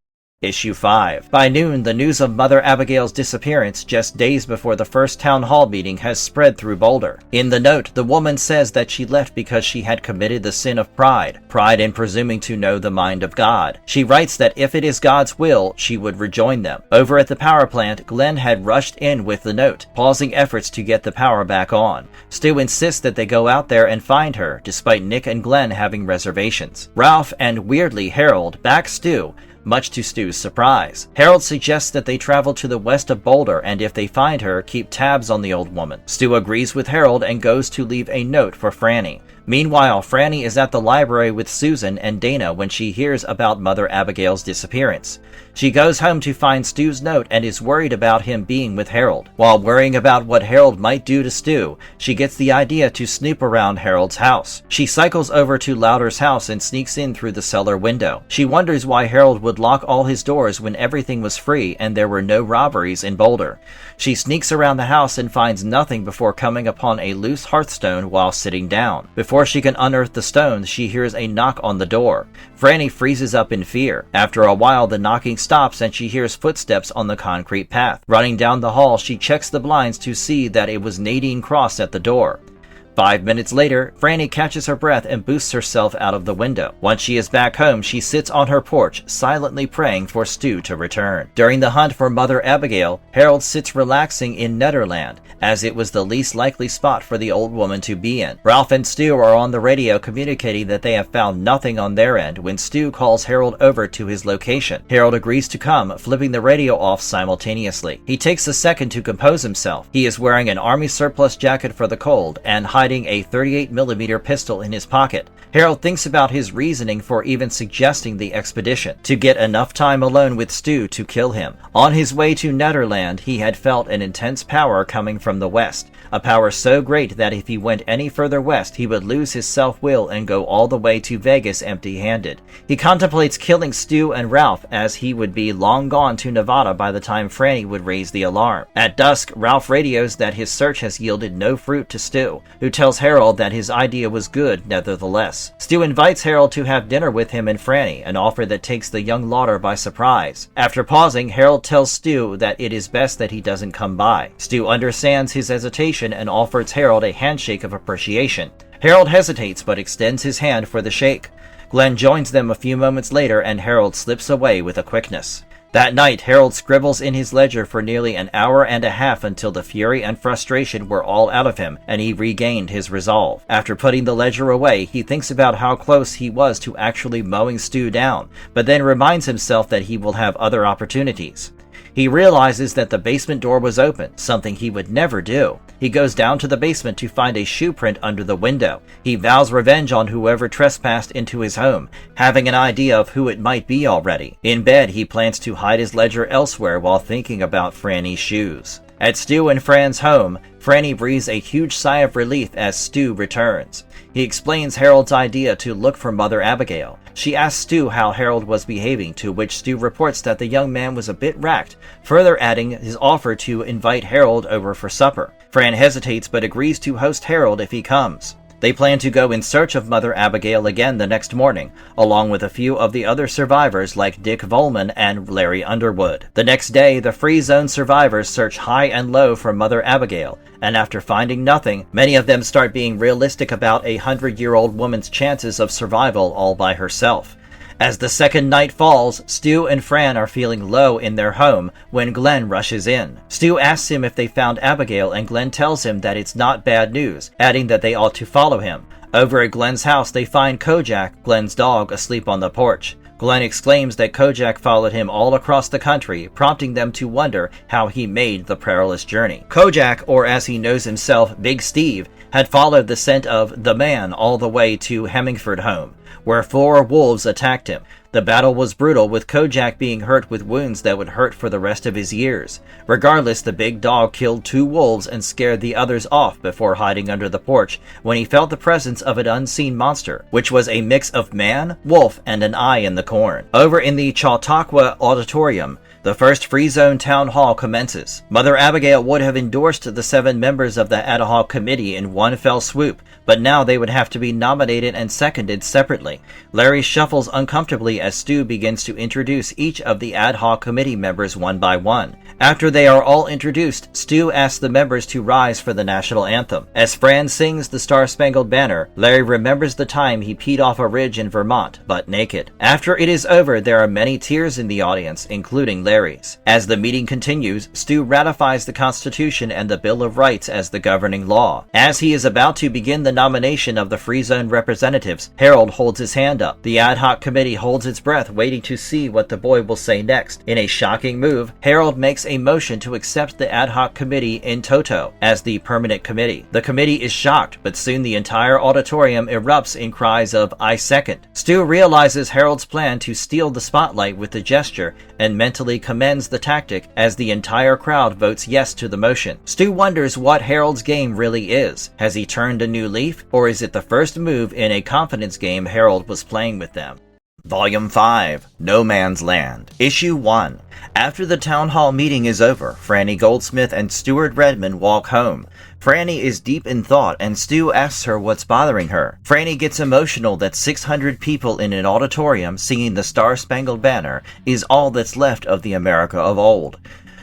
Issue 5. By noon, the news of Mother Abigail's disappearance just days before the first town hall meeting has spread through Boulder. In the note, the woman says that she left because she had committed the sin of pride in presuming to know the mind of God. She writes that if it is God's will, she would rejoin them. Over at the power plant, Glenn had rushed in with the note, pausing efforts to get the power back on. Stu insists that they go out there and find her, despite Nick and Glenn having reservations. Ralph and, weirdly, Harold back Stu, much to Stu's surprise. Harold suggests that they travel to the west of Boulder, and if they find her, keep tabs on the old woman. Stu agrees with Harold and goes to leave a note for Franny. Meanwhile, Franny is at the library with Susan and Dana when she hears about Mother Abigail's disappearance. She goes home to find Stu's note and is worried about him being with Harold. While worrying about what Harold might do to Stu, she gets the idea to snoop around Harold's house. She cycles over to Louder's house and sneaks in through the cellar window. She wonders why Harold would lock all his doors when everything was free and there were no robberies in Boulder. She sneaks around the house and finds nothing before coming upon a loose hearthstone while sitting down. Before she can unearth the stones, she hears a knock on the door. Franny freezes up in fear. After a while, the knocking stops and she hears footsteps on the concrete path. Running down the hall, she checks the blinds to see that it was Nadine Cross at the door. 5 minutes later, Franny catches her breath and boosts herself out of the window. Once she is back home, she sits on her porch, silently praying for Stu to return. During the hunt for Mother Abigail, Harold sits relaxing in Netherland, as it was the least likely spot for the old woman to be in. Ralph and Stu are on the radio communicating that they have found nothing on their end when Stu calls Harold over to his location. Harold agrees to come, flipping the radio off simultaneously. He takes a second to compose himself. He is wearing an army surplus jacket for the cold and hiding a 38mm pistol in his pocket. Harold thinks about his reasoning for even suggesting the expedition: to get enough time alone with Stu to kill him. On his way to Netherland, he had felt an intense power coming from the west, a power so great that if he went any further west, he would lose his self-will and go all the way to Vegas empty-handed. He contemplates killing Stu and Ralph, as he would be long gone to Nevada by the time Franny would raise the alarm. At dusk, Ralph radios that his search has yielded no fruit to Stu, who tells Harold that his idea was good nevertheless. Stu invites Harold to have dinner with him and Franny, an offer that takes the young Lauder by surprise. After pausing, Harold tells Stu that it is best that he doesn't come by. Stu understands his hesitation and offers Harold a handshake of appreciation. Harold hesitates but extends his hand for the shake. Glenn joins them a few moments later and Harold slips away with a quickness. That night, Harold scribbles in his ledger for nearly an hour and a half until the fury and frustration were all out of him and he regained his resolve. After putting the ledger away, he thinks about how close he was to actually mowing Stu down, but then reminds himself that he will have other opportunities. He realizes that the basement door was open, something he would never do. He goes down to the basement to find a shoe print under the window. He vows revenge on whoever trespassed into his home, having an idea of who it might be already. In bed, he plans to hide his ledger elsewhere while thinking about Franny's shoes. At Stu and Fran's home, Franny breathes a huge sigh of relief as Stu returns. He explains Harold's idea to look for Mother Abigail. She asks Stu how Harold was behaving, to which Stu reports that the young man was a bit racked, further adding his offer to invite Harold over for supper. Fran hesitates but agrees to host Harold if he comes. They plan to go in search of Mother Abigail again the next morning, along with a few of the other survivors like Dick Volman and Larry Underwood. The next day, the Free Zone survivors search high and low for Mother Abigail, and after finding nothing, many of them start being realistic about a 100-year-old woman's chances of survival all by herself. As the second night falls, Stu and Fran are feeling low in their home when Glenn rushes in. Stu asks him if they found Abigail and Glenn tells him that it's not bad news, adding that they ought to follow him. Over at Glenn's house, they find Kojak, Glenn's dog, asleep on the porch. Glenn exclaims that Kojak followed him all across the country, prompting them to wonder how he made the perilous journey. Kojak, or as he knows himself, Big Steve, had followed the scent of the man all the way to Hemmingford home, where 4 wolves attacked him. The battle was brutal, with Kojak being hurt with wounds that would hurt for the rest of his years. Regardless, the big dog killed 2 wolves and scared the others off before hiding under the porch when he felt the presence of an unseen monster, which was a mix of man, wolf, and an eye in the corn. Over in the Chautauqua Auditorium, the first Free Zone Town Hall commences. Mother Abigail would have endorsed the 7 members of the ad hoc committee in one fell swoop, but now they would have to be nominated and seconded separately. Larry shuffles uncomfortably as Stu begins to introduce each of the ad hoc committee members one by one. After they are all introduced, Stu asks the members to rise for the national anthem. As Fran sings the Star-Spangled Banner, Larry remembers the time he peed off a ridge in Vermont, butt naked. After it is over, there are many tears in the audience, including Larry's. As the meeting continues, Stu ratifies the Constitution and the Bill of Rights as the governing law. As he is about to begin the nomination of the Free Zone representatives, Harold holds his hand up. The ad hoc committee holds its breath, waiting to see what the boy will say next. In a shocking move, Harold makes a motion to accept the ad hoc committee in toto as the permanent committee. The committee is shocked, but soon the entire auditorium erupts in cries of "I second." Stu realizes Harold's plan to steal the spotlight with the gesture and mentally commends the tactic as the entire crowd votes yes to the motion. Stu wonders what Harold's game really is. Has he turned a new leaf, or is it the first move in a confidence game Harold was playing with them? Volume 5, No Man's Land. Issue 1. After the town hall meeting is over, Franny Goldsmith and Stuart Redmond walk home. Franny is deep in thought, and Stu asks her what's bothering her. Franny gets emotional that 600 people in an auditorium singing the Star-Spangled Banner is all that's left of the America of old.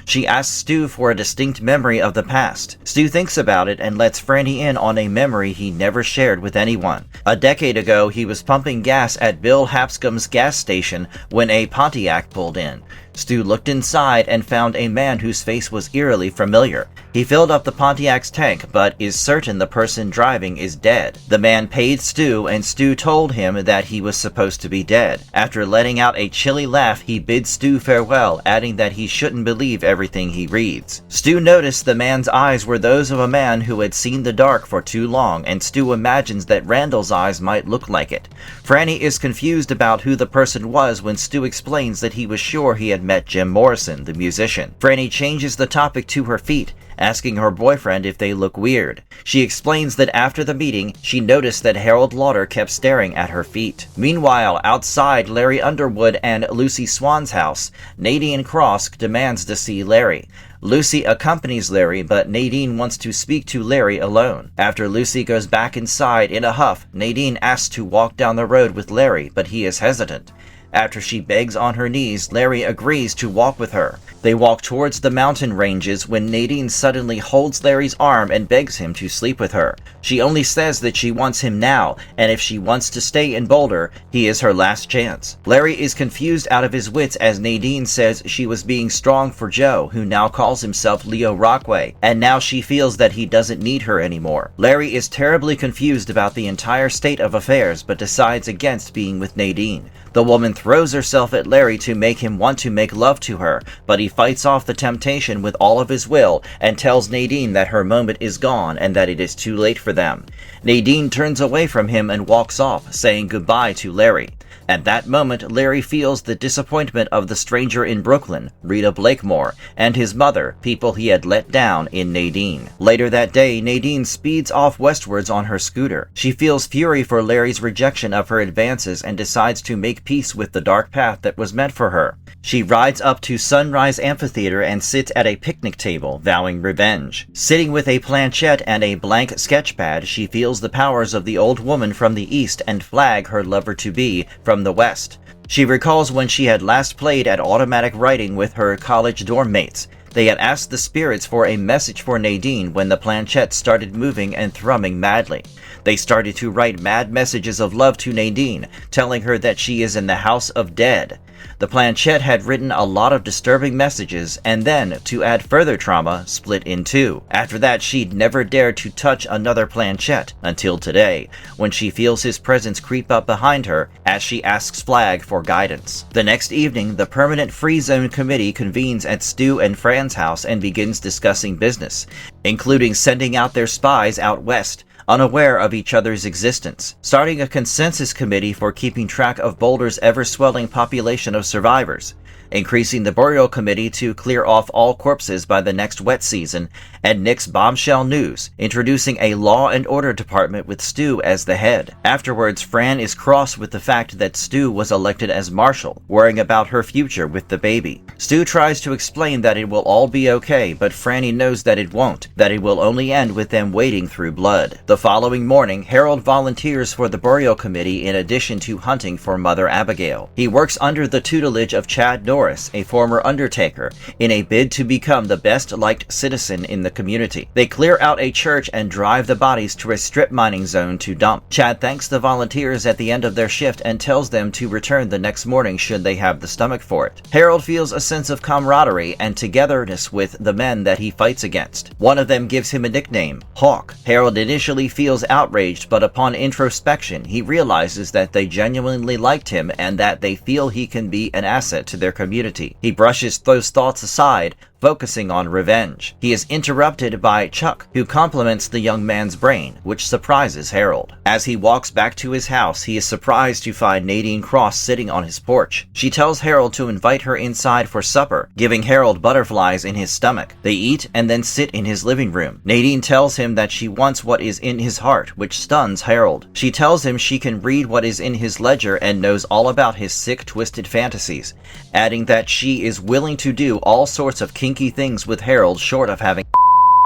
She asks Stu for a distinct memory of the past. Stu thinks about it and lets Franny in on a memory he never shared with anyone. A decade ago, he was pumping gas at Bill Hapscom's gas station when a Pontiac pulled in. Stu looked inside and found a man whose face was eerily familiar. He filled up the Pontiac's tank, but is certain the person driving is dead. The man paid Stu, and Stu told him that he was supposed to be dead. After letting out a chilly laugh, he bids Stu farewell, adding that he shouldn't believe everything he reads. Stu noticed the man's eyes were those of a man who had seen the dark for too long, and Stu imagines that Randall's eyes might look like it. Franny is confused about who the person was when Stu explains that he was sure he had met Jim Morrison, the musician. Franny changes the topic to her feet, asking her boyfriend if they look weird. She explains that after the meeting, she noticed that Harold Lauder kept staring at her feet. Meanwhile, outside Larry Underwood and Lucy Swan's house, Nadine Cross demands to see Larry. Lucy accompanies Larry, but Nadine wants to speak to Larry alone. After Lucy goes back inside in a huff, Nadine asks to walk down the road with Larry, but he is hesitant. After she begs on her knees, Larry agrees to walk with her. They walk towards the mountain ranges when Nadine suddenly holds Larry's arm and begs him to sleep with her. She only says that she wants him now, and if she wants to stay in Boulder, he is her last chance. Larry is confused out of his wits as Nadine says she was being strong for Joe, who now calls himself Leo Rockway, and now she feels that he doesn't need her anymore. Larry is terribly confused about the entire state of affairs, but decides against being with Nadine. The woman throws herself at Larry to make him want to make love to her, but he fights off the temptation with all of his will and tells Nadine that her moment is gone and that it is too late for them. Nadine turns away from him and walks off, saying goodbye to Larry. At that moment, Larry feels the disappointment of the stranger in Brooklyn, Rita Blakemore, and his mother, people he had let down in Nadine. Later that day, Nadine speeds off westwards on her scooter. She feels fury for Larry's rejection of her advances and decides to make peace with the dark path that was meant for her. She rides up to Sunrise Amphitheater and sits at a picnic table, vowing revenge. Sitting with a planchette and a blank sketchpad, she feels the powers of the old woman from the east and Flagg, her lover-to-be, from the west. She recalls when she had last played at automatic writing with her college dorm mates. They had asked the spirits for a message for Nadine when the planchette started moving and thrumming madly. They started to write mad messages of love to Nadine, telling her that she is in the house of dead. The planchette had written a lot of disturbing messages and then, to add further trauma, split in two. After that, she'd never dared to touch another planchette until today, when she feels his presence creep up behind her as she asks Flagg for guidance. The next evening, the Permanent Free Zone Committee convenes at Stu and Fran's house and begins discussing business, including sending out their spies out west, unaware of each other's existence, starting a consensus committee for keeping track of Boulder's ever-swelling population of survivors, increasing the burial committee to clear off all corpses by the next wet season, and Nick's bombshell news, introducing a law and order department with Stu as the head. Afterwards, Fran is cross with the fact that Stu was elected as marshal, worrying about her future with the baby. Stu tries to explain that it will all be okay, but Franny knows that it won't, that it will only end with them wading through blood. The following morning, Harold volunteers for the burial committee in addition to hunting for Mother Abigail. He works under the tutelage of Chad Norris, a former undertaker, in a bid to become the best-liked citizen in the community. They clear out a church and drive the bodies to a strip mining zone to dump. Chad thanks the volunteers at the end of their shift and tells them to return the next morning should they have the stomach for it. Harold feels a sense of camaraderie and togetherness with the men that he fights against. One of them gives him a nickname, Hawk. Harold initially feels outraged, but upon introspection, he realizes that they genuinely liked him and that they feel he can be an asset to their community. He brushes those thoughts aside, focusing on revenge. He is interrupted by Chuck, who compliments the young man's brain, which surprises Harold. As he walks back to his house, he is surprised to find Nadine Cross sitting on his porch. She tells Harold to invite her inside for supper, giving Harold butterflies in his stomach. They eat and then sit in his living room. Nadine tells him that she wants what is in his heart, which stuns Harold. She tells him she can read what is in his ledger and knows all about his sick, twisted fantasies, adding that she is willing to do all sorts of kinky things with Harold short of having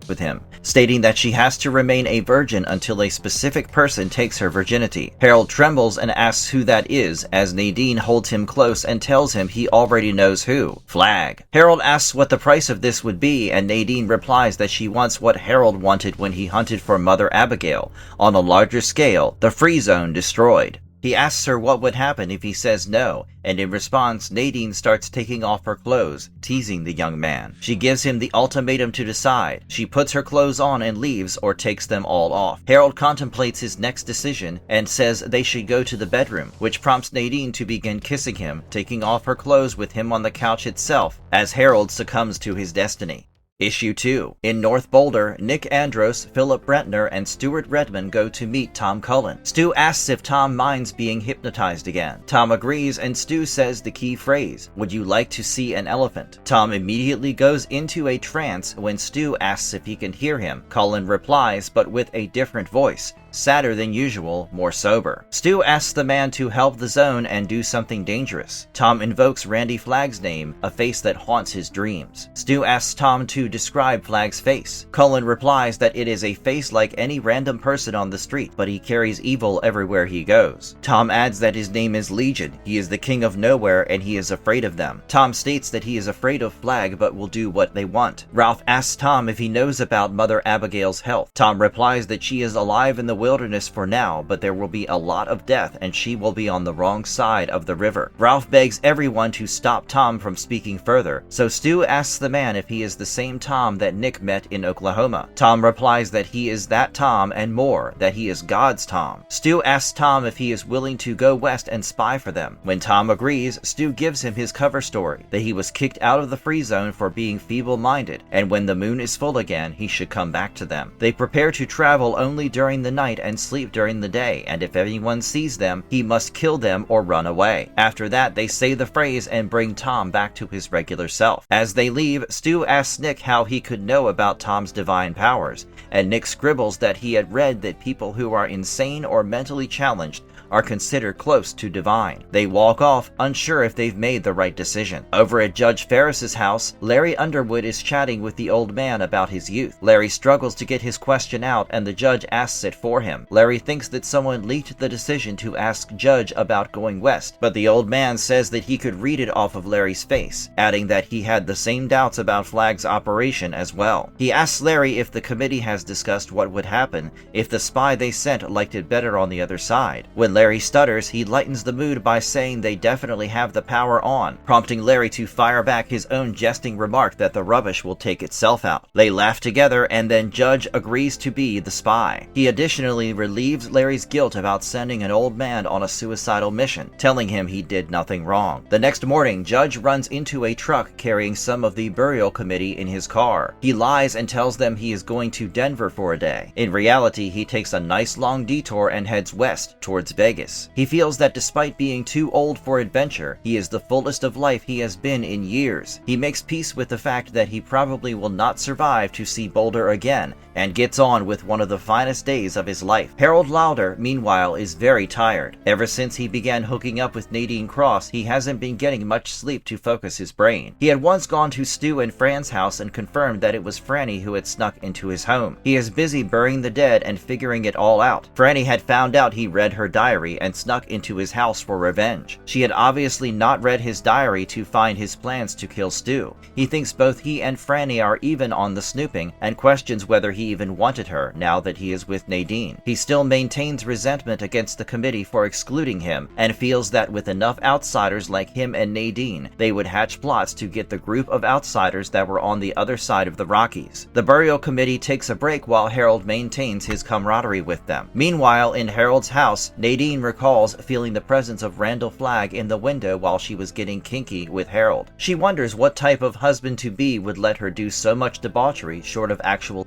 with him, stating that she has to remain a virgin until a specific person takes her virginity. Harold trembles and asks who that is, as Nadine holds him close and tells him he already knows who, Flagg. Harold asks what the price of this would be, and Nadine replies that she wants what Harold wanted when he hunted for Mother Abigail, on a larger scale, the free zone destroyed. He asks her what would happen if he says no, and in response, Nadine starts taking off her clothes, teasing the young man. She gives him the ultimatum to decide. She puts her clothes on and leaves or takes them all off. Harold contemplates his next decision and says they should go to the bedroom, which prompts Nadine to begin kissing him, taking off her clothes with him on the couch itself, as Harold succumbs to his destiny. Issue 2. In North Boulder, Nick Andros, Philip Brentner, and Stuart Redmond go to meet Tom Cullen. Stu asks if Tom minds being hypnotized again. Tom agrees, and Stu says the key phrase, "Would you like to see an elephant?" Tom immediately goes into a trance when Stu asks if he can hear him. Cullen replies, but with a different voice, sadder than usual, more sober. Stu asks the man to help the zone and do something dangerous. Tom invokes Randy Flagg's name, a face that haunts his dreams. Stu asks Tom to describe Flagg's face. Cullen replies that it is a face like any random person on the street, but he carries evil everywhere he goes. Tom adds that his name is Legion, he is the king of nowhere, and he is afraid of them. Tom states that he is afraid of Flagg but will do what they want. Ralph asks Tom if he knows about Mother Abigail's health. Tom replies that she is alive in the wilderness for now, but there will be a lot of death and she will be on the wrong side of the river. Ralph begs everyone to stop Tom from speaking further, so Stu asks the man if he is the same Tom that Nick met in Oklahoma. Tom replies that he is that Tom and more, that he is God's Tom. Stu asks Tom if he is willing to go west and spy for them. When Tom agrees, Stu gives him his cover story, that he was kicked out of the free zone for being feeble-minded, and when the moon is full again, he should come back to them. They prepare to travel only during the night and sleep during the day, and if anyone sees them, he must kill them or run away. After that, they say the phrase and bring Tom back to his regular self. As they leave, Stu asks Nick how he could know about Tom's divine powers, and Nick scribbles that he had read that people who are insane or mentally challenged are considered close to divine. They walk off, unsure if they've made the right decision. Over at Judge Ferris's house, Larry Underwood is chatting with the old man about his youth. Larry struggles to get his question out, and the judge asks it for him. Larry thinks that someone leaked the decision to ask Judge about going west, but the old man says that he could read it off of Larry's face, adding that he had the same doubts about Flagg's operation as well. He asks Larry if the committee has discussed what would happen if the spy they sent liked it better on the other side. When Larry stutters, he lightens the mood by saying they definitely have the power on, prompting Larry to fire back his own jesting remark that the rubbish will take itself out. They laugh together, and then Judge agrees to be the spy. He additionally relieves Larry's guilt about sending an old man on a suicidal mission, telling him he did nothing wrong. The next morning, Judge runs into a truck carrying some of the burial committee in his car. He lies and tells them he is going to Denver for a day. In reality, he takes a nice long detour and heads west towards Vegas. He feels that despite being too old for adventure, he is the fullest of life he has been in years. He makes peace with the fact that he probably will not survive to see Boulder again, and gets on with one of the finest days of his life. Harold Lauder, meanwhile, is very tired. Ever since he began hooking up with Nadine Cross, he hasn't been getting much sleep to focus his brain. He had once gone to Stu and Fran's house and confirmed that it was Franny who had snuck into his home. He is busy burying the dead and figuring it all out. Franny had found out he read her diary and snuck into his house for revenge. She had obviously not read his diary to find his plans to kill Stu. He thinks both he and Franny are even on the snooping, and questions whether he even wanted her now that he is with Nadine. He still maintains resentment against the committee for excluding him, and feels that with enough outsiders like him and Nadine, they would hatch plots to get the group of outsiders that were on the other side of the Rockies. The burial committee takes a break while Harold maintains his camaraderie with them. Meanwhile, in Harold's house, Nadine recalls feeling the presence of Randall Flagg in the window while she was getting kinky with Harold. She wonders what type of husband-to-be would let her do so much debauchery short of actual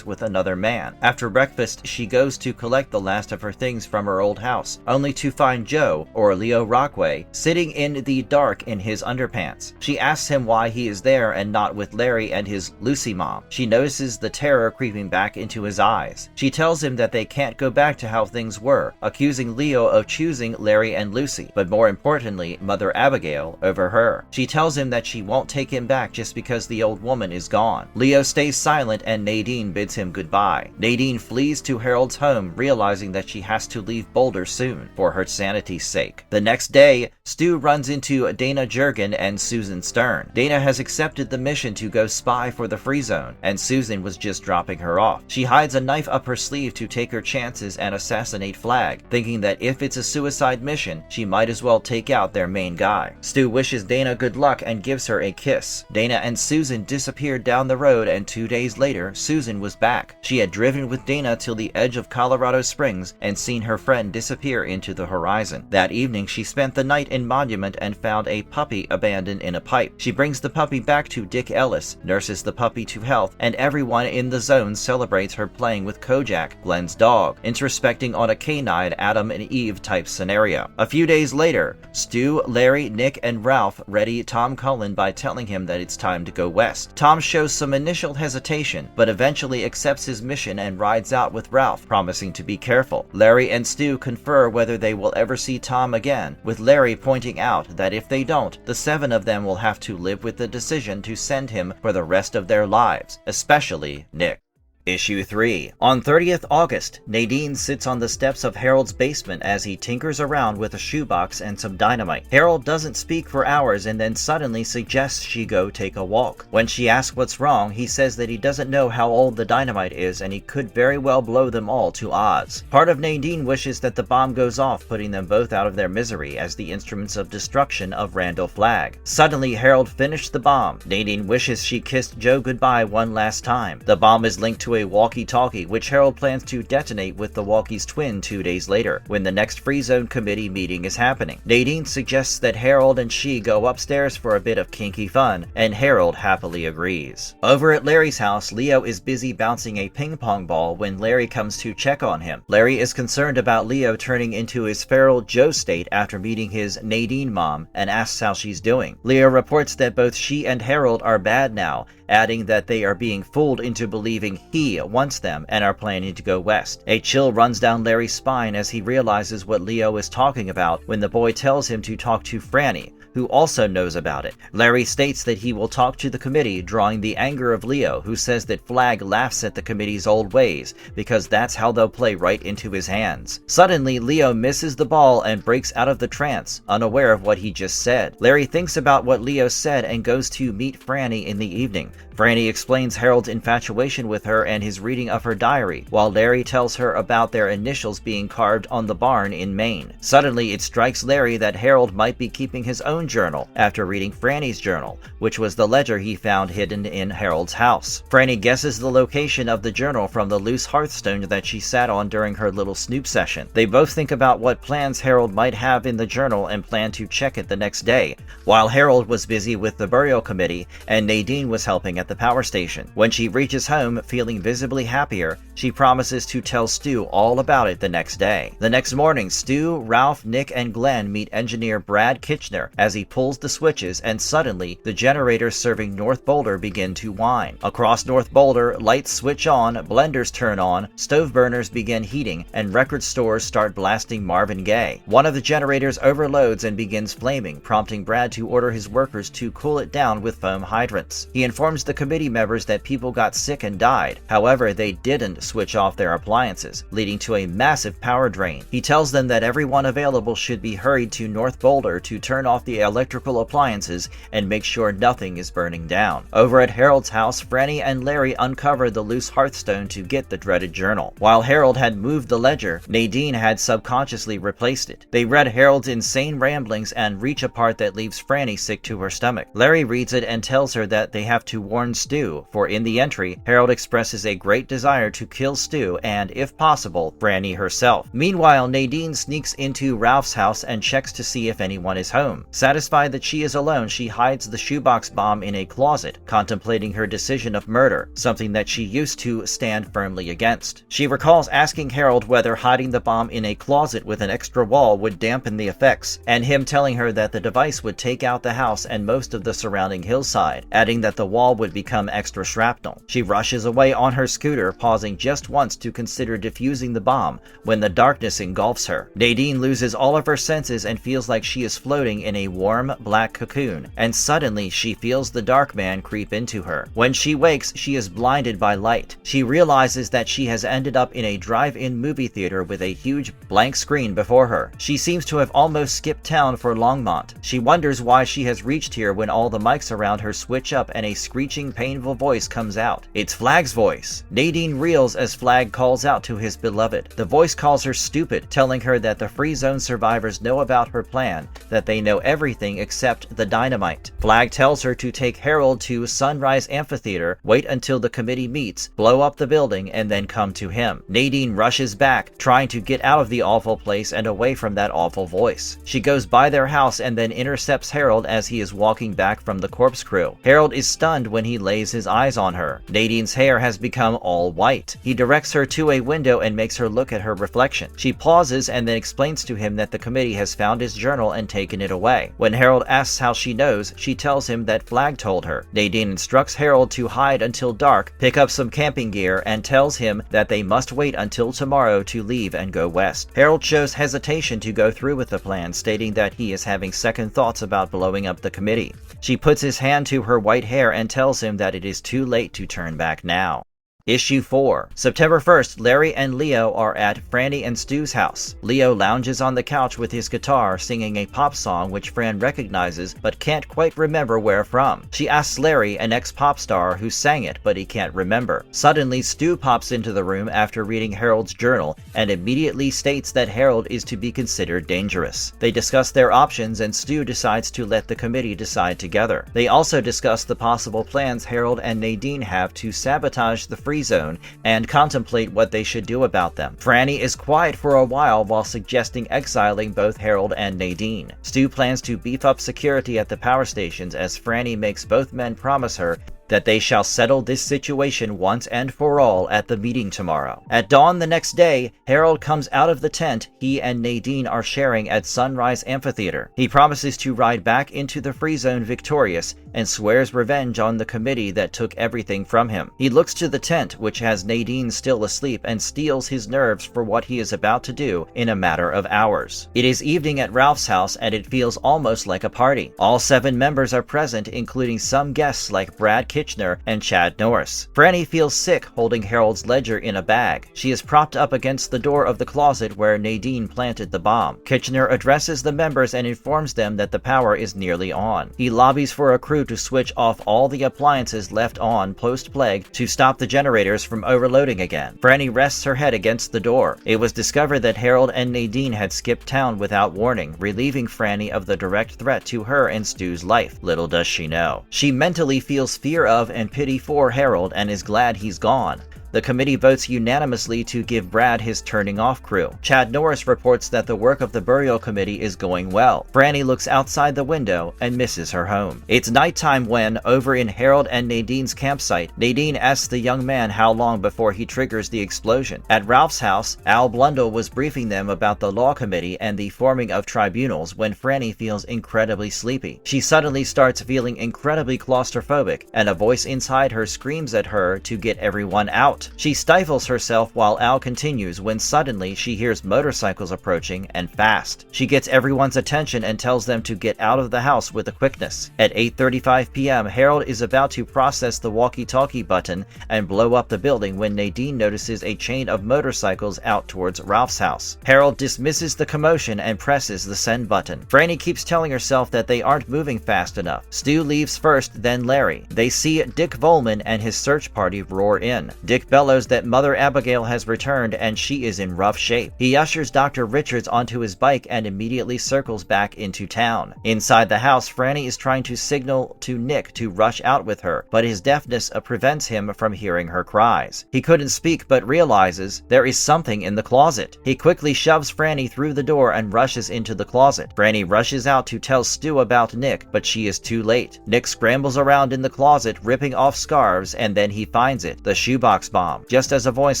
with another man. After breakfast, she goes to collect the last of her things from her old house, only to find Joe, or Leo Rockway, sitting in the dark in his underpants. She asks him why he is there and not with Larry and his Lucy mom. She notices the terror creeping back into his eyes. She tells him that they can't go back to how things were, accusing Leo of choosing Larry and Lucy, but more importantly, Mother Abigail, over her. She tells him that she won't take him back just because the old woman is gone. Leo stays silent and Nadine bids him goodbye. Nadine flees to Harold's home, realizing that she has to leave Boulder soon for her sanity's sake. The next day, Stu runs into Dana Jurgen and Susan Stern. Dana has accepted the mission to go spy for the Free Zone, and Susan was just dropping her off. She hides a knife up her sleeve to take her chances and assassinate Flagg, thinking that if it's a suicide mission, she might as well take out their main guy. Stu wishes Dana good luck and gives her a kiss. Dana and Susan disappeared down the road, and 2 days later, Susan was back. She had driven with Dana till the edge of Colorado Springs and seen her friend disappear into the horizon. That evening, she spent the night in Monument and found a puppy abandoned in a pipe. She brings the puppy back to Dick Ellis, nurses the puppy to health, and everyone in the zone celebrates her playing with Kojak, Glenn's dog, introspecting on a canine Adam and Eve type scenario. A few days later, Stu, Larry, Nick, and Ralph ready Tom Cullen by telling him that it's time to go west. Tom shows some initial hesitation, but eventually accepts his mission and rides out with Ralph, promising to be careful. Larry and Stu confer whether they will ever see Tom again, with Larry pointing out that if they don't, the 7 of them will have to live with the decision to send him for the rest of their lives, especially Nick. Issue 3. On 30th August, Nadine sits on the steps of Harold's basement as he tinkers around with a shoebox and some dynamite. Harold doesn't speak for hours and then suddenly suggests she go take a walk. When she asks what's wrong, he says that he doesn't know how old the dynamite is and he could very well blow them all to Oz. Part of Nadine wishes that the bomb goes off, putting them both out of their misery as the instruments of destruction of Randall Flagg. Suddenly, Harold finished the bomb. Nadine wishes she kissed Joe goodbye one last time. The bomb is linked to a walkie-talkie, which Harold plans to detonate with the walkie's twin 2 days later, when the next Free Zone Committee meeting is happening. Nadine suggests that Harold and she go upstairs for a bit of kinky fun, and Harold happily agrees. Over at Larry's house, Leo is busy bouncing a ping-pong ball when Larry comes to check on him. Larry is concerned about Leo turning into his feral Joe state after meeting his Nadine mom, and asks how she's doing. Leo reports that both she and Harold are bad now, adding that they are being fooled into believing he wants them and are planning to go west. A chill runs down Larry's spine as he realizes what Leo is talking about when the boy tells him to talk to Franny, who also knows about it. Larry states that he will talk to the committee, drawing the anger of Leo, who says that Flagg laughs at the committee's old ways, because that's how they'll play right into his hands. Suddenly, Leo misses the ball and breaks out of the trance, unaware of what he just said. Larry thinks about what Leo said and goes to meet Franny in the evening, Franny explains Harold's infatuation with her and his reading of her diary, while Larry tells her about their initials being carved on the barn in Maine. Suddenly, it strikes Larry that Harold might be keeping his own journal after reading Franny's journal, which was the ledger he found hidden in Harold's house. Franny guesses the location of the journal from the loose hearthstone that she sat on during her little snoop session. They both think about what plans Harold might have in the journal and plan to check it the next day, while Harold was busy with the burial committee and Nadine was helping at the power station. When she reaches home, feeling visibly happier, she promises to tell Stu all about it the next day. The next morning, Stu, Ralph, Nick, and Glenn meet engineer Brad Kitchener as he pulls the switches, and suddenly, the generators serving North Boulder begin to whine. Across North Boulder, lights switch on, blenders turn on, stove burners begin heating, and record stores start blasting Marvin Gaye. One of the generators overloads and begins flaming, prompting Brad to order his workers to cool it down with foam hydrants. He informs the committee members that people got sick and died. However, they didn't switch off their appliances, leading to a massive power drain. He tells them that everyone available should be hurried to North Boulder to turn off the electrical appliances and make sure nothing is burning down. Over at Harold's house, Franny and Larry uncover the loose hearthstone to get the dreaded journal. While Harold had moved the ledger, Nadine had subconsciously replaced it. They read Harold's insane ramblings and reach a part that leaves Franny sick to her stomach. Larry reads it and tells her that they have to warn Stu, for in the entry, Harold expresses a great desire to kill Stu and, if possible, Franny herself. Meanwhile, Nadine sneaks into Ralph's house and checks to see if anyone is home. Satisfied that she is alone, she hides the shoebox bomb in a closet, contemplating her decision of murder, something that she used to stand firmly against. She recalls asking Harold whether hiding the bomb in a closet with an extra wall would dampen the effects, and him telling her that the device would take out the house and most of the surrounding hillside, adding that the wall would become extra shrapnel. She rushes away on her scooter, pausing just once to consider defusing the bomb when the darkness engulfs her. Nadine loses all of her senses and feels like she is floating in a warm, black cocoon, and suddenly she feels the dark man creep into her. When she wakes, she is blinded by light. She realizes that she has ended up in a drive-in movie theater with a huge blank screen before her. She seems to have almost skipped town for Longmont. She wonders why she has reached here when all the mics around her switch up and a screeching, painful voice comes out. It's Flagg's voice. Nadine reels as Flagg calls out to his beloved. The voice calls her stupid, telling her that the Free Zone survivors know about her plan, that they know everything except the dynamite. Flagg tells her to take Harold to Sunrise Amphitheater, wait until the committee meets, blow up the building, and then come to him. Nadine rushes back, trying to get out of the awful place and away from that awful voice. She goes by their house and then intercepts Harold as he is walking back from the corpse crew. Harold is stunned when he lays his eyes on her. Nadine's hair has become all white. He directs her to a window and makes her look at her reflection. She pauses and then explains to him that the committee has found his journal and taken it away. When Harold asks how she knows, she tells him that Flagg told her. Nadine instructs Harold to hide until dark, pick up some camping gear, and tells him that they must wait until tomorrow to leave and go west. Harold shows hesitation to go through with the plan, stating that he is having second thoughts about blowing up the committee. She puts his hand to her white hair and tells him that it is too late to turn back now. Issue 4. September 1st, Larry and Leo are at Franny and Stu's house. Leo lounges on the couch with his guitar, singing a pop song which Fran recognizes but can't quite remember where from. She asks Larry, an ex-pop star, who sang it, but he can't remember. Suddenly, Stu pops into the room after reading Harold's journal and immediately states that Harold is to be considered dangerous. They discuss their options and Stu decides to let the committee decide together. They also discuss the possible plans Harold and Nadine have to sabotage the Free Zone and contemplate what they should do about them. Franny is quiet for a while suggesting exiling both Harold and Nadine. Stu plans to beef up security at the power stations as Franny makes both men promise her that they shall settle this situation once and for all at the meeting tomorrow. At dawn the next day, Harold comes out of the tent he and Nadine are sharing at Sunrise Amphitheater. He promises to ride back into the Free Zone victorious and swears revenge on the committee that took everything from him. He looks to the tent, which has Nadine still asleep, and steels his nerves for what he is about to do in a matter of hours. It is evening at Ralph's house and it feels almost like a party. All 7 members are present, including some guests like Brad Kitchener and Chad Norris. Franny feels sick holding Harold's ledger in a bag. She is propped up against the door of the closet where Nadine planted the bomb. Kitchener addresses the members and informs them that the power is nearly on. He lobbies for a crew to switch off all the appliances left on post-plague to stop the generators from overloading again. Franny rests her head against the door. It was discovered that Harold and Nadine had skipped town without warning, relieving Franny of the direct threat to her and Stu's life. Little does she know. She mentally feels fear of and pity for Harold and is glad he's gone. The committee votes unanimously to give Brad his turning off crew. Chad Norris reports that the work of the burial committee is going well. Franny looks outside the window and misses her home. It's nighttime when, over in Harold and Nadine's campsite, Nadine asks the young man how long before he triggers the explosion. At Ralph's house, Al Blundell was briefing them about the law committee and the forming of tribunals when Franny feels incredibly sleepy. She suddenly starts feeling incredibly claustrophobic, and a voice inside her screams at her to get everyone out. She stifles herself while Al continues when suddenly she hears motorcycles approaching and fast. She gets everyone's attention and tells them to get out of the house with a quickness. At 8:35 p.m., Harold is about to process the walkie-talkie button and blow up the building when Nadine notices a chain of motorcycles out towards Ralph's house. Harold dismisses the commotion and presses the send button. Franny keeps telling herself that they aren't moving fast enough. Stu leaves first, then Larry. They see Dick Volman and his search party roar in. Dick bellows that Mother Abigail has returned and she is in rough shape. He ushers Dr. Richards onto his bike and immediately circles back into town. Inside the house, Franny is trying to signal to Nick to rush out with her, but his deafness prevents him from hearing her cries. He couldn't speak but realizes there is something in the closet. He quickly shoves Franny through the door and rushes into the closet. Franny rushes out to tell Stu about Nick, but she is too late. Nick scrambles around in the closet, ripping off scarves, and then he finds it, the shoebox bomb. Just as a voice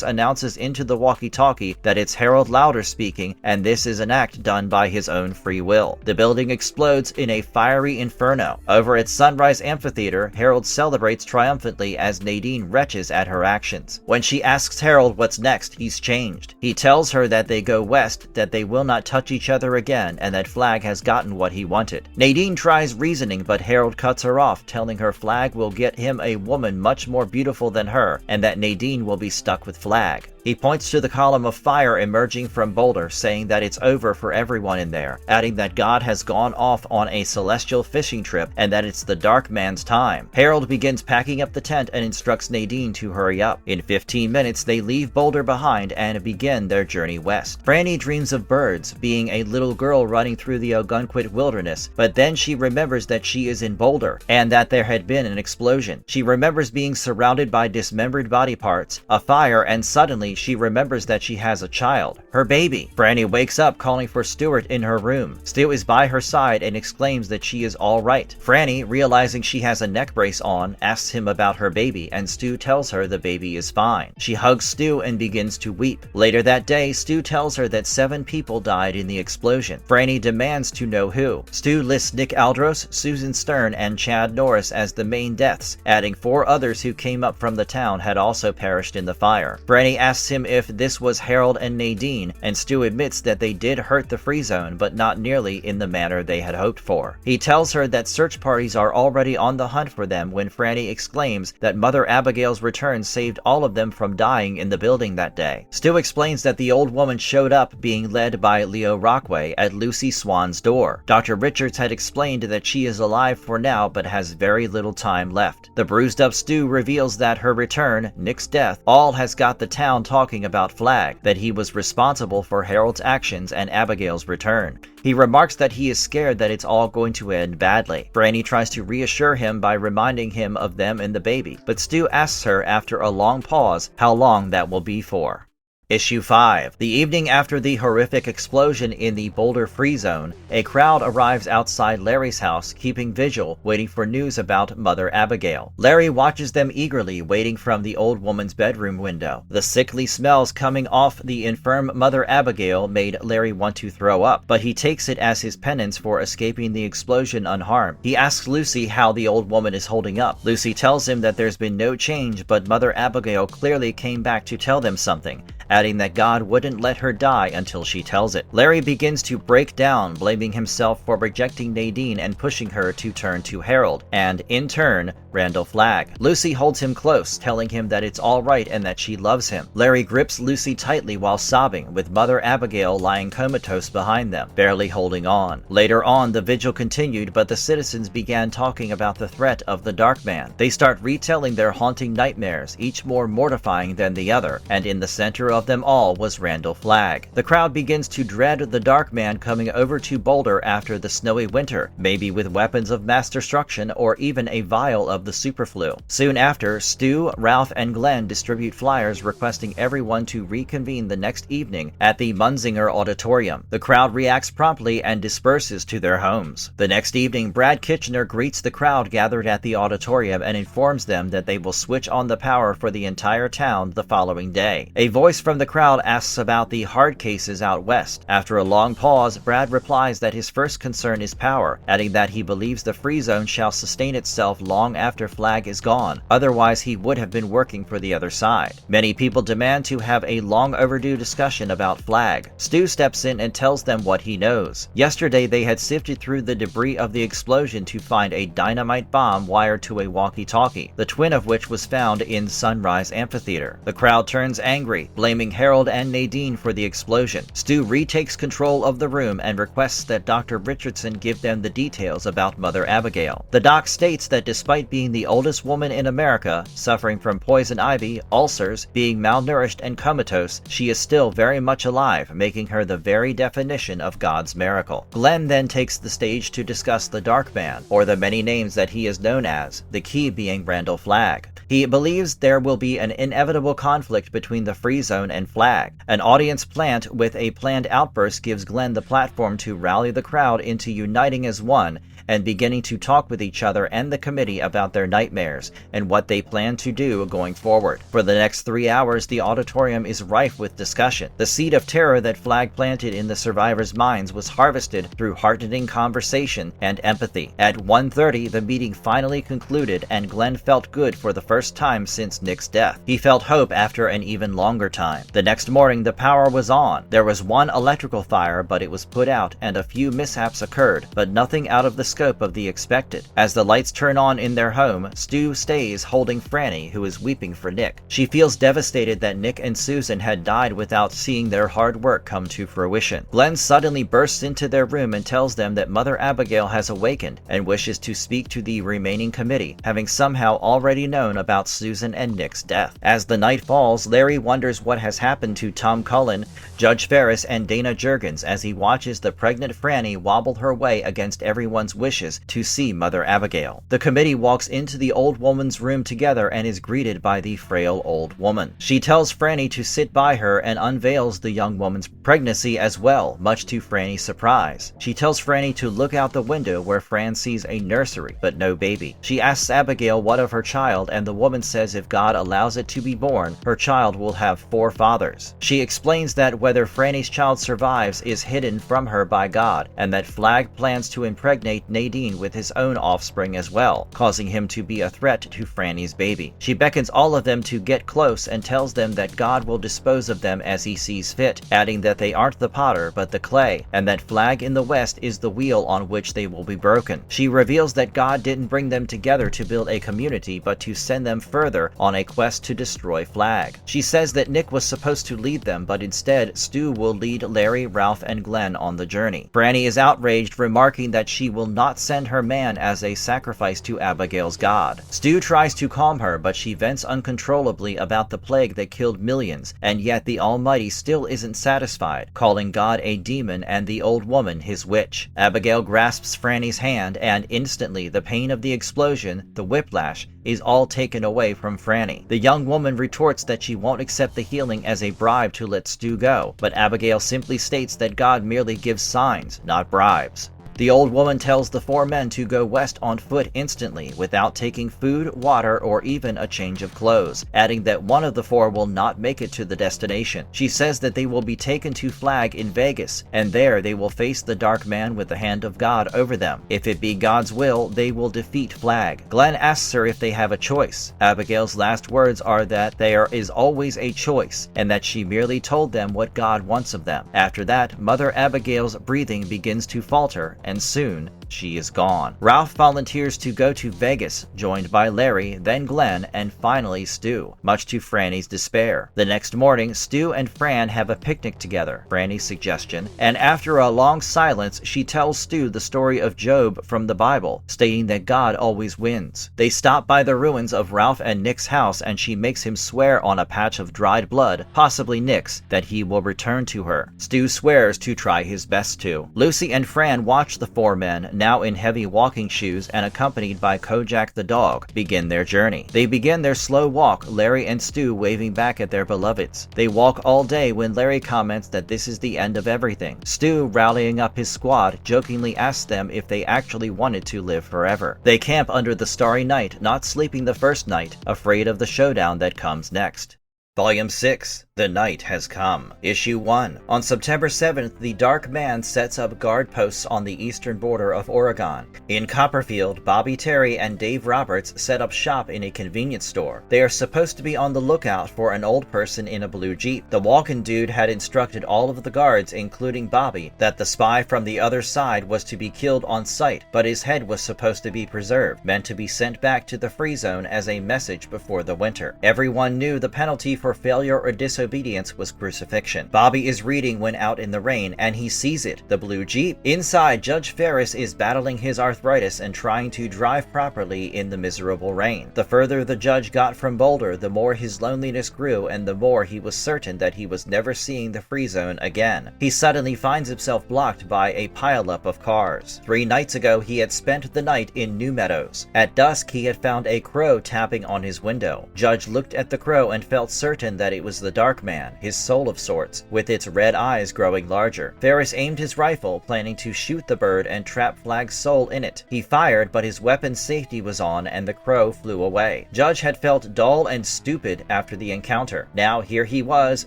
announces into the walkie-talkie that it's Harold Lauder speaking, and this is an act done by his own free will. The building explodes in a fiery inferno. Over at Sunrise Amphitheater, Harold celebrates triumphantly as Nadine retches at her actions. When she asks Harold what's next, he's changed. He tells her that they go west, that they will not touch each other again, and that Flagg has gotten what he wanted. Nadine tries reasoning, but Harold cuts her off, telling her Flagg will get him a woman much more beautiful than her, and that Nadine will be stuck with Flagg. He points to the column of fire emerging from Boulder, saying that it's over for everyone in there, adding that God has gone off on a celestial fishing trip and that it's the Dark Man's time. Harold begins packing up the tent and instructs Nadine to hurry up. In 15 minutes, they leave Boulder behind and begin their journey west. Franny dreams of birds, being a little girl running through the Ogunquit wilderness, but then she remembers that she is in Boulder and that there had been an explosion. She remembers being surrounded by dismembered body parts, a fire, and suddenly she remembers that she has a child, her baby. Franny wakes up calling for Stuart in her room. Stu is by her side and exclaims that she is all right. Franny, realizing she has a neck brace on, asks him about her baby, and Stu tells her the baby is fine. She hugs Stu and begins to weep. Later that day, Stu tells her that 7 people died in the explosion. Franny demands to know who. Stu lists Nick Aldros, Susan Stern, and Chad Norris as the main deaths, adding 4 others who came up from the town had also perished in the fire. Franny asks him if this was Harold and Nadine, and Stu admits that they did hurt the free zone, but not nearly in the manner they had hoped for. He tells her that search parties are already on the hunt for them when Franny exclaims that Mother Abigail's return saved all of them from dying in the building that day. Stu explains that the old woman showed up being led by Leo Rockway at Lucy Swan's door. Dr. Richards had explained that she is alive for now but has very little time left. The bruised up Stu reveals that her return, Nick's death, all has got the town talking about Flagg, that he was responsible for Harold's actions and Abigail's return. He remarks that he is scared that it's all going to end badly. Franny tries to reassure him by reminding him of them and the baby, but Stu asks her after a long pause how long that will be for. Issue 5. The evening after the horrific explosion in the Boulder Free Zone, a crowd arrives outside Larry's house, keeping vigil, waiting for news about Mother Abigail. Larry watches them eagerly, waiting from the old woman's bedroom window. The sickly smells coming off the infirm Mother Abigail made Larry want to throw up, but he takes it as his penance for escaping the explosion unharmed. He asks Lucy how the old woman is holding up. Lucy tells him that there's been no change, but Mother Abigail clearly came back to tell them something, adding that God wouldn't let her die until she tells it. Larry begins to break down, blaming himself for rejecting Nadine and pushing her to turn to Harold, and, in turn, Randall Flagg. Lucy holds him close, telling him that it's all right and that she loves him. Larry grips Lucy tightly while sobbing, with Mother Abigail lying comatose behind them, barely holding on. Later on, the vigil continued, but the citizens began talking about the threat of the Dark Man. They start retelling their haunting nightmares, each more mortifying than the other, and in the center of them all was Randall Flagg. The crowd begins to dread the Dark Man coming over to Boulder after the snowy winter, maybe with weapons of mass destruction or even a vial of the superflu. Soon after, Stu, Ralph, and Glenn distribute flyers requesting everyone to reconvene the next evening at the Munzinger Auditorium. The crowd reacts promptly and disperses to their homes. The next evening, Brad Kitchener greets the crowd gathered at the auditorium and informs them that they will switch on the power for the entire town the following day. A voice from the crowd asks about the hard cases out west. After a long pause, Brad replies that his first concern is power, adding that he believes the free zone shall sustain itself long after Flagg is gone, otherwise he would have been working for the other side. Many people demand to have a long overdue discussion about Flagg. Stu steps in and tells them what he knows. Yesterday they had sifted through the debris of the explosion to find a dynamite bomb wired to a walkie-talkie, the twin of which was found in Sunrise Amphitheater. The crowd turns angry, blaming Harold and Nadine for the explosion. Stu retakes control of the room and requests that Dr. Richardson give them the details about Mother Abigail. The doc states that despite being the oldest woman in America, suffering from poison ivy, ulcers, being malnourished and comatose, she is still very much alive, making her the very definition of God's miracle. Glenn then takes the stage to discuss the Dark Man, or the many names that he is known as, the key being Randall Flagg. He believes there will be an inevitable conflict between the Free Zone and Flagg. An audience plant with a planned outburst gives Glenn the platform to rally the crowd into uniting as one and beginning to talk with each other and the committee about their nightmares and what they plan to do going forward. For the next 3 hours, the auditorium is rife with discussion. The seed of terror that Flagg planted in the survivors' minds was harvested through heartening conversation and empathy. At 1:30, the meeting finally concluded and Glenn felt good for the first time since Nick's death. He felt hope after an even longer time. The next morning, the power was on. There was one electrical fire, but it was put out and a few mishaps occurred, but nothing out of the scope of the expected. As the lights turn on in their home, Stu stays holding Franny, who is weeping for Nick. She feels devastated that Nick and Susan had died without seeing their hard work come to fruition. Glenn suddenly bursts into their room and tells them that Mother Abigail has awakened and wishes to speak to the remaining committee, having somehow already known about Susan and Nick's death. As the night falls, Larry wonders what has happened to Tom Cullen, Judge Ferris, and Dana Jurgens as he watches the pregnant Franny wobble her way against everyone's wishes to see Mother Abigail. The committee walks into the old woman's room together and is greeted by the frail old woman. She tells Franny to sit by her and unveils the young woman's pregnancy as well, much to Franny's surprise. She tells Franny to look out the window where Fran sees a nursery, but no baby. She asks Abigail what of her child, and the woman says if God allows it to be born, her child will have 4 fathers. She explains that whether Franny's child survives is hidden from her by God, and that Flagg plans to impregnate Nadine with his own offspring as well, causing him to be a threat to Franny's baby. She beckons all of them to get close and tells them that God will dispose of them as he sees fit, adding that they aren't the potter but the clay, and that Flagg in the west is the wheel on which they will be broken. She reveals that God didn't bring them together to build a community but to send them further on a quest to destroy Flagg. She says that Nick was supposed to lead them, but instead Stu will lead Larry, Ralph, and Glenn on the journey. Franny is outraged, remarking that she will not send her man as a sacrifice to Abigail's God. Stu tries to calm her, but she vents uncontrollably about the plague that killed millions, and yet the Almighty still isn't satisfied, calling God a demon and the old woman his witch. Abigail grasps Franny's hand, and instantly the pain of the explosion, the whiplash, is all taken away from Franny. The young woman retorts that she won't accept the healing as a bribe to let Stu go, but Abigail simply states that God merely gives signs, not bribes. The old woman tells the 4 men to go west on foot instantly without taking food, water, or even a change of clothes, adding that one of the 4 will not make it to the destination. She says that they will be taken to Flagg in Vegas, and there they will face the dark man with the hand of God over them. If it be God's will, they will defeat Flagg. Glenn asks her if they have a choice. Abigail's last words are that there is always a choice, and that she merely told them what God wants of them. After that, Mother Abigail's breathing begins to falter, and soon she is gone. Ralph volunteers to go to Vegas, joined by Larry, then Glenn, and finally Stu, much to Franny's despair. The next morning, Stu and Fran have a picnic together, Franny's suggestion, and after a long silence, she tells Stu the story of Job from the Bible, stating that God always wins. They stop by the ruins of Ralph and Nick's house, and she makes him swear on a patch of dried blood, possibly Nick's, that he will return to her. Stu swears to try his best to. Lucy and Fran watch the 4 men, now in heavy walking shoes and accompanied by Kojak the dog, begin their journey. They begin their slow walk, Larry and Stu waving back at their beloveds. They walk all day when Larry comments that this is the end of everything. Stu, rallying up his squad, jokingly asks them if they actually wanted to live forever. They camp under the starry night, not sleeping the first night, afraid of the showdown that comes next. Volume 6, The Night Has Come. Issue 1. On September 7th, the Dark Man sets up guard posts on the eastern border of Oregon. In Copperfield, Bobby Terry and Dave Roberts set up shop in a convenience store. They are supposed to be on the lookout for an old person in a blue Jeep. The walk-in dude had instructed all of the guards, including Bobby, that the spy from the other side was to be killed on sight, but his head was supposed to be preserved, meant to be sent back to the free zone as a message before the winter. Everyone knew the penalty for failure or disobedience was crucifixion. Bobby is reading when out in the rain, and he sees it, the blue Jeep. Inside, Judge Ferris is battling his arthritis and trying to drive properly in the miserable rain. The further the judge got from Boulder, the more his loneliness grew, and the more he was certain that he was never seeing the free zone again. He suddenly finds himself blocked by a pileup of cars. 3 nights ago, he had spent the night in New Meadows. At dusk, he had found a crow tapping on his window. Judge looked at the crow and felt certain that it was the Dark Man, his soul of sorts, with its red eyes growing larger. Ferris aimed his rifle, planning to shoot the bird and trap Flagg's soul in it. He fired, but his weapon's safety was on and the crow flew away. Judge had felt dull and stupid after the encounter. Now here he was,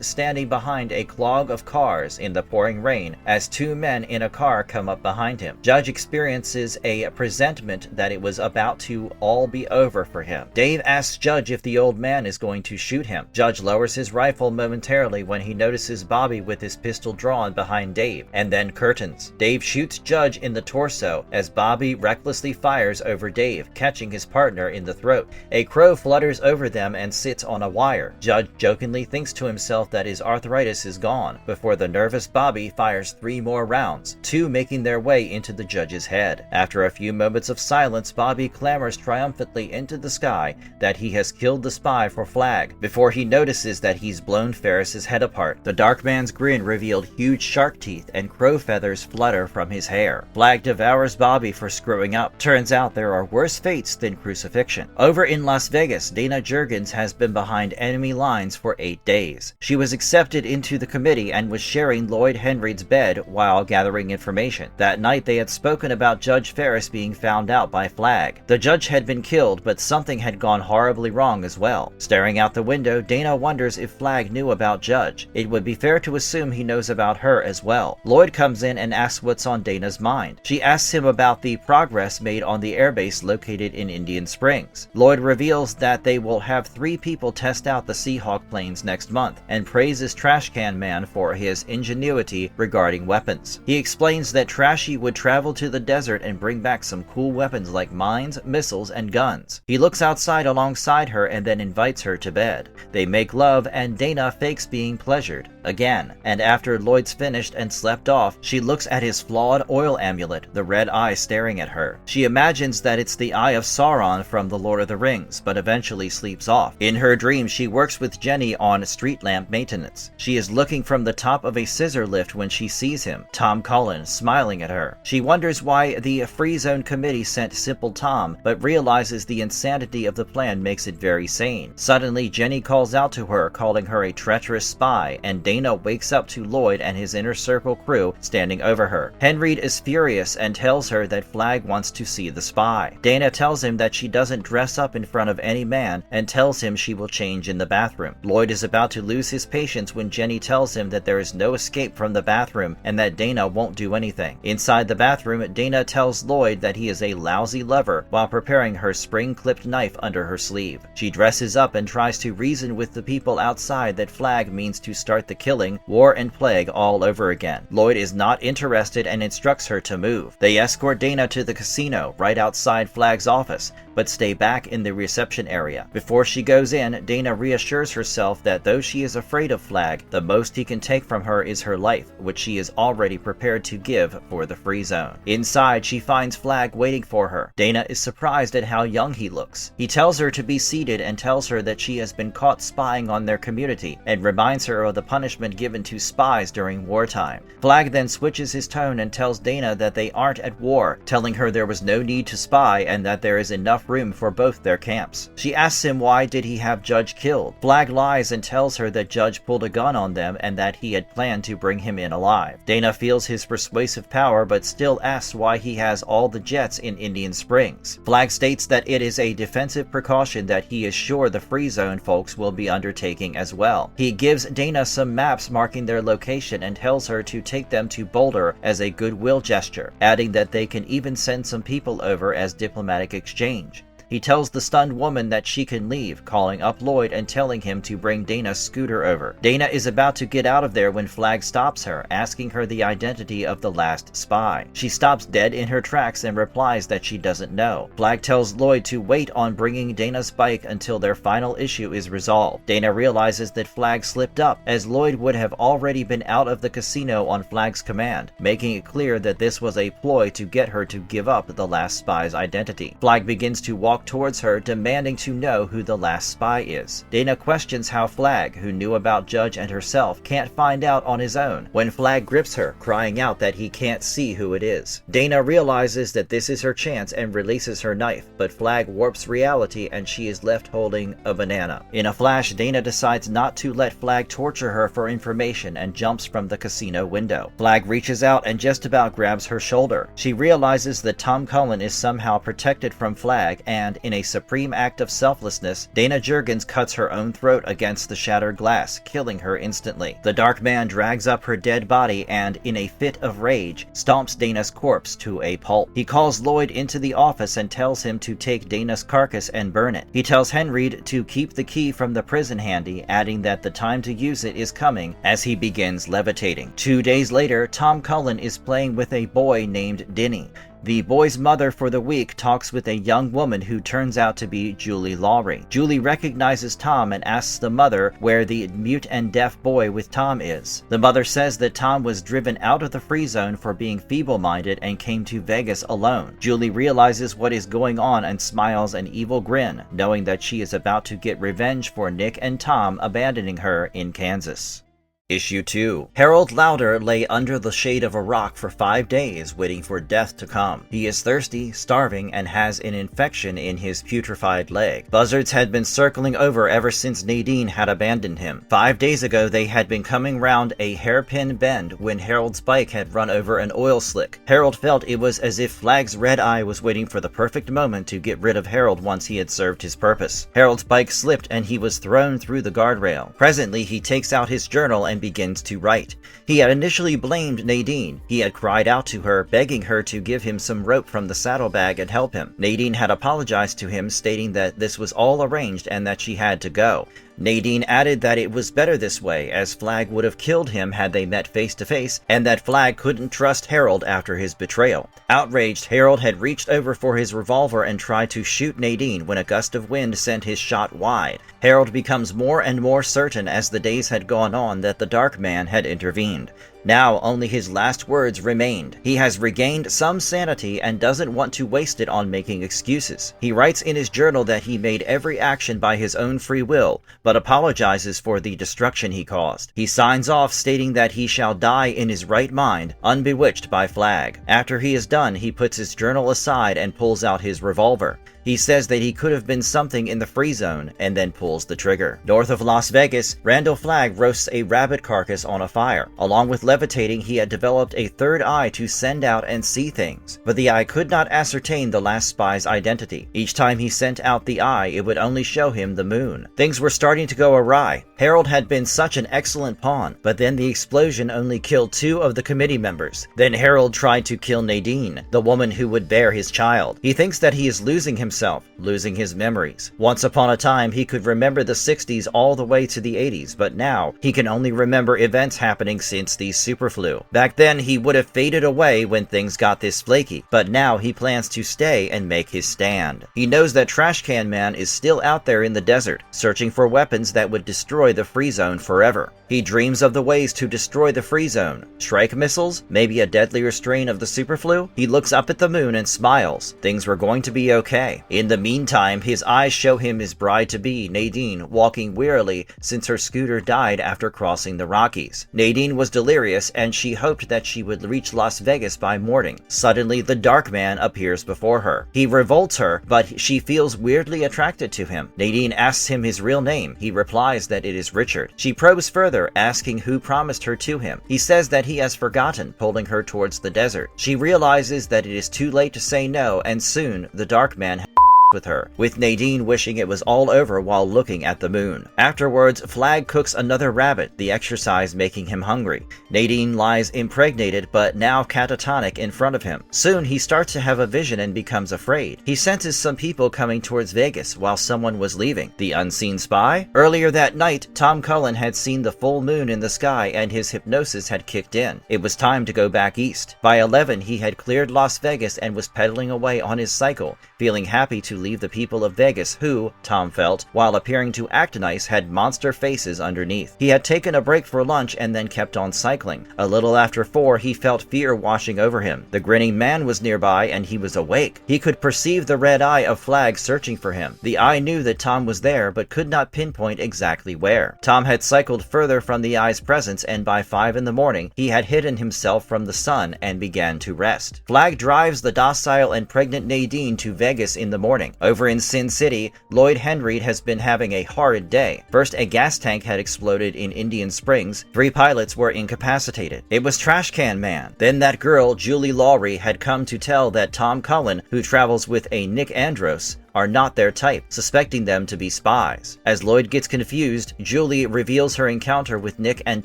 standing behind a clog of cars in the pouring rain, as 2 men in a car come up behind him. Judge experiences a presentiment that it was about to all be over for him. Dave asks Judge if the old man is going to shoot him. Judge lowers his rifle momentarily when he notices Bobby with his pistol drawn behind Dave, and then curtains. Dave shoots Judge in the torso as Bobby recklessly fires over Dave, catching his partner in the throat. A crow flutters over them and sits on a wire. Judge jokingly thinks to himself that his arthritis is gone, before the nervous Bobby fires 3 more rounds, 2 making their way into the judge's head. After a few moments of silence, Bobby clamors triumphantly into the sky that he has killed the spy for Flagg, before he notices that he's blown Ferris's head apart. The Dark Man's grin revealed huge shark teeth and crow feathers flutter from his hair. Flagg devours Bobby for screwing up. Turns out there are worse fates than crucifixion. Over in Las Vegas, Dana Jurgens has been behind enemy lines for 8 days. She was accepted into the committee and was sharing Lloyd Henry's bed while gathering information. That night they had spoken about Judge Ferris being found out by Flagg. The judge had been killed, but something had gone horribly wrong as well. Staring out the window, Dana wonders if Flagg knew about Judge. It would be fair to assume he knows about her as well. Lloyd comes in and asks what's on Dana's mind. She asks him about the progress made on the airbase located in Indian Springs. Lloyd reveals that they will have 3 people test out the Seahawk planes next month, and praises Trash Can Man for his ingenuity regarding weapons. He explains that Trashy would travel to the desert and bring back some cool weapons like mines, missiles, and guns. He looks outside alongside her and then invites her to bed. They make love and Dana fakes being pleasured again, and after Lloyd's finished and slept off, she looks at his flawed oil amulet, the red eye staring at her. She imagines that it's the Eye of Sauron from The Lord of the Rings, but eventually sleeps off. In her dream, she works with Jenny on street lamp maintenance. She is looking from the top of a scissor lift when she sees him, Tom Cullen, smiling at her. She wonders why the Free Zone Committee sent Simple Tom, but realizes the insanity of the plan makes it very sane. Suddenly, Jenny calls out to her, calling her a treacherous spy, and Dana wakes up to Lloyd and his inner circle crew standing over her. Henry is furious and tells her that Flagg wants to see the spy. Dana tells him that she doesn't dress up in front of any man and tells him she will change in the bathroom. Lloyd is about to lose his patience when Jenny tells him that there is no escape from the bathroom and that Dana won't do anything. Inside the bathroom, Dana tells Lloyd that he is a lousy lover while preparing her spring-clipped knife under her sleeve. She dresses up and tries to reason with the people outside that Flagg means to start the killing, war, and plague all over again. Lloyd is not interested and instructs her to move. They escort Dana to the casino right outside Flagg's office, but stay back in the reception area. Before she goes in, Dana reassures herself that though she is afraid of Flagg, the most he can take from her is her life, which she is already prepared to give for the free zone. Inside, she finds Flagg waiting for her. Dana is surprised at how young he looks. He tells her to be seated and tells her that she has been caught spying on their community and reminds her of the punishment given to spies during wartime. Flagg then switches his tone and tells Dana that they aren't at war, telling her there was no need to spy and that there is enough room for both their camps. She asks him why did he have Judge killed. Flagg lies and tells her that Judge pulled a gun on them and that he had planned to bring him in alive. Dana feels his persuasive power but still asks why he has all the jets in Indian Springs. Flagg states that it is a defensive precaution that he is sure the free zone folks will be undertaking as well. He gives Dana some maps marking their location and tells her to take them to Boulder as a goodwill gesture, adding that they can even send some people over as diplomatic exchange. He tells the stunned woman that she can leave, calling up Lloyd and telling him to bring Dana's scooter over. Dana is about to get out of there when Flagg stops her, asking her the identity of the last spy. She stops dead in her tracks and replies that she doesn't know. Flagg tells Lloyd to wait on bringing Dana's bike until their final issue is resolved. Dana realizes that Flagg slipped up, as Lloyd would have already been out of the casino on Flagg's command, making it clear that this was a ploy to get her to give up the last spy's identity. Flagg begins to walk towards her, demanding to know who the last spy is. Dana questions how Flagg, who knew about Judge and herself, can't find out on his own, when Flagg grips her, crying out that he can't see who it is. Dana realizes that this is her chance and releases her knife, but Flagg warps reality and she is left holding a banana. In a flash, Dana decides not to let Flagg torture her for information and jumps from the casino window. Flagg reaches out and just about grabs her shoulder. She realizes that Tom Cullen is somehow protected from Flagg, and in a supreme act of selflessness, Dana Jurgens cuts her own throat against the shattered glass, killing her instantly. The Dark Man drags up her dead body and, in a fit of rage, stomps Dana's corpse to a pulp. He calls Lloyd into the office and tells him to take Dana's carcass and burn it. He tells Henry to keep the key from the prison handy, adding that the time to use it is coming as he begins levitating. 2 days later, Tom Cullen is playing with a boy named Denny. The boy's mother for the week talks with a young woman who turns out to be Julie Lawry. Julie recognizes Tom and asks the mother where the mute and deaf boy with Tom is. The mother says that Tom was driven out of the free zone for being feeble-minded and came to Vegas alone. Julie realizes what is going on and smiles an evil grin, knowing that she is about to get revenge for Nick and Tom abandoning her in Kansas. Issue 2. Harold Lauder lay under the shade of a rock for 5 days, waiting for death to come. He is thirsty, starving, and has an infection in his putrefied leg. Buzzards had been circling over ever since Nadine had abandoned him. 5 days ago, they had been coming round a hairpin bend when Harold's bike had run over an oil slick. Harold felt it was as if Flagg's red eye was waiting for the perfect moment to get rid of Harold once he had served his purpose. Harold's bike slipped and he was thrown through the guardrail. Presently, he takes out his journal and begins to write. He had initially blamed Nadine. He had cried out to her, begging her to give him some rope from the saddlebag and help him. Nadine had apologized to him, stating that this was all arranged and that she had to go. Nadine added that it was better this way, as Flagg would have killed him had they met face to face, and that Flagg couldn't trust Harold after his betrayal. Outraged, Harold had reached over for his revolver and tried to shoot Nadine when a gust of wind sent his shot wide. Harold becomes more and more certain as the days had gone on that the Dark Man had intervened. Now only his last words remained. He has regained some sanity and doesn't want to waste it on making excuses. He writes in his journal that he made every action by his own free will, but apologizes for the destruction he caused. He signs off stating that he shall die in his right mind, unbewitched by Flagg. After he is done, he puts his journal aside and pulls out his revolver. He says that he could have been something in the free zone and then pulls the trigger. North of Las Vegas, Randall Flagg roasts a rabbit carcass on a fire. Along with levitating, he had developed a third eye to send out and see things, but the eye could not ascertain the last spy's identity. Each time he sent out the eye, it would only show him the moon. Things were starting to go awry. Harold had been such an excellent pawn, but then the explosion only killed 2 of the committee members. Then Harold tried to kill Nadine, the woman who would bear his child. He thinks that he is losing himself, losing his memories. Once upon a time, he could remember the 60s all the way to the 80s, but now he can only remember events happening since the superflu. Back then, he would have faded away when things got this flaky, but now he plans to stay and make his stand. He knows that Trash Can Man is still out there in the desert, searching for weapons that would destroy the free zone forever. He dreams of the ways to destroy the free zone. Shrike missiles? Maybe a deadlier strain of the superflu? He looks up at the moon and smiles. Things were going to be okay. In the meantime, his eyes show him his bride-to-be, Nadine, walking wearily since her scooter died after crossing the Rockies. Nadine was delirious and she hoped that she would reach Las Vegas by morning. Suddenly, the Dark Man appears before her. He revolts her, but she feels weirdly attracted to him. Nadine asks him his real name. He replies that it is Richard. She probes further, asking who promised her to him. He says that he has forgotten, pulling her towards the desert. She realizes that it is too late to say no, and soon the Dark Man with her, with Nadine wishing it was all over while looking at the moon. Afterwards, Flagg cooks another rabbit, the exercise making him hungry. Nadine lies impregnated but now catatonic in front of him. Soon he starts to have a vision and becomes afraid. He senses some people coming towards Vegas while someone was leaving. The unseen spy? Earlier that night, Tom Cullen had seen the full moon in the sky and his hypnosis had kicked in. It was time to go back east. By 11, he had cleared Las Vegas and was pedaling away on his cycle, feeling happy to leave the people of Vegas who, Tom felt, while appearing to act nice, had monster faces underneath. He had taken a break for lunch and then kept on cycling. A little after 4, he felt fear washing over him. The grinning man was nearby and he was awake. He could perceive the red eye of Flagg searching for him. The eye knew that Tom was there but could not pinpoint exactly where. Tom had cycled further from the eye's presence and by 5 in the morning, he had hidden himself from the sun and began to rest. Flagg drives the docile and pregnant Nadine to Vegas in the morning. Over in Sin City, Lloyd Henry has been having a horrid day. First, a gas tank had exploded in Indian Springs. 3 pilots were incapacitated. It was Trash Can Man. Then that girl, Julie Lawry, had come to tell that Tom Cullen, who travels with a Nick Andros, are not their type, suspecting them to be spies. As Lloyd gets confused, Julie reveals her encounter with Nick and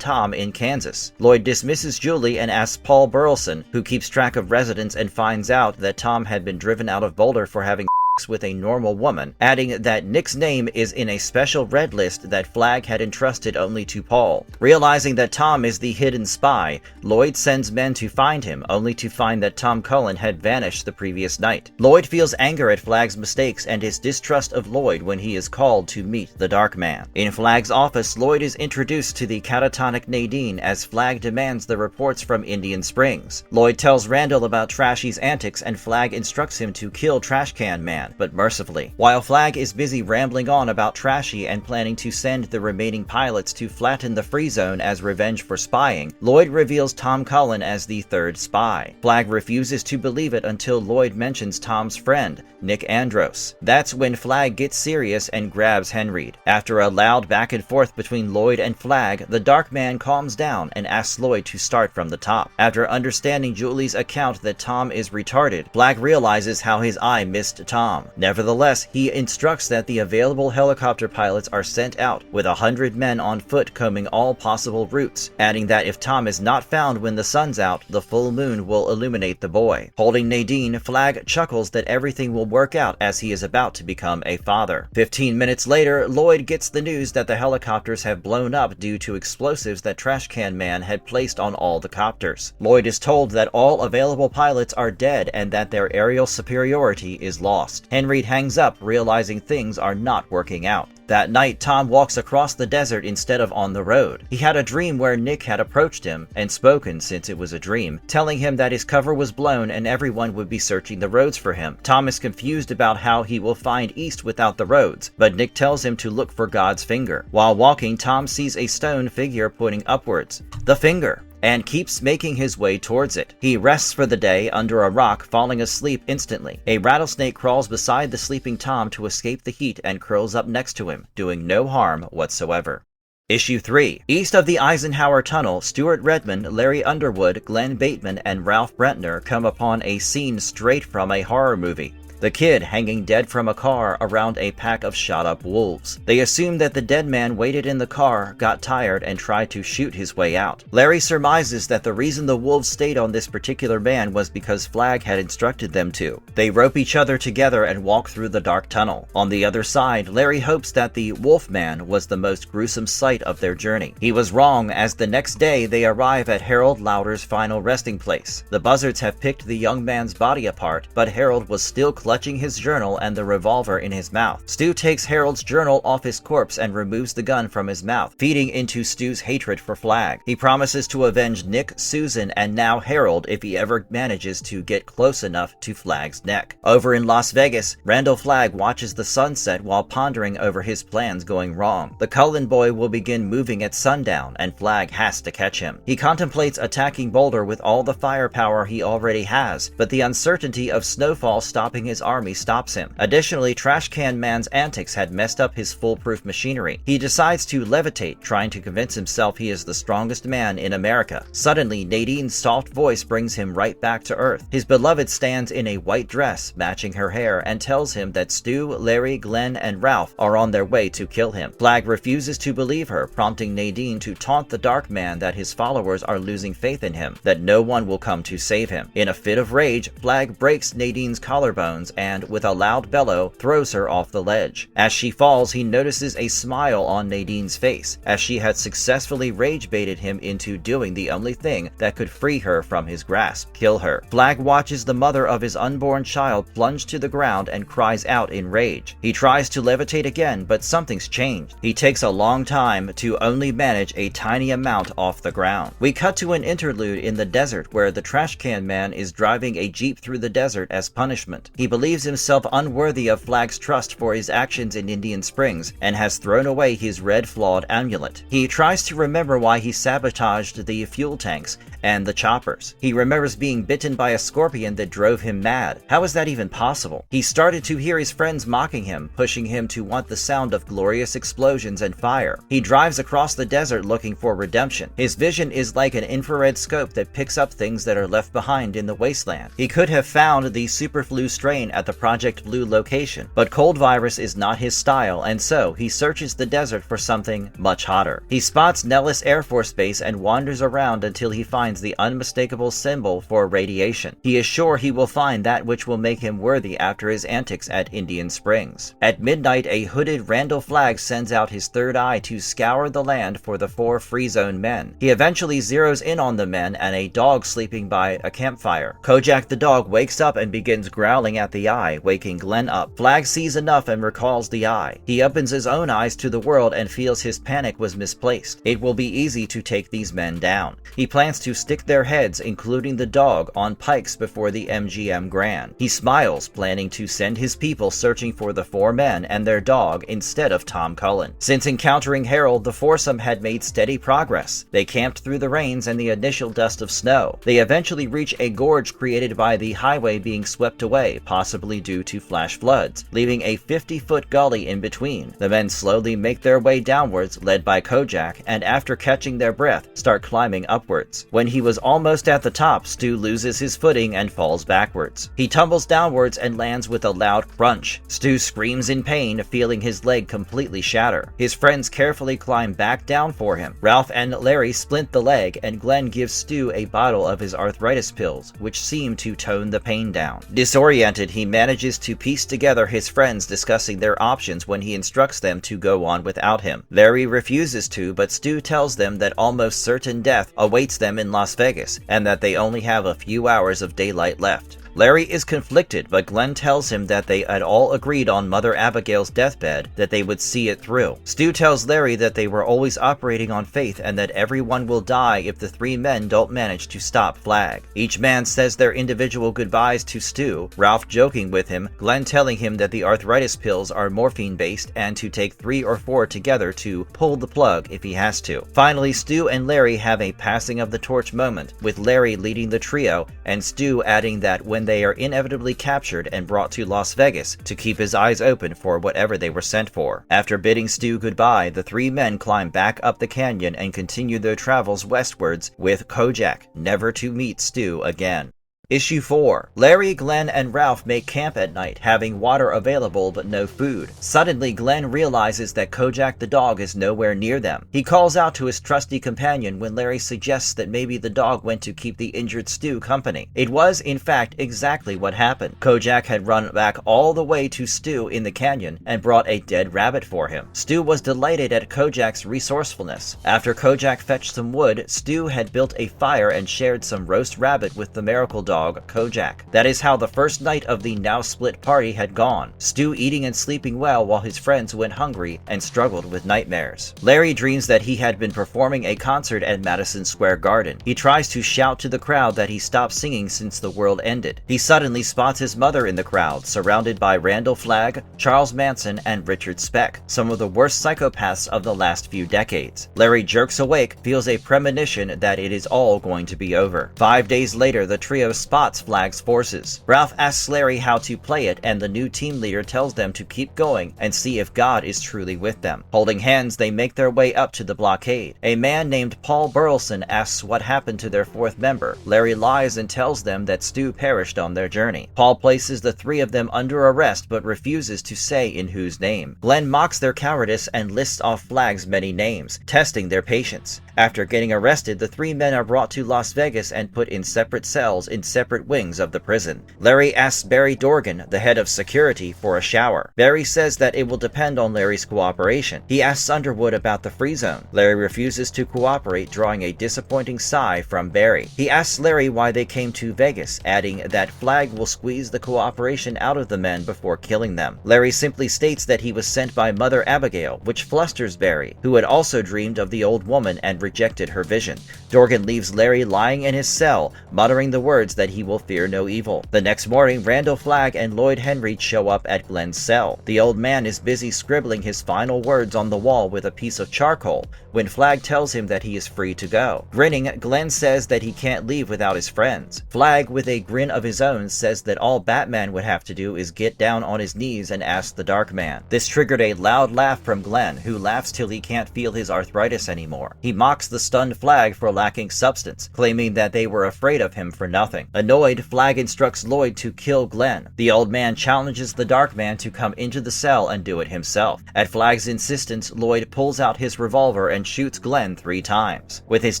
Tom in Kansas. Lloyd dismisses Julie and asks Paul Burleson, who keeps track of residents and finds out that Tom had been driven out of Boulder for having with a normal woman, adding that Nick's name is in a special red list that Flagg had entrusted only to Paul. Realizing that Tom is the hidden spy, Lloyd sends men to find him, only to find that Tom Cullen had vanished the previous night. Lloyd feels anger at Flagg's mistakes and his distrust of Lloyd when he is called to meet the Dark Man. In Flagg's office, Lloyd is introduced to the catatonic Nadine as Flagg demands the reports from Indian Springs. Lloyd tells Randall about Trashy's antics and Flagg instructs him to kill Trash Can Man, but mercifully. While Flagg is busy rambling on about Trashy and planning to send the remaining pilots to flatten the free zone as revenge for spying, Lloyd reveals Tom Cullen as the 3rd spy. Flagg refuses to believe it until Lloyd mentions Tom's friend, Nick Andros. That's when Flagg gets serious and grabs Henry. After a loud back and forth between Lloyd and Flagg, the Dark Man calms down and asks Lloyd to start from the top. After understanding Julie's account that Tom is retarded, Flagg realizes how his eye missed Tom. Nevertheless, he instructs that the available helicopter pilots are sent out, with 100 men on foot combing all possible routes, adding that if Tom is not found when the sun's out, the full moon will illuminate the boy. Holding Nadine, Flagg chuckles that everything will work out as he is about to become a father. 15 minutes later, Lloyd gets the news that the helicopters have blown up due to explosives that Trash Can Man had placed on all the copters. Lloyd is told that all available pilots are dead and that their aerial superiority is lost. Henry hangs up, realizing things are not working out. That night, Tom walks across the desert instead of on the road. He had a dream where Nick had approached him, and spoken since it was a dream, telling him that his cover was blown and everyone would be searching the roads for him. Tom is confused about how he will find east without the roads, but Nick tells him to look for God's finger. While walking, Tom sees a stone figure pointing upwards. The finger! and keeps making his way towards it. He rests for the day under a rock, falling asleep instantly. A rattlesnake crawls beside the sleeping Tom to escape the heat and curls up next to him, doing no harm whatsoever. Issue 3. East of the Eisenhower Tunnel, Stuart Redmond, Larry Underwood, Glenn Bateman, and Ralph Brentner come upon a scene straight from a horror movie. The kid hanging dead from a car around a pack of shot-up wolves. They assume that the dead man waited in the car, got tired, and tried to shoot his way out. Larry surmises that the reason the wolves stayed on this particular man was because Flagg had instructed them to. They rope each other together and walk through the dark tunnel. On the other side, Larry hopes that the wolf man was the most gruesome sight of their journey. He was wrong, as the next day they arrive at Harold Lauder's final resting place. The buzzards have picked the young man's body apart, but Harold was still clutching his journal and the revolver in his mouth. Stu takes Harold's journal off his corpse and removes the gun from his mouth, feeding into Stu's hatred for Flagg. He promises to avenge Nick, Susan, and now Harold if he ever manages to get close enough to Flagg's neck. Over in Las Vegas, Randall Flagg watches the sunset while pondering over his plans going wrong. The Cullen boy will begin moving at sundown, and Flagg has to catch him. He contemplates attacking Boulder with all the firepower he already has, but the uncertainty of Snowfall stopping his army stops him. Additionally, Trash Can Man's antics had messed up his foolproof machinery. He decides to levitate, trying to convince himself he is the strongest man in America. Suddenly, Nadine's soft voice brings him right back to Earth. His beloved stands in a white dress, matching her hair, and tells him that Stu, Larry, Glenn, and Ralph are on their way to kill him. Flagg refuses to believe her, prompting Nadine to taunt the Dark Man that his followers are losing faith in him, that no one will come to save him. In a fit of rage, Flagg breaks Nadine's collarbones and, with a loud bellow, throws her off the ledge. As she falls, he notices a smile on Nadine's face, as she had successfully rage-baited him into doing the only thing that could free her from his grasp: kill her. Flagg watches the mother of his unborn child plunge to the ground and cries out in rage. He tries to levitate again, but something's changed. He takes a long time to only manage a tiny amount off the ground. We cut to an interlude in the desert where the Trash Can Man is driving a jeep through the desert as punishment. He believes himself unworthy of Flagg's trust for his actions in Indian Springs and has thrown away his red flawed amulet. He tries to remember why he sabotaged the fuel tanks and the choppers. He remembers being bitten by a scorpion that drove him mad. How is that even possible? He started to hear his friends mocking him, pushing him to want the sound of glorious explosions and fire. He drives across the desert looking for redemption. His vision is like an infrared scope that picks up things that are left behind in the wasteland. He could have found the superflu strain at the Project Blue location, but cold virus is not his style, and so he searches the desert for something much hotter. He spots Nellis Air Force Base and wanders around until he finds the unmistakable symbol for radiation. He is sure he will find that which will make him worthy after his antics at Indian Springs. At midnight, a hooded Randall Flagg sends out his third eye to scour the land for the 4 Free Zone men. He eventually zeroes in on the men and a dog sleeping by a campfire. Kojak the dog wakes up and begins growling at the eye, waking Glenn up. Flagg sees enough and recalls the eye. He opens his own eyes to the world and feels his panic was misplaced. It will be easy to take these men down. He plans to stick their heads, including the dog, on pikes before the MGM Grand. He smiles, planning to send his people searching for the 4 men and their dog instead of Tom Cullen. Since encountering Harold, the foursome had made steady progress. They camped through the rains and the initial dust of snow. They eventually reach a gorge created by the highway being swept away, possibly due to flash floods, leaving a 50-foot gully in between. The men slowly make their way downwards, led by Kojak, and after catching their breath, start climbing upwards. When he was almost at the top, Stu loses his footing and falls backwards. He tumbles downwards and lands with a loud crunch. Stu screams in pain, feeling his leg completely shatter. His friends carefully climb back down for him. Ralph and Larry splint the leg, and Glenn gives Stu a bottle of his arthritis pills, which seem to tone the pain down. Disoriented, he manages to piece together his friends discussing their options when he instructs them to go on without him. Larry refuses to, but Stu tells them that almost certain death awaits them in Las Vegas, and that they only have a few hours of daylight left. Larry is conflicted, but Glenn tells him that they had all agreed on Mother Abigail's deathbed that they would see it through. Stu tells Larry that they were always operating on faith and that everyone will die if the three men don't manage to stop Flagg. Each man says their individual goodbyes to Stu, Ralph joking with him, Glenn telling him that the arthritis pills are morphine-based and to take 3 or 4 together to pull the plug if he has to. Finally, Stu and Larry have a passing of the torch moment, with Larry leading the trio and Stu adding that when they are inevitably captured and brought to Las Vegas, to keep his eyes open for whatever they were sent for. After bidding Stu goodbye, the three men climb back up the canyon and continue their travels westwards with Kojak, never to meet Stu again. Issue 4. Larry, Glenn, and Ralph make camp at night, having water available but no food. Suddenly, Glenn realizes that Kojak the dog is nowhere near them. He calls out to his trusty companion when Larry suggests that maybe the dog went to keep the injured Stu company. It was, in fact, exactly what happened. Kojak had run back all the way to Stu in the canyon and brought a dead rabbit for him. Stu was delighted at Kojak's resourcefulness. After Kojak fetched some wood, Stu had built a fire and shared some roast rabbit with the miracle dog Kojak. That is how the first night of the now split party had gone, Stu eating and sleeping well while his friends went hungry and struggled with nightmares. Larry dreams that he had been performing a concert at Madison Square Garden. He tries to shout to the crowd that he stopped singing since the world ended. He suddenly spots his mother in the crowd, surrounded by Randall Flagg, Charles Manson, and Richard Speck, some of the worst psychopaths of the last few decades. Larry jerks awake, feels a premonition that it is all going to be over. 5 days later, the trio spots Flagg's forces. Ralph asks Larry how to play it, and the new team leader tells them to keep going and see if God is truly with them. Holding hands, they make their way up to the blockade. A man named Paul Burleson asks what happened to their fourth member. Larry lies and tells them that Stu perished on their journey. Paul places the three of them under arrest but refuses to say in whose name. Glenn mocks their cowardice and lists off Flagg's many names, testing their patience. After getting arrested, the three men are brought to Las Vegas and put in separate cells in separate wings of the prison. Larry asks Barry Dorgan, the head of security, for a shower. Barry says that it will depend on Larry's cooperation. He asks Underwood about the free zone. Larry refuses to cooperate, drawing a disappointing sigh from Barry. He asks Larry why they came to Vegas, adding that Flagg will squeeze the cooperation out of the men before killing them. Larry simply states that he was sent by Mother Abigail, which flusters Barry, who had also dreamed of the old woman and rejected her vision. Dorgan leaves Larry lying in his cell, muttering the words that he will fear no evil. The next morning, Randall Flagg and Lloyd Henry show up at Glenn's cell. The old man is busy scribbling his final words on the wall with a piece of charcoal when Flagg tells him that he is free to go. Grinning, Glenn says that he can't leave without his friends. Flagg, with a grin of his own, says that all Batman would have to do is get down on his knees and ask the Dark Man. This triggered a loud laugh from Glenn, who laughs till he can't feel his arthritis anymore. He mocks the stunned Flagg for lacking substance, claiming that they were afraid of him for nothing. Annoyed, Flagg instructs Lloyd to kill Glenn. The old man challenges the Dark Man to come into the cell and do it himself. At Flagg's insistence, Lloyd pulls out his revolver and shoots Glenn 3 times. With his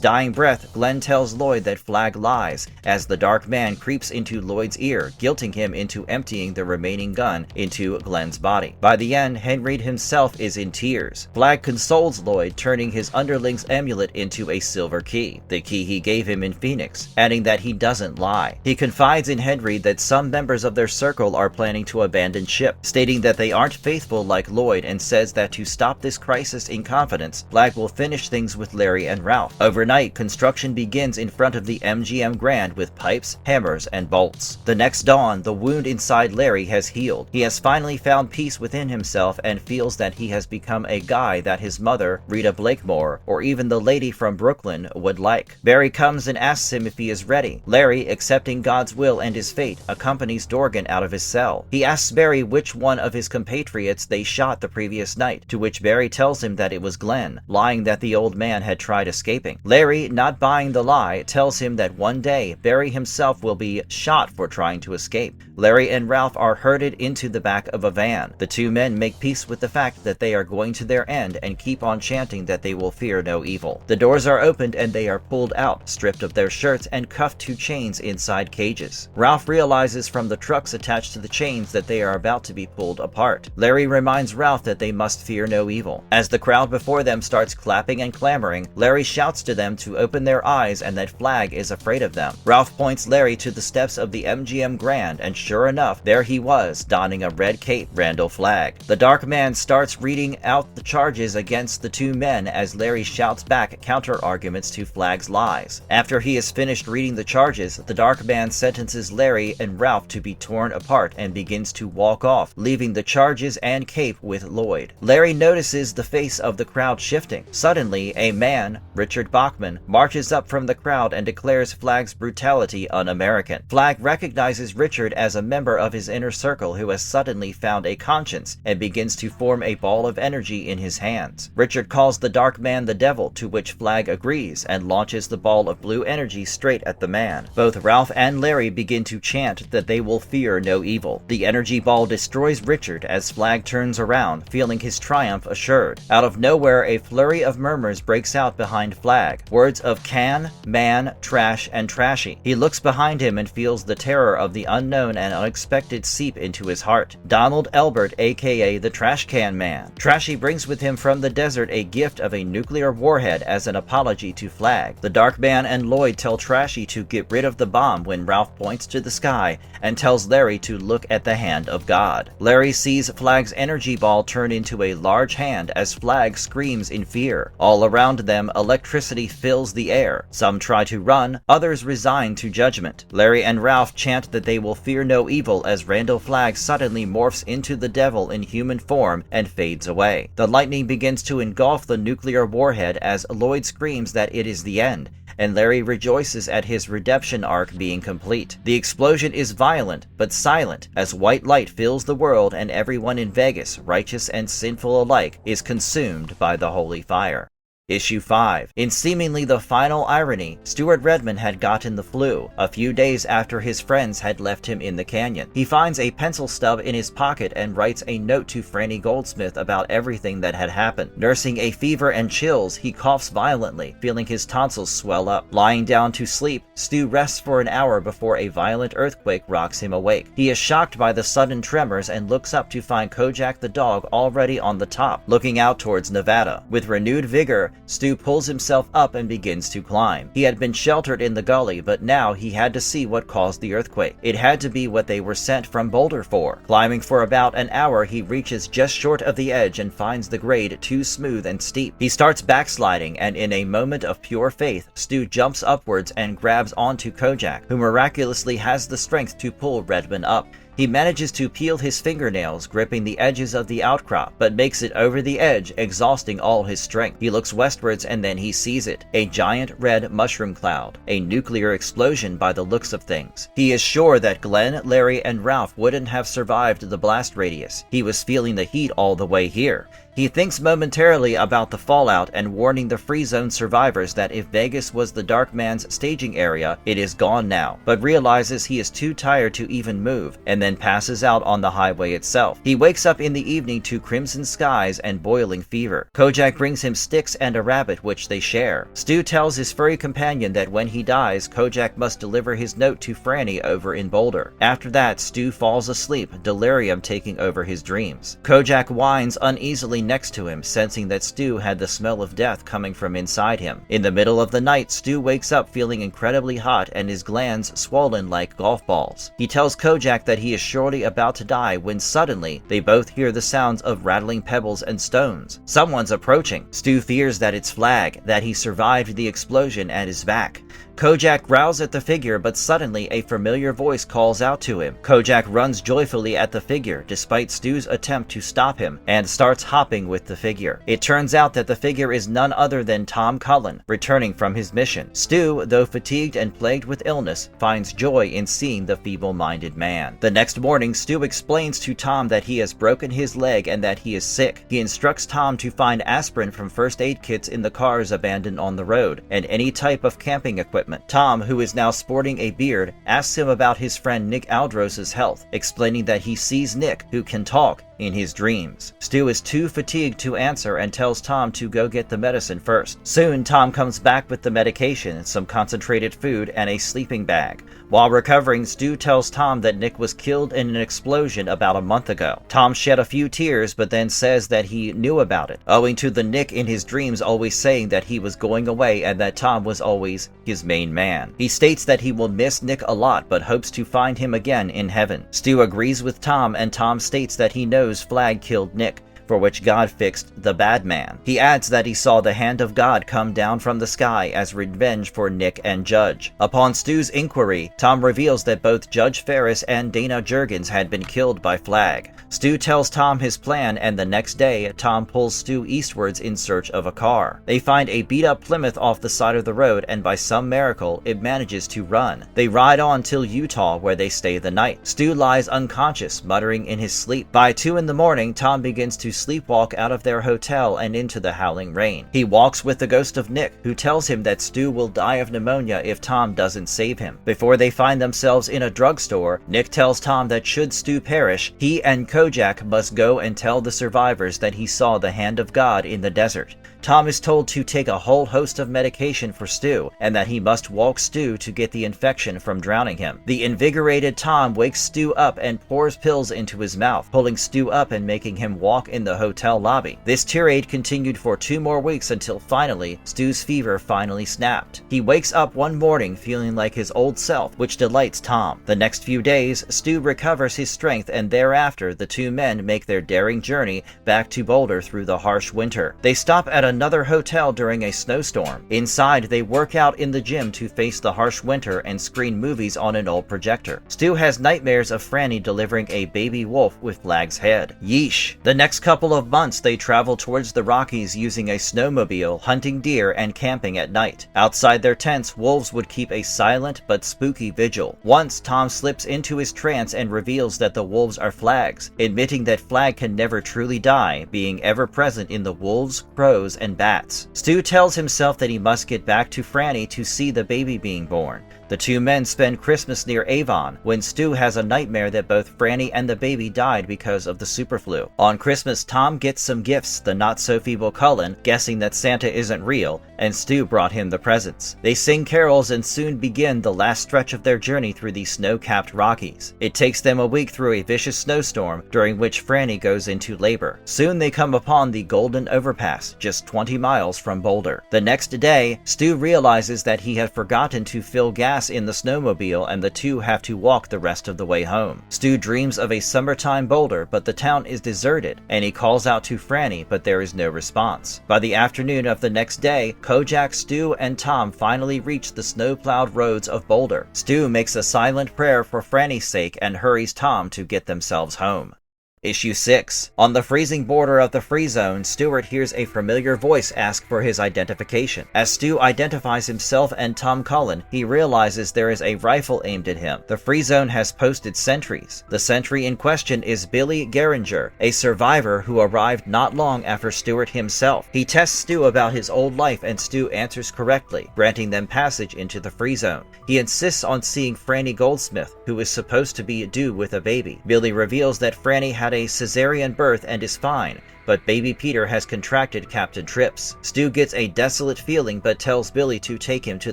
dying breath, Glenn tells Lloyd that Flagg lies, as the Dark Man creeps into Lloyd's ear, guilting him into emptying the remaining gun into Glenn's body. By the end, Henry himself is in tears. Flagg consoles Lloyd, turning his underling's amulet into a silver key, the key he gave him in Phoenix, adding that he doesn't lie. He confides in Henry that some members of their circle are planning to abandon ship, stating that they aren't faithful like Lloyd, and says that to stop this crisis in confidence, Flagg will finish things with Larry and Ralph. Overnight, construction begins in front of the MGM Grand with pipes, hammers, and bolts. The next dawn, the wound inside Larry has healed. He has finally found peace within himself and feels that he has become a guy that his mother, Rita Blakemore, or even the lady from Brooklyn would like. Barry comes and asks him if he is ready. Larry, accepting God's will and his fate, accompanies Dorgan out of his cell. He asks Barry which one of his compatriots they shot the previous night, to which Barry tells him that it was Glenn, lying that the old man had tried escaping. Larry, not buying the lie, tells him that one day Barry himself will be shot for trying to escape. Larry and Ralph are herded into the back of a van. The two men make peace with the fact that they are going to their end and keep on chanting that they will fear no evil. jail. The doors are opened and they are pulled out, stripped of their shirts and cuffed to chains inside cages. Ralph realizes from the trucks attached to the chains that they are about to be pulled apart. Larry reminds Ralph that they must fear no evil. As the crowd before them starts clapping and clamoring, Larry shouts to them to open their eyes and that Flagg is afraid of them. Ralph points Larry to the steps of the MGM Grand, and sure enough, there he was, donning a red cape, Randall Flagg. The dark man starts reading out the charges against the two men as Larry shouts back counter-arguments to Flagg's lies. After he has finished reading the charges, the dark man sentences Larry and Ralph to be torn apart and begins to walk off, leaving the charges and cape with Lloyd. Larry notices the face of the crowd shifting. Suddenly, a man, Richard Bachman, marches up from the crowd and declares Flagg's brutality un-American. Flagg recognizes Richard as a member of his inner circle who has suddenly found a conscience and begins to form a ball of energy in his hands. Richard calls the dark man the devil, to which Flagg agrees and launches the ball of blue energy straight at the man. Both Ralph and Larry begin to chant that they will fear no evil. The energy ball destroys Richard as Flagg turns around, feeling his triumph assured. Out of nowhere, a flurry of murmurs breaks out behind Flagg. Words of can, man, trash, and trashy. He looks behind him and feels the terror of the unknown and unexpected seep into his heart. Donald Elbert, aka the Trash Can Man. Trashy brings with him from the desert a gift of a nuclear warhead as an apology to Flagg. The Dark Man and Lloyd tell Trashy to get rid of the bomb when Ralph points to the sky and tells Larry to look at the hand of God. Larry sees Flagg's energy ball turn into a large hand as Flagg screams in fear. All around them, electricity fills the air. Some try to run, others resign to judgment. Larry and Ralph chant that they will fear no evil as Randall Flagg suddenly morphs into the devil in human form and fades away. The lightning begins to engulf the nuclear warhead as Lloyd screams that it is the end, and Larry rejoices at his redemption arc being complete. The explosion is violent, but silent, as white light fills the world and everyone in Vegas, righteous and sinful alike, is consumed by the holy fire. Issue 5. In seemingly the final irony, Stuart Redmond had gotten the flu, a few days after his friends had left him in the canyon. He finds a pencil stub in his pocket and writes a note to Franny Goldsmith about everything that had happened. Nursing a fever and chills, he coughs violently, feeling his tonsils swell up. Lying down to sleep, Stu rests for an hour before a violent earthquake rocks him awake. He is shocked by the sudden tremors and looks up to find Kojak the dog already on the top, looking out towards Nevada. With renewed vigor, Stu pulls himself up and begins to climb. He had been sheltered in the gully, but now he had to see what caused the earthquake. It had to be what they were sent from Boulder for. Climbing for about an hour, he reaches just short of the edge and finds the grade too smooth and steep. He starts backsliding, and in a moment of pure faith, Stu jumps upwards and grabs onto Kojak, who miraculously has the strength to pull Redmond up. He manages to peel his fingernails, gripping the edges of the outcrop, but makes it over the edge, exhausting all his strength. He looks westwards and then he sees it, a giant red mushroom cloud, a nuclear explosion by the looks of things. He is sure that Glenn, Larry, and Ralph wouldn't have survived the blast radius. He was feeling the heat all the way here. He thinks momentarily about the fallout and warning the Free Zone survivors that if Vegas was the Dark Man's staging area, it is gone now, but realizes he is too tired to even move, and then passes out on the highway itself. He wakes up in the evening to crimson skies and boiling fever. Kojak brings him sticks and a rabbit, which they share. Stu tells his furry companion that when he dies, Kojak must deliver his note to Franny over in Boulder. After that, Stu falls asleep, delirium taking over his dreams. Kojak whines uneasily next to him, sensing that Stu had the smell of death coming from inside him. In the middle of the night, Stu wakes up feeling incredibly hot and his glands swollen like golf balls. He tells Kojak that he is surely about to die when suddenly they both hear the sounds of rattling pebbles and stones. Someone's approaching. Stu fears that it's Flagg, that he survived the explosion and is back. Kojak growls at the figure, but suddenly a familiar voice calls out to him. Kojak runs joyfully at the figure, despite Stu's attempt to stop him, and starts hopping with the figure. It turns out that the figure is none other than Tom Cullen, returning from his mission. Stu, though fatigued and plagued with illness, finds joy in seeing the feeble-minded man. The next morning, Stu explains to Tom that he has broken his leg and that he is sick. He instructs Tom to find aspirin from first aid kits in the cars abandoned on the road, and any type of camping equipment. Tom, who is now sporting a beard, asks him about his friend Nick Aldros's health, explaining that he sees Nick, who can talk, in his dreams. Stu is too fatigued to answer and tells Tom to go get the medicine first. Soon, Tom comes back with the medication, some concentrated food, and a sleeping bag. While recovering, Stu tells Tom that Nick was killed in an explosion about a month ago. Tom shed a few tears, but then says that he knew about it, owing to the Nick in his dreams always saying that he was going away and that Tom was always his main man. He states that he will miss Nick a lot, but hopes to find him again in heaven. Stu agrees with Tom, and Tom states that he knows Flagg killed Nick, for which God fixed the bad man. He adds that he saw the hand of God come down from the sky as revenge for Nick and Judge. Upon Stu's inquiry, Tom reveals that both Judge Ferris and Dana Jurgens had been killed by Flagg. Stu tells Tom his plan, and the next day, Tom pulls Stu eastwards in search of a car. They find a beat-up Plymouth off the side of the road, and by some miracle, it manages to run. They ride on till Utah, where they stay the night. Stu lies unconscious, muttering in his sleep. By 2 in the morning, Tom begins to sleepwalk out of their hotel and into the howling rain. He walks with the ghost of Nick, who tells him that Stu will die of pneumonia if Tom doesn't save him. Before they find themselves in a drugstore, Nick tells Tom that should Stu perish, he and Kojak must go and tell the survivors that he saw the hand of God in the desert. Tom is told to take a whole host of medication for Stu, and that he must walk Stu to get the infection from drowning him. The invigorated Tom wakes Stu up and pours pills into his mouth, pulling Stu up and making him walk in the hotel lobby. This tirade continued for 2 more weeks until finally, Stu's fever finally snapped. He wakes up one morning feeling like his old self, which delights Tom. The next few days, Stu recovers his strength, and thereafter the two men make their daring journey back to Boulder through the harsh winter. They stop at another hotel during a snowstorm. Inside, they work out in the gym to face the harsh winter and screen movies on an old projector. Stu has nightmares of Franny delivering a baby wolf with Flagg's head. Yeesh. The next couple of months, they travel towards the Rockies using a snowmobile, hunting deer, and camping at night. Outside their tents, wolves would keep a silent but spooky vigil. Once, Tom slips into his trance and reveals that the wolves are Flagg's, admitting that Flagg can never truly die, being ever present in the wolves, crows, and bats. Stu tells himself that he must get back to Franny to see the baby being born. The two men spend Christmas near Avon, when Stu has a nightmare that both Franny and the baby died because of the superflu. On Christmas, Tom gets some gifts, the not-so-feeble Cullen, guessing that Santa isn't real, and Stu brought him the presents. They sing carols and soon begin the last stretch of their journey through the snow-capped Rockies. It takes them a week through a vicious snowstorm, during which Franny goes into labor. Soon they come upon the Golden Overpass, just 20 miles from Boulder. The next day, Stu realizes that he had forgotten to fill gas in the snowmobile, and the two have to walk the rest of the way home. Stu dreams of a summertime Boulder, but the town is deserted, and he calls out to Franny, but there is no response. By the afternoon of the next day, Kojak, Stu, and Tom finally reach the snow-plowed roads of Boulder. Stu makes a silent prayer for Franny's sake and hurries Tom to get themselves home. Issue 6. On the freezing border of the free zone, Stuart hears a familiar voice ask for his identification. As Stu identifies himself and Tom Cullen, he realizes there is a rifle aimed at him. The free zone has posted sentries. The sentry in question is Billy Geringer, a survivor who arrived not long after Stuart himself. He tests Stu about his old life, and Stu answers correctly, granting them passage into the free zone. He insists on seeing Franny Goldsmith, who is supposed to be due with a baby. Billy reveals that Franny had a cesarean birth and is fine, but baby Peter has contracted Captain Trips. Stu gets a desolate feeling but tells Billy to take him to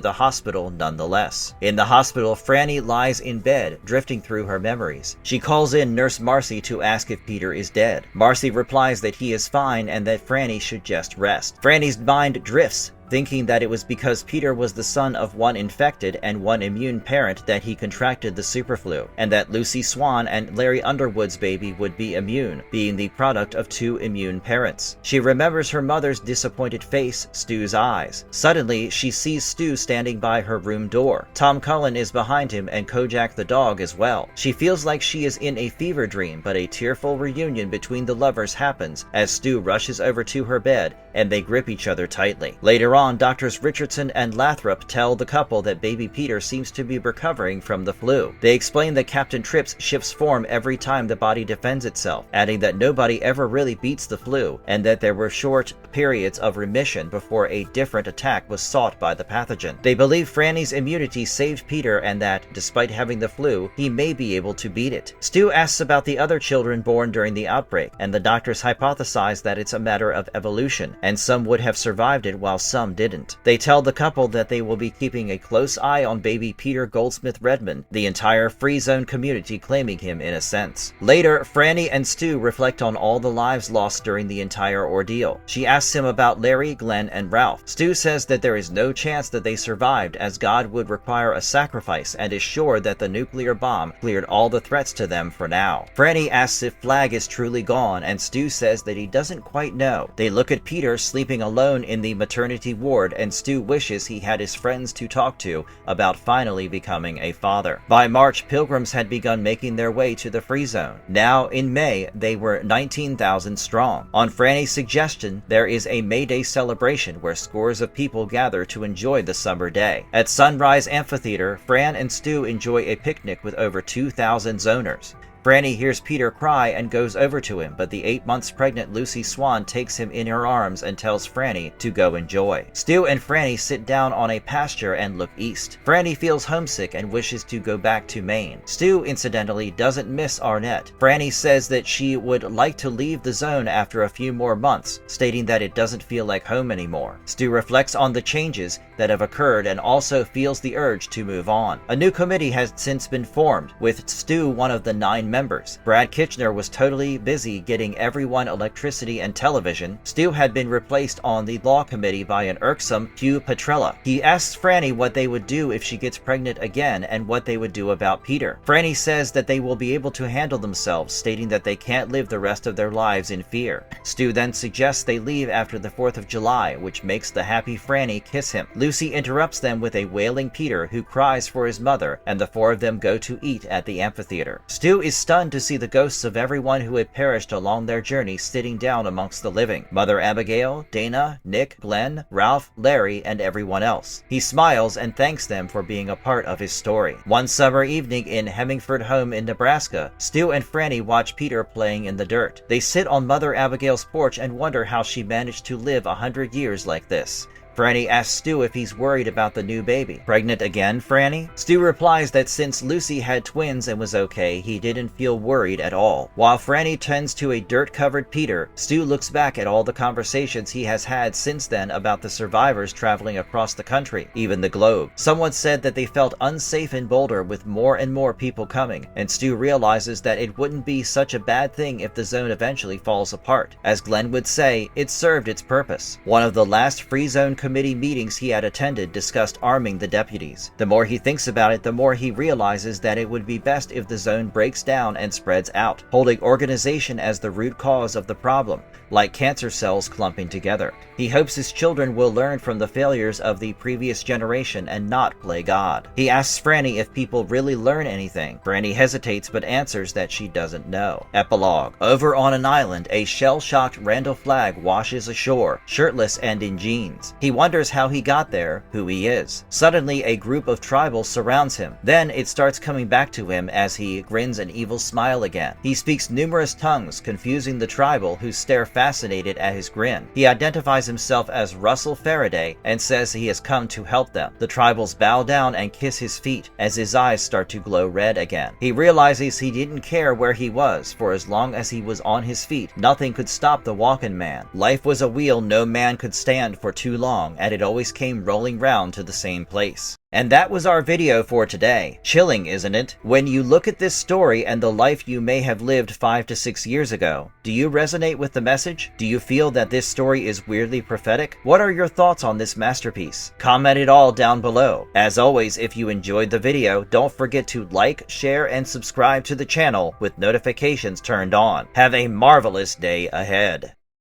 the hospital nonetheless. In the hospital, Franny lies in bed, drifting through her memories. She calls in Nurse Marcy to ask if Peter is dead. Marcy replies that he is fine and that Franny should just rest. Franny's mind drifts, thinking that it was because Peter was the son of one infected and one immune parent that he contracted the superflu, and that Lucy Swan and Larry Underwood's baby would be immune, being the product of 2 immune parents. She remembers her mother's disappointed face, Stu's eyes. Suddenly, she sees Stu standing by her room door. Tom Cullen is behind him and Kojak the dog as well. She feels like she is in a fever dream, but a tearful reunion between the lovers happens as Stu rushes over to her bed and they grip each other tightly. Later on, Doctors Richardson and Lathrop tell the couple that baby Peter seems to be recovering from the flu. They explain that Captain Trips shifts form every time the body defends itself, adding that nobody ever really beats the flu, and that there were short periods of remission before a different attack was sought by the pathogen. They believe Franny's immunity saved Peter and that, despite having the flu, he may be able to beat it. Stu asks about the other children born during the outbreak, and the doctors hypothesize that it's a matter of evolution, and some would have survived it while some didn't. They tell the couple that they will be keeping a close eye on baby Peter Goldsmith Redmond, the entire Free Zone community claiming him in a sense. Later, Franny and Stu reflect on all the lives lost during the entire ordeal. She asks him about Larry, Glenn, and Ralph. Stu says that there is no chance that they survived, as God would require a sacrifice, and is sure that the nuclear bomb cleared all the threats to them for now. Franny asks if Flagg is truly gone, and Stu says that he doesn't quite know. They look at Peter sleeping alone in the maternity ward, and Stu wishes he had his friends to talk to about finally becoming a father. By March, pilgrims had begun making their way to the Free Zone. Now, in May, they were 19,000 strong. On Franny's suggestion, there is a May Day celebration where scores of people gather to enjoy the summer day. At Sunrise Amphitheater, Fran and Stu enjoy a picnic with over 2,000 zoners. Franny hears Peter cry and goes over to him, but the 8 months pregnant Lucy Swan takes him in her arms and tells Franny to go enjoy. Stu and Franny sit down on a pasture and look east. Franny feels homesick and wishes to go back to Maine. Stu, incidentally, doesn't miss Arnett. Franny says that she would like to leave the zone after a few more months, stating that it doesn't feel like home anymore. Stu reflects on the changes that have occurred and also feels the urge to move on. A new committee has since been formed, with Stu one of the 9 members. Brad Kitchener was totally busy getting everyone electricity and television. Stu had been replaced on the law committee by an irksome Hugh Petrella. He asks Franny what they would do if she gets pregnant again and what they would do about Peter. Franny says that they will be able to handle themselves, stating that they can't live the rest of their lives in fear. Stu then suggests they leave after the 4th of July, which makes the happy Franny kiss him. Lucy interrupts them with a wailing Peter who cries for his mother, and the 4 of them go to eat at the amphitheater. Stu is stunned to see the ghosts of everyone who had perished along their journey sitting down amongst the living. Mother Abigail, Dana, Nick, Glenn, Ralph, Larry, and everyone else. He smiles and thanks them for being a part of his story. One summer evening in Hemingford home in Nebraska, Stu and Franny watch Peter playing in the dirt. They sit on Mother Abigail's porch and wonder how she managed to live 100 years like this. Franny asks Stu if he's worried about the new baby. Pregnant again, Franny? Stu replies that since Lucy had twins and was okay, he didn't feel worried at all. While Franny tends to a dirt-covered Peter, Stu looks back at all the conversations he has had since then about the survivors traveling across the country, even the globe. Someone said that they felt unsafe in Boulder with more and more people coming, and Stu realizes that it wouldn't be such a bad thing if the zone eventually falls apart. As Glenn would say, it served its purpose. One of the last Free Zone committee meetings he had attended discussed arming the deputies. The more he thinks about it, the more he realizes that it would be best if the zone breaks down and spreads out, holding organization as the root cause of the problem, like cancer cells clumping together. He hopes his children will learn from the failures of the previous generation and not play God. He asks Franny if people really learn anything. Franny hesitates but answers that she doesn't know. Epilogue. Over on an island, a shell-shocked Randall Flagg washes ashore, shirtless and in jeans. He wonders how he got there, who he is. Suddenly, a group of tribals surrounds him. Then it starts coming back to him as he grins an evil smile again. He speaks numerous tongues, confusing the tribal who stare fascinated at his grin. He identifies himself as Russell Faraday and says he has come to help them. The tribals bow down and kiss his feet as his eyes start to glow red again. He realizes he didn't care where he was, for as long as he was on his feet, nothing could stop the walking man. Life was a wheel no man could stand for too long, and it always came rolling round to the same place. And that was our video for today. Chilling, isn't it? When you look at this story and the life you may have lived 5 to 6 years ago, do you resonate with the message? Do you feel that this story is weirdly prophetic? What are your thoughts on this masterpiece? Comment it all down below. As always, if you enjoyed the video, don't forget to like, share, and subscribe to the channel with notifications turned on. Have a marvelous day ahead.